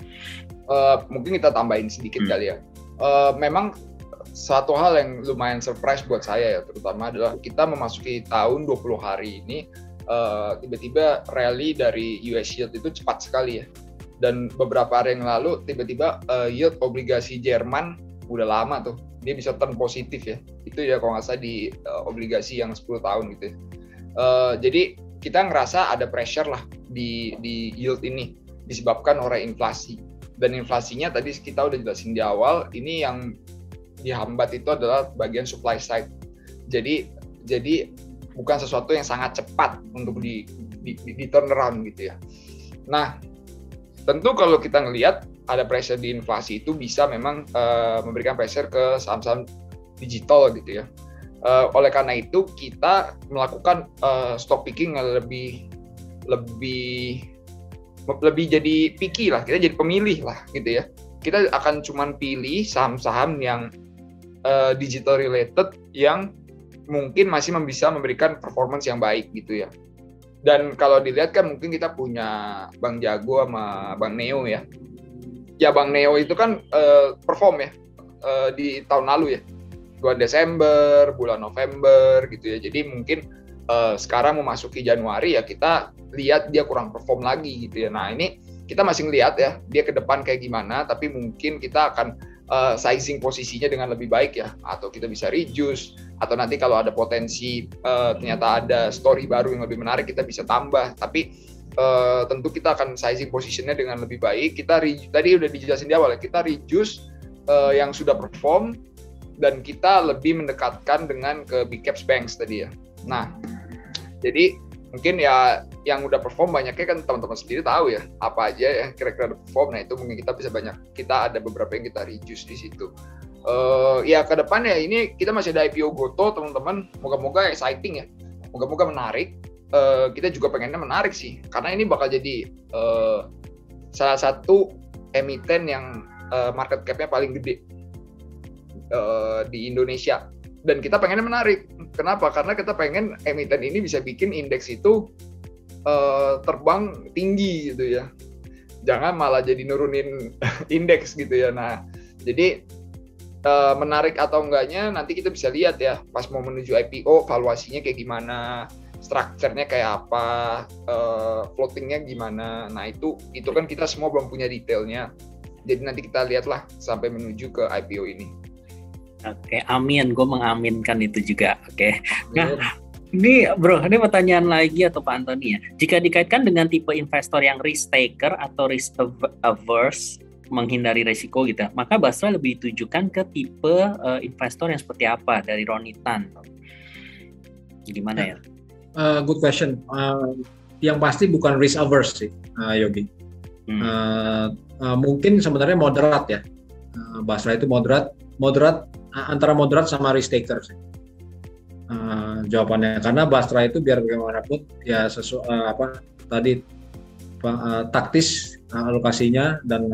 Mungkin kita tambahin sedikit kali ya. Memang satu hal yang lumayan surprise buat saya ya, terutama adalah kita memasuki tahun 20 hari ini, tiba-tiba rally dari US yield itu cepat sekali ya. Dan beberapa hari yang lalu tiba-tiba yield obligasi Jerman udah lama tuh dia bisa turn positif ya, itu ya kalau nggak salah di obligasi yang 10 tahun gitu ya. Jadi kita ngerasa ada pressure lah di yield ini disebabkan oleh inflasi, dan inflasinya tadi kita udah jelasin di awal, ini yang dihambat itu adalah bagian supply side. Jadi bukan sesuatu yang sangat cepat untuk di turn around gitu ya. Nah, tentu kalau kita ngelihat ada pressure di inflasi itu bisa memang memberikan pressure ke saham-saham digital gitu ya. Oleh karena itu kita melakukan stock picking yang lebih jadi picky lah, kita jadi pemilih lah gitu ya. Kita akan cuman pilih saham-saham yang digital related yang mungkin masih bisa memberikan performance yang baik gitu ya. Dan kalau dilihat kan mungkin kita punya Bank Jago sama Bank Neo ya. Ya Bank Neo itu kan perform ya di tahun lalu ya. bulan Desember, bulan November gitu ya. Jadi mungkin sekarang memasuki Januari ya kita lihat dia kurang perform lagi gitu ya. Nah ini kita masih ngelihat ya dia ke depan kayak gimana, tapi mungkin kita akan sizing posisinya dengan lebih baik ya, atau kita bisa reduce, atau nanti kalau ada potensi ternyata ada story baru yang lebih menarik kita bisa tambah. Tapi tentu kita akan sizing posisinya dengan lebih baik. Kita tadi udah dijelasin di awal ya, kita reduce yang sudah perform dan kita lebih mendekatkan dengan ke big caps banks tadi ya. Nah, jadi mungkin ya yang udah perform banyaknya kan teman-teman sendiri tahu ya apa aja yang kira-kira perform. Nah itu mungkin kita bisa kita ada beberapa yang kita reduce di situ. Ya ke depan ya ini kita masih ada IPO Goto teman-teman. Moga-moga exciting ya. Moga-moga menarik. Kita juga pengennya menarik sih karena ini bakal jadi salah satu emiten yang market cap-nya paling gede di Indonesia. Dan kita pengennya menarik. Kenapa? Karena kita pengen emiten ini bisa bikin indeks itu terbang tinggi gitu ya. Jangan malah jadi nurunin indeks gitu ya. Nah, jadi menarik atau enggaknya nanti kita bisa lihat ya. Pas mau menuju IPO, valuasinya kayak gimana, strukturnya kayak apa, floatingnya gimana. Nah, itu kan kita semua belum punya detailnya. Jadi nanti kita lihatlah sampai menuju ke IPO ini. Oke, amin. Gue mengaminkan itu juga. Oke. Nah, ini bro, ini pertanyaan lagi atau Pak Antoni ya. Jika dikaitkan dengan tipe investor yang risk taker atau risk averse, menghindari resiko gitu, maka Basra lebih ditujukan ke tipe investor yang seperti apa dari Ronnie Tan? Gimana ya? Good question. Yang pasti bukan risk averse sih, Yogi. Mungkin sebenarnya moderat ya. Basra itu moderat antara moderat sama risk taker sih. Jawabannya karena Basra itu biar bagaimanapun ya taktis alokasinya dan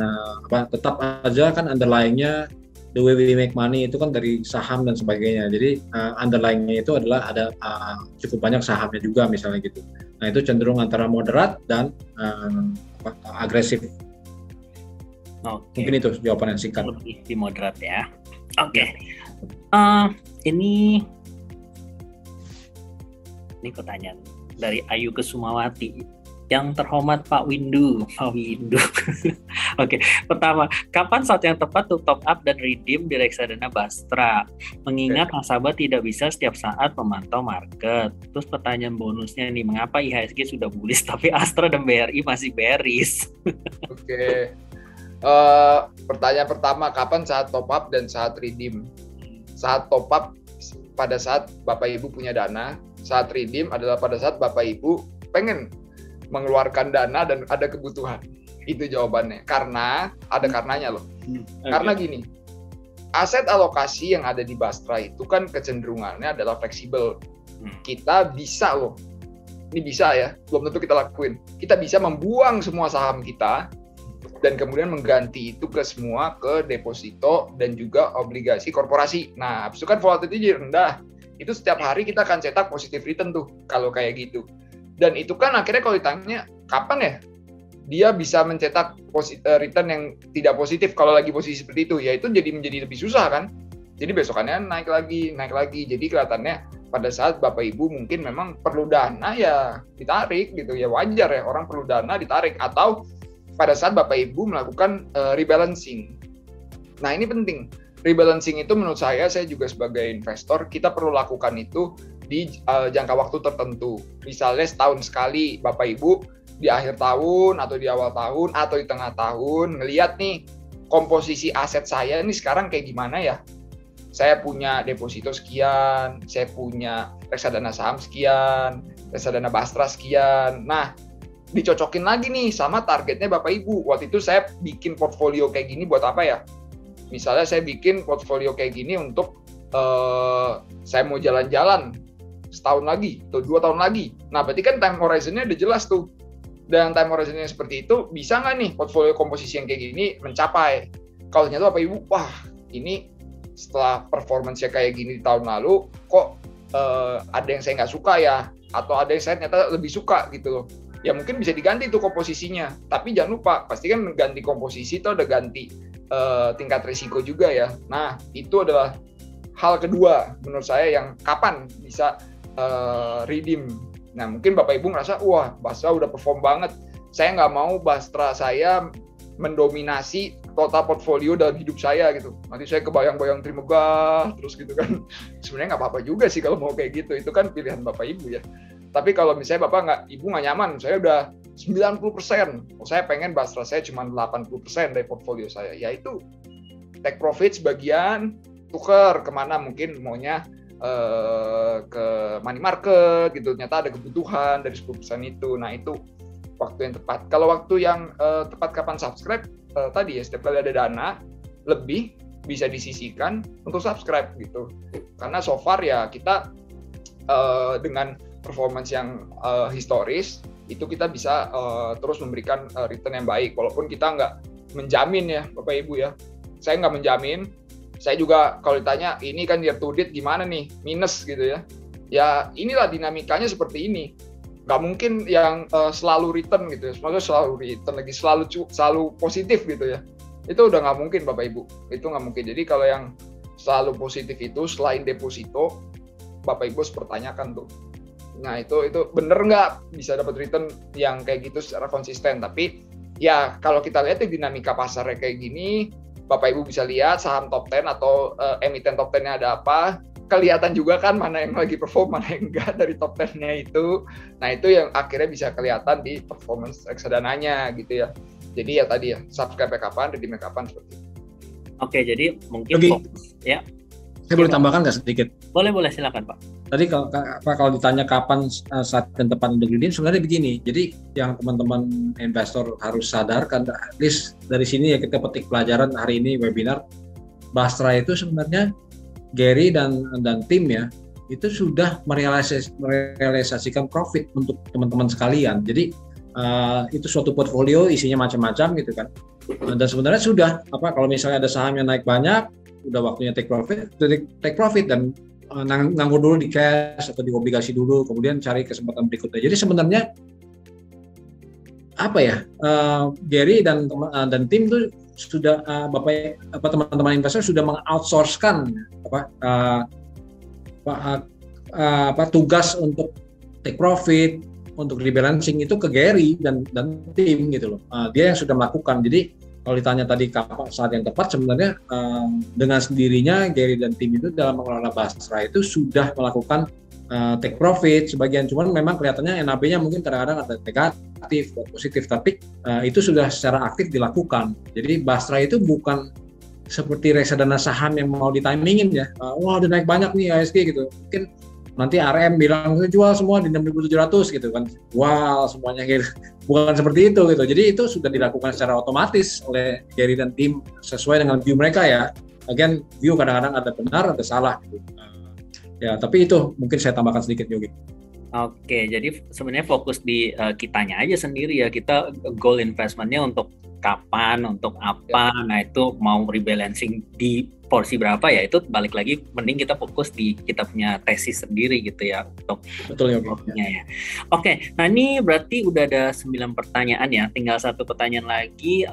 tetap aja kan underlying-nya the way we make money itu kan dari saham dan sebagainya. Jadi underlying-nya itu adalah ada cukup banyak sahamnya juga misalnya gitu. Nah itu cenderung antara moderat dan agresif. Mungkin itu jawaban yang singkat. Lebih di moderat ya. Oke. Ini pertanyaan dari Ayu Kesumawati. Yang terhormat Pak Windu. Oke, pertama, kapan saat yang tepat untuk top up dan redeem di reksadana Bastra? Mengingat nasabah tidak bisa setiap saat memantau market. Terus pertanyaan bonusnya nih, mengapa IHSG sudah bullish tapi Astra dan BRI masih bearish? Oke. Pertanyaan pertama, kapan saat top up dan saat redeem? Saat top up pada saat Bapak Ibu punya dana, saat redeem adalah pada saat Bapak Ibu pengen mengeluarkan dana dan ada kebutuhan. Itu jawabannya. Karena ada karenanya loh. Karena gini, aset alokasi yang ada di Bastra itu kan kecenderungannya adalah fleksibel. Kita bisa loh, ini bisa ya, belum tentu kita lakuin. Kita bisa membuang semua saham kita dan kemudian mengganti itu ke deposito dan juga obligasi korporasi. Nah, habis itu kan volatility jadi rendah. Itu setiap hari kita akan cetak positive return tuh kalau kayak gitu. Dan itu kan akhirnya kalau ditanya kapan ya dia bisa mencetak return yang tidak positif kalau lagi posisi seperti itu, ya itu menjadi lebih susah kan. Jadi besokannya naik lagi. Jadi kelihatannya pada saat Bapak Ibu mungkin memang perlu dana ya ditarik gitu ya, wajar ya orang perlu dana ditarik, atau pada saat Bapak Ibu melakukan rebalancing. Nah ini penting. Rebalancing itu menurut saya juga sebagai investor, kita perlu lakukan itu di jangka waktu tertentu. Misalnya setahun sekali Bapak Ibu di akhir tahun atau di awal tahun atau di tengah tahun ngelihat nih komposisi aset saya ini sekarang kayak gimana ya. Saya punya deposito sekian, saya punya reksadana saham sekian, reksadana Bastra sekian. Nah, dicocokin lagi nih sama targetnya Bapak Ibu. Waktu itu saya bikin portfolio kayak gini buat apa ya? Misalnya saya bikin portfolio kayak gini untuk saya mau jalan-jalan setahun lagi atau 2 tahun lagi. Nah, berarti kan time horizon-nya udah jelas tuh. Dan time horizon-nya seperti itu, bisa nggak nih portfolio komposisi yang kayak gini mencapai? Kalau ternyata Bapak Ibu, wah ini setelah performance-nya kayak gini di tahun lalu, kok ada yang saya nggak suka ya? Atau ada yang saya ternyata lebih suka gitu loh. Ya mungkin bisa diganti tuh komposisinya. Tapi jangan lupa, pasti kan ganti komposisi itu udah ganti tingkat risiko juga ya. Nah, itu adalah hal kedua menurut saya yang kapan bisa redeem. Nah mungkin Bapak Ibu ngerasa wah Bastra udah perform banget, saya nggak mau Bastra saya mendominasi total portfolio dalam hidup saya gitu. Nanti saya kebayang-bayang Trimegah terus gitu kan. Sebenarnya nggak apa-apa juga sih kalau mau kayak gitu. Itu kan pilihan Bapak Ibu ya. Tapi kalau misalnya Ibu nggak nyaman, saya udah 90%. Saya pengen Bastra saya cuma 80% dari portfolio saya. Yaitu take profit sebagian, tuker kemana mungkin maunya ke money market gitu. Ternyata ada kebutuhan dari 10% itu. Nah itu waktu yang tepat. Kalau waktu yang tepat kapan subscribe, tadi ya setiap kali ada dana lebih bisa disisihkan untuk subscribe gitu. Karena so far ya kita dengan performance yang historis itu kita bisa terus memberikan return yang baik. Walaupun kita nggak menjamin ya Bapak Ibu ya. Saya nggak menjamin. Saya juga kalau ditanya ini kan year to date gimana nih minus gitu ya. Ya inilah dinamikanya seperti ini. Nggak mungkin yang selalu return gitu ya, maksudnya selalu return lagi selalu positif gitu ya, itu udah nggak mungkin Bapak Ibu, itu nggak mungkin. Jadi kalau yang selalu positif itu selain deposito, Bapak Ibu harus pertanyakan tuh, nah itu bener nggak bisa dapat return yang kayak gitu secara konsisten. Tapi ya kalau kita lihat dinamika pasarnya kayak gini, Bapak Ibu bisa lihat saham top 10 atau emiten top 10-nya ada apa. Kelihatan juga kan mana yang lagi perform, mana yang enggak dari top 10-nya itu. Nah itu yang akhirnya bisa kelihatan di performance reksadananya gitu ya. Jadi ya tadi ya, subscribe kapan, redeem kapan seperti itu. Oke, jadi mungkin fokus ya. Saya boleh tambahkan nggak sedikit? Boleh silakan Pak. Tadi kalau ditanya kapan saat yang tepat untuk redeem, sebenarnya begini. Jadi yang teman-teman investor harus sadarkan, at least dari sini ya kita petik pelajaran hari ini webinar, Bastra itu sebenarnya Gary dan tim ya itu sudah merealisasikan profit untuk teman-teman sekalian. Jadi itu suatu portfolio isinya macam-macam gitu kan. Dan sebenarnya sudah kalau misalnya ada saham yang naik banyak, udah waktunya take profit dan nganggur dulu di cash atau di obligasi dulu, kemudian cari kesempatan berikutnya. Jadi sebenarnya Gary dan tim itu sudah teman-teman investor sudah mengoutsourcekan tugas untuk take profit, untuk rebalancing itu ke Gary dan tim gitu loh. Dia yang sudah melakukan. Jadi kalau ditanya tadi kapan saat yang tepat, sebenarnya dengan sendirinya Gary dan tim itu dalam mengelola Bastra itu sudah melakukan take profit sebagian, cuman memang kelihatannya NAB-nya mungkin kadang-kadang ada negatif, positif, tapi itu sudah secara aktif dilakukan. Jadi Bastra itu bukan seperti reksadana saham yang mau ditimingin ya, wah udah naik banyak nih ASG gitu, mungkin nanti RM bilang jual semua di 6.700 gitu kan, jual semuanya gitu. Bukan seperti itu gitu. Jadi itu sudah dilakukan secara otomatis oleh Gary dan tim sesuai dengan view mereka ya. Again, view kadang-kadang ada benar, ada salah gitu. Ya, tapi itu mungkin saya tambahkan sedikit Yogi. Oke, jadi sebenarnya fokus di kitanya aja sendiri ya. Kita goal investmentnya untuk kapan, untuk apa. Nah itu mau rebalancing di porsi berapa ya, itu balik lagi mending kita fokus di kita punya tesis sendiri gitu ya untuk betul ya. Oke, nah ini berarti udah ada 9 pertanyaan ya. Tinggal satu pertanyaan lagi.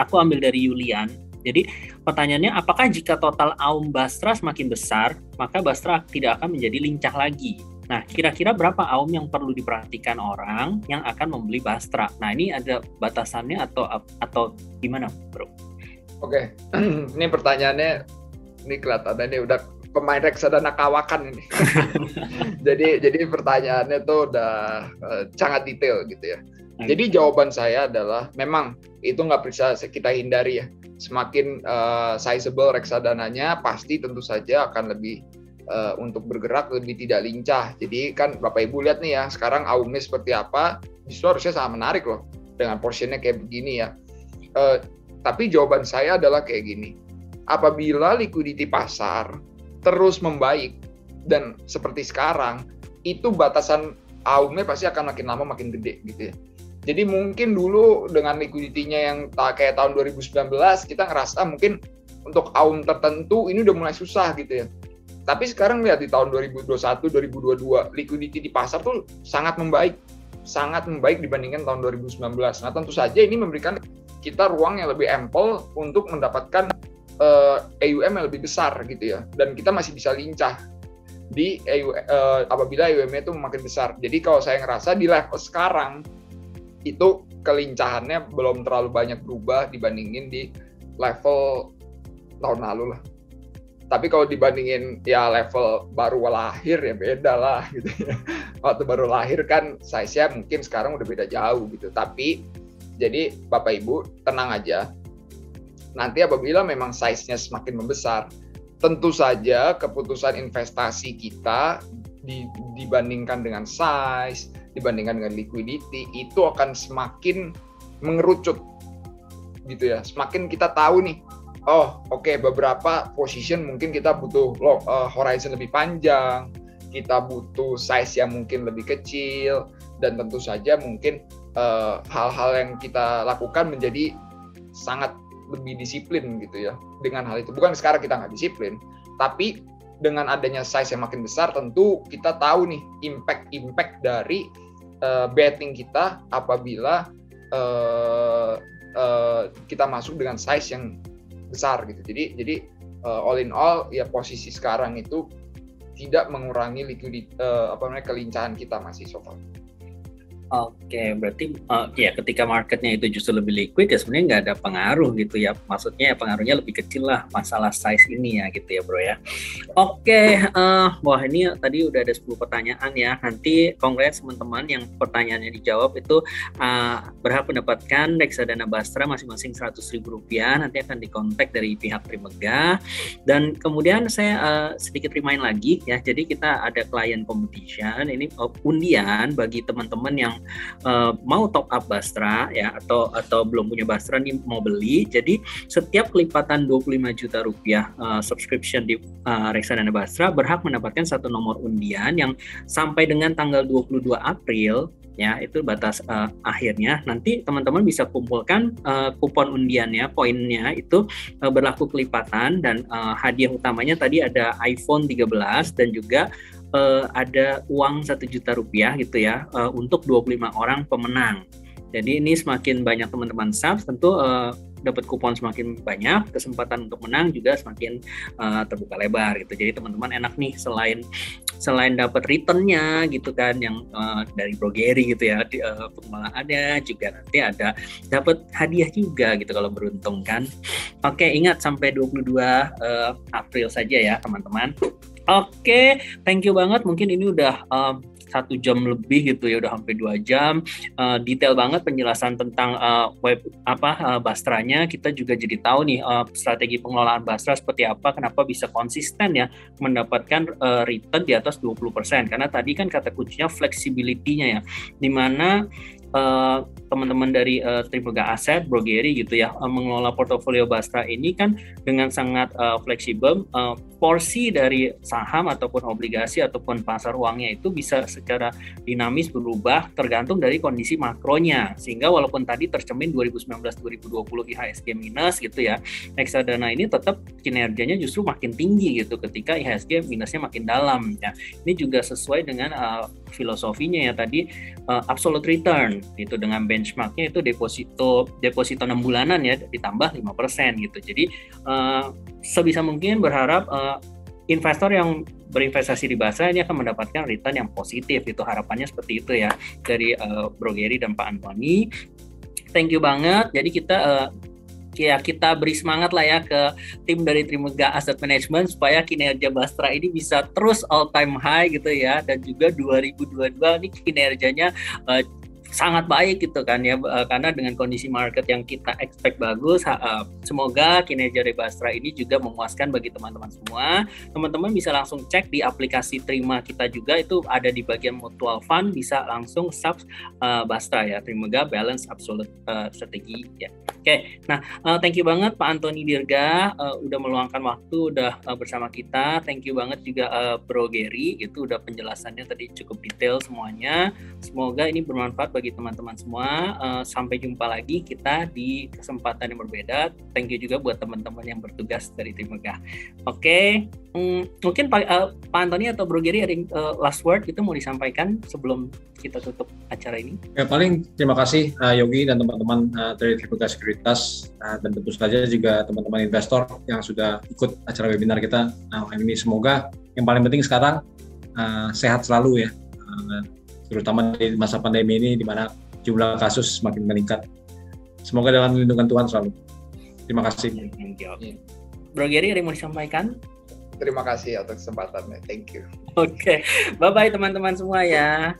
Aku ambil dari Yulian. Jadi pertanyaannya, apakah jika total AUM Bastra semakin besar, maka Bastra tidak akan menjadi lincah lagi? Nah, kira-kira berapa AUM yang perlu diperhatikan orang yang akan membeli Bastra? Nah, ini ada batasannya atau gimana, Bro? Oke, ini pertanyaannya, ini kelihatannya udah pemain reksadana kawakan ini. jadi pertanyaannya tuh udah sangat detail gitu ya. Jadi jawaban saya adalah memang itu nggak bisa kita hindari ya. Semakin sizable reksadananya, pasti tentu saja akan lebih untuk bergerak lebih tidak lincah. Jadi kan Bapak Ibu lihat nih ya, sekarang AUM-nya seperti apa, justru harusnya sangat menarik loh dengan portionnya kayak begini ya. Tapi jawaban saya adalah kayak gini, apabila liquidity pasar terus membaik dan seperti sekarang, itu batasan AUM-nya pasti akan makin lama makin gede gitu ya. Jadi mungkin dulu dengan liquidity-nya yang kayak tahun 2019, kita ngerasa mungkin untuk AUM tertentu ini udah mulai susah gitu ya. Tapi sekarang lihat di tahun 2021, 2022, liquidity di pasar tuh sangat membaik dibandingkan tahun 2019. Nah tentu saja ini memberikan kita ruang yang lebih ample untuk mendapatkan AUM yang lebih besar gitu ya, dan kita masih bisa lincah di apabila AUM-nya itu makin besar. Jadi kalau saya ngerasa di level sekarang itu kelincahannya belum terlalu banyak berubah dibandingin di level tahun lalu lah. Tapi kalau dibandingin ya level baru lahir ya beda lah gitu ya. Waktu baru lahir kan size-nya mungkin sekarang udah beda jauh gitu. Tapi jadi Bapak Ibu tenang aja. Nanti apabila memang size-nya semakin membesar, tentu saja keputusan investasi kita dibandingkan dengan size, dibandingkan dengan liquidity itu akan semakin mengerucut gitu ya. Semakin kita tahu nih, oh oke, beberapa position mungkin kita butuh horizon lebih panjang, kita butuh size yang mungkin lebih kecil, dan tentu saja mungkin hal-hal yang kita lakukan menjadi sangat lebih disiplin gitu ya dengan hal itu. Bukan sekarang kita nggak disiplin, tapi dengan adanya size yang makin besar, tentu kita tahu nih impact dari betting kita apabila kita masuk dengan size yang besar gitu. Jadi all in all ya posisi sekarang itu tidak mengurangi kelincahan kita masih so far. Oke, berarti ya ketika marketnya itu justru lebih liquid ya sebenarnya nggak ada pengaruh gitu ya. Maksudnya ya pengaruhnya lebih kecil lah masalah size ini ya gitu ya bro ya. Oke, wah ini tadi udah ada 10 pertanyaan ya. Nanti congrats teman-teman yang pertanyaannya dijawab itu berhak mendapatkan reksadana Bastra masing-masing Rp100.000. Nanti akan dikontak dari pihak Trimegah. Dan kemudian saya sedikit remind lagi ya. Jadi kita ada client competition, ini undian bagi teman-teman yang mau top up Bastra ya atau belum punya Bastra nih mau beli. Jadi setiap kelipatan Rp25 juta subscription di reksadana Bastra berhak mendapatkan satu nomor undian yang sampai dengan tanggal 22 April ya, itu batas akhirnya. Nanti teman-teman bisa kumpulkan kupon undiannya, poinnya itu berlaku kelipatan, dan hadiah utamanya tadi ada iPhone 13 dan juga ada uang Rp1 juta gitu ya untuk 25 orang pemenang. Jadi ini semakin banyak teman-teman subs, tentu dapat kupon semakin banyak, kesempatan untuk menang juga semakin terbuka lebar gitu. Jadi teman-teman enak nih, selain dapat returnnya gitu kan yang dari Bro Gary gitu ya, pengolahannya juga nanti ada dapat hadiah juga gitu kalau beruntung kan. Oke, ingat sampai 22 April saja ya teman-teman. Oke, thank you banget. Mungkin ini udah 1 jam lebih gitu ya, udah hampir 2 jam. Detail banget penjelasan tentang Bastranya. Kita juga jadi tahu nih strategi pengelolaan Bastra seperti apa, kenapa bisa konsisten ya mendapatkan return di atas 20%. Karena tadi kan kata kuncinya flexibility-nya ya, dimana teman-teman dari Trimegah Asset, Bro Gary gitu ya, mengelola portofolio Bastra ini kan dengan sangat fleksibel. Porsi dari saham ataupun obligasi ataupun pasar uangnya itu bisa secara dinamis berubah tergantung dari kondisi makronya, sehingga walaupun tadi tercermin 2019-2020 IHSG minus gitu ya, reksadana ini tetap kinerjanya justru makin tinggi gitu ketika IHSG minusnya makin dalam ya. Ini juga sesuai dengan filosofinya ya tadi, absolute return gitu, dengan benchmarknya itu deposito 6 bulanan ya ditambah 5% gitu. Jadi sebisa mungkin berharap investor yang berinvestasi di Bastra ini akan mendapatkan return yang positif, itu harapannya seperti itu ya dari Bro Gary dan Pak Antoni. Thank you banget. Jadi kita beri semangat lah ya ke tim dari Trimegah Asset Management supaya kinerja Bastra ini bisa terus all time high gitu ya, dan juga 2022 ini kinerjanya sangat baik gitu kan ya, karena dengan kondisi market yang kita expect bagus, semoga kinerja dari Bastra ini juga memuaskan bagi teman-teman semua. Teman-teman bisa langsung cek di aplikasi Trima kita juga, itu ada di bagian mutual fund, bisa langsung sub Bastra ya, Trimegah Balance Absolute Strategi ya. Oke, nah thank you banget Pak Antoni Dirga udah meluangkan waktu, udah bersama kita. Thank you banget juga Bro Gary, itu udah penjelasannya tadi cukup detail semuanya. Semoga ini bermanfaat bagi teman-teman semua. Sampai jumpa lagi kita di kesempatan yang berbeda. Thank you juga buat teman-teman yang bertugas dari Trimegah. Oke, mungkin Pak Antoni atau Bro Gary ada last word itu mau disampaikan sebelum kita tutup acara ini? Ya, paling terima kasih Yogi dan teman-teman dari Trimegah Securities prioritas, dan tentu saja juga teman-teman investor yang sudah ikut acara webinar kita ini. Semoga yang paling penting sekarang sehat selalu ya, terutama di masa pandemi ini di mana jumlah kasus semakin meningkat. Semoga dalam lindungan Tuhan selalu. Terima kasih. Bro Gary, ada yang mau disampaikan? Terima kasih atas kesempatannya. Thank you. Oke. Bye-bye teman-teman semua ya.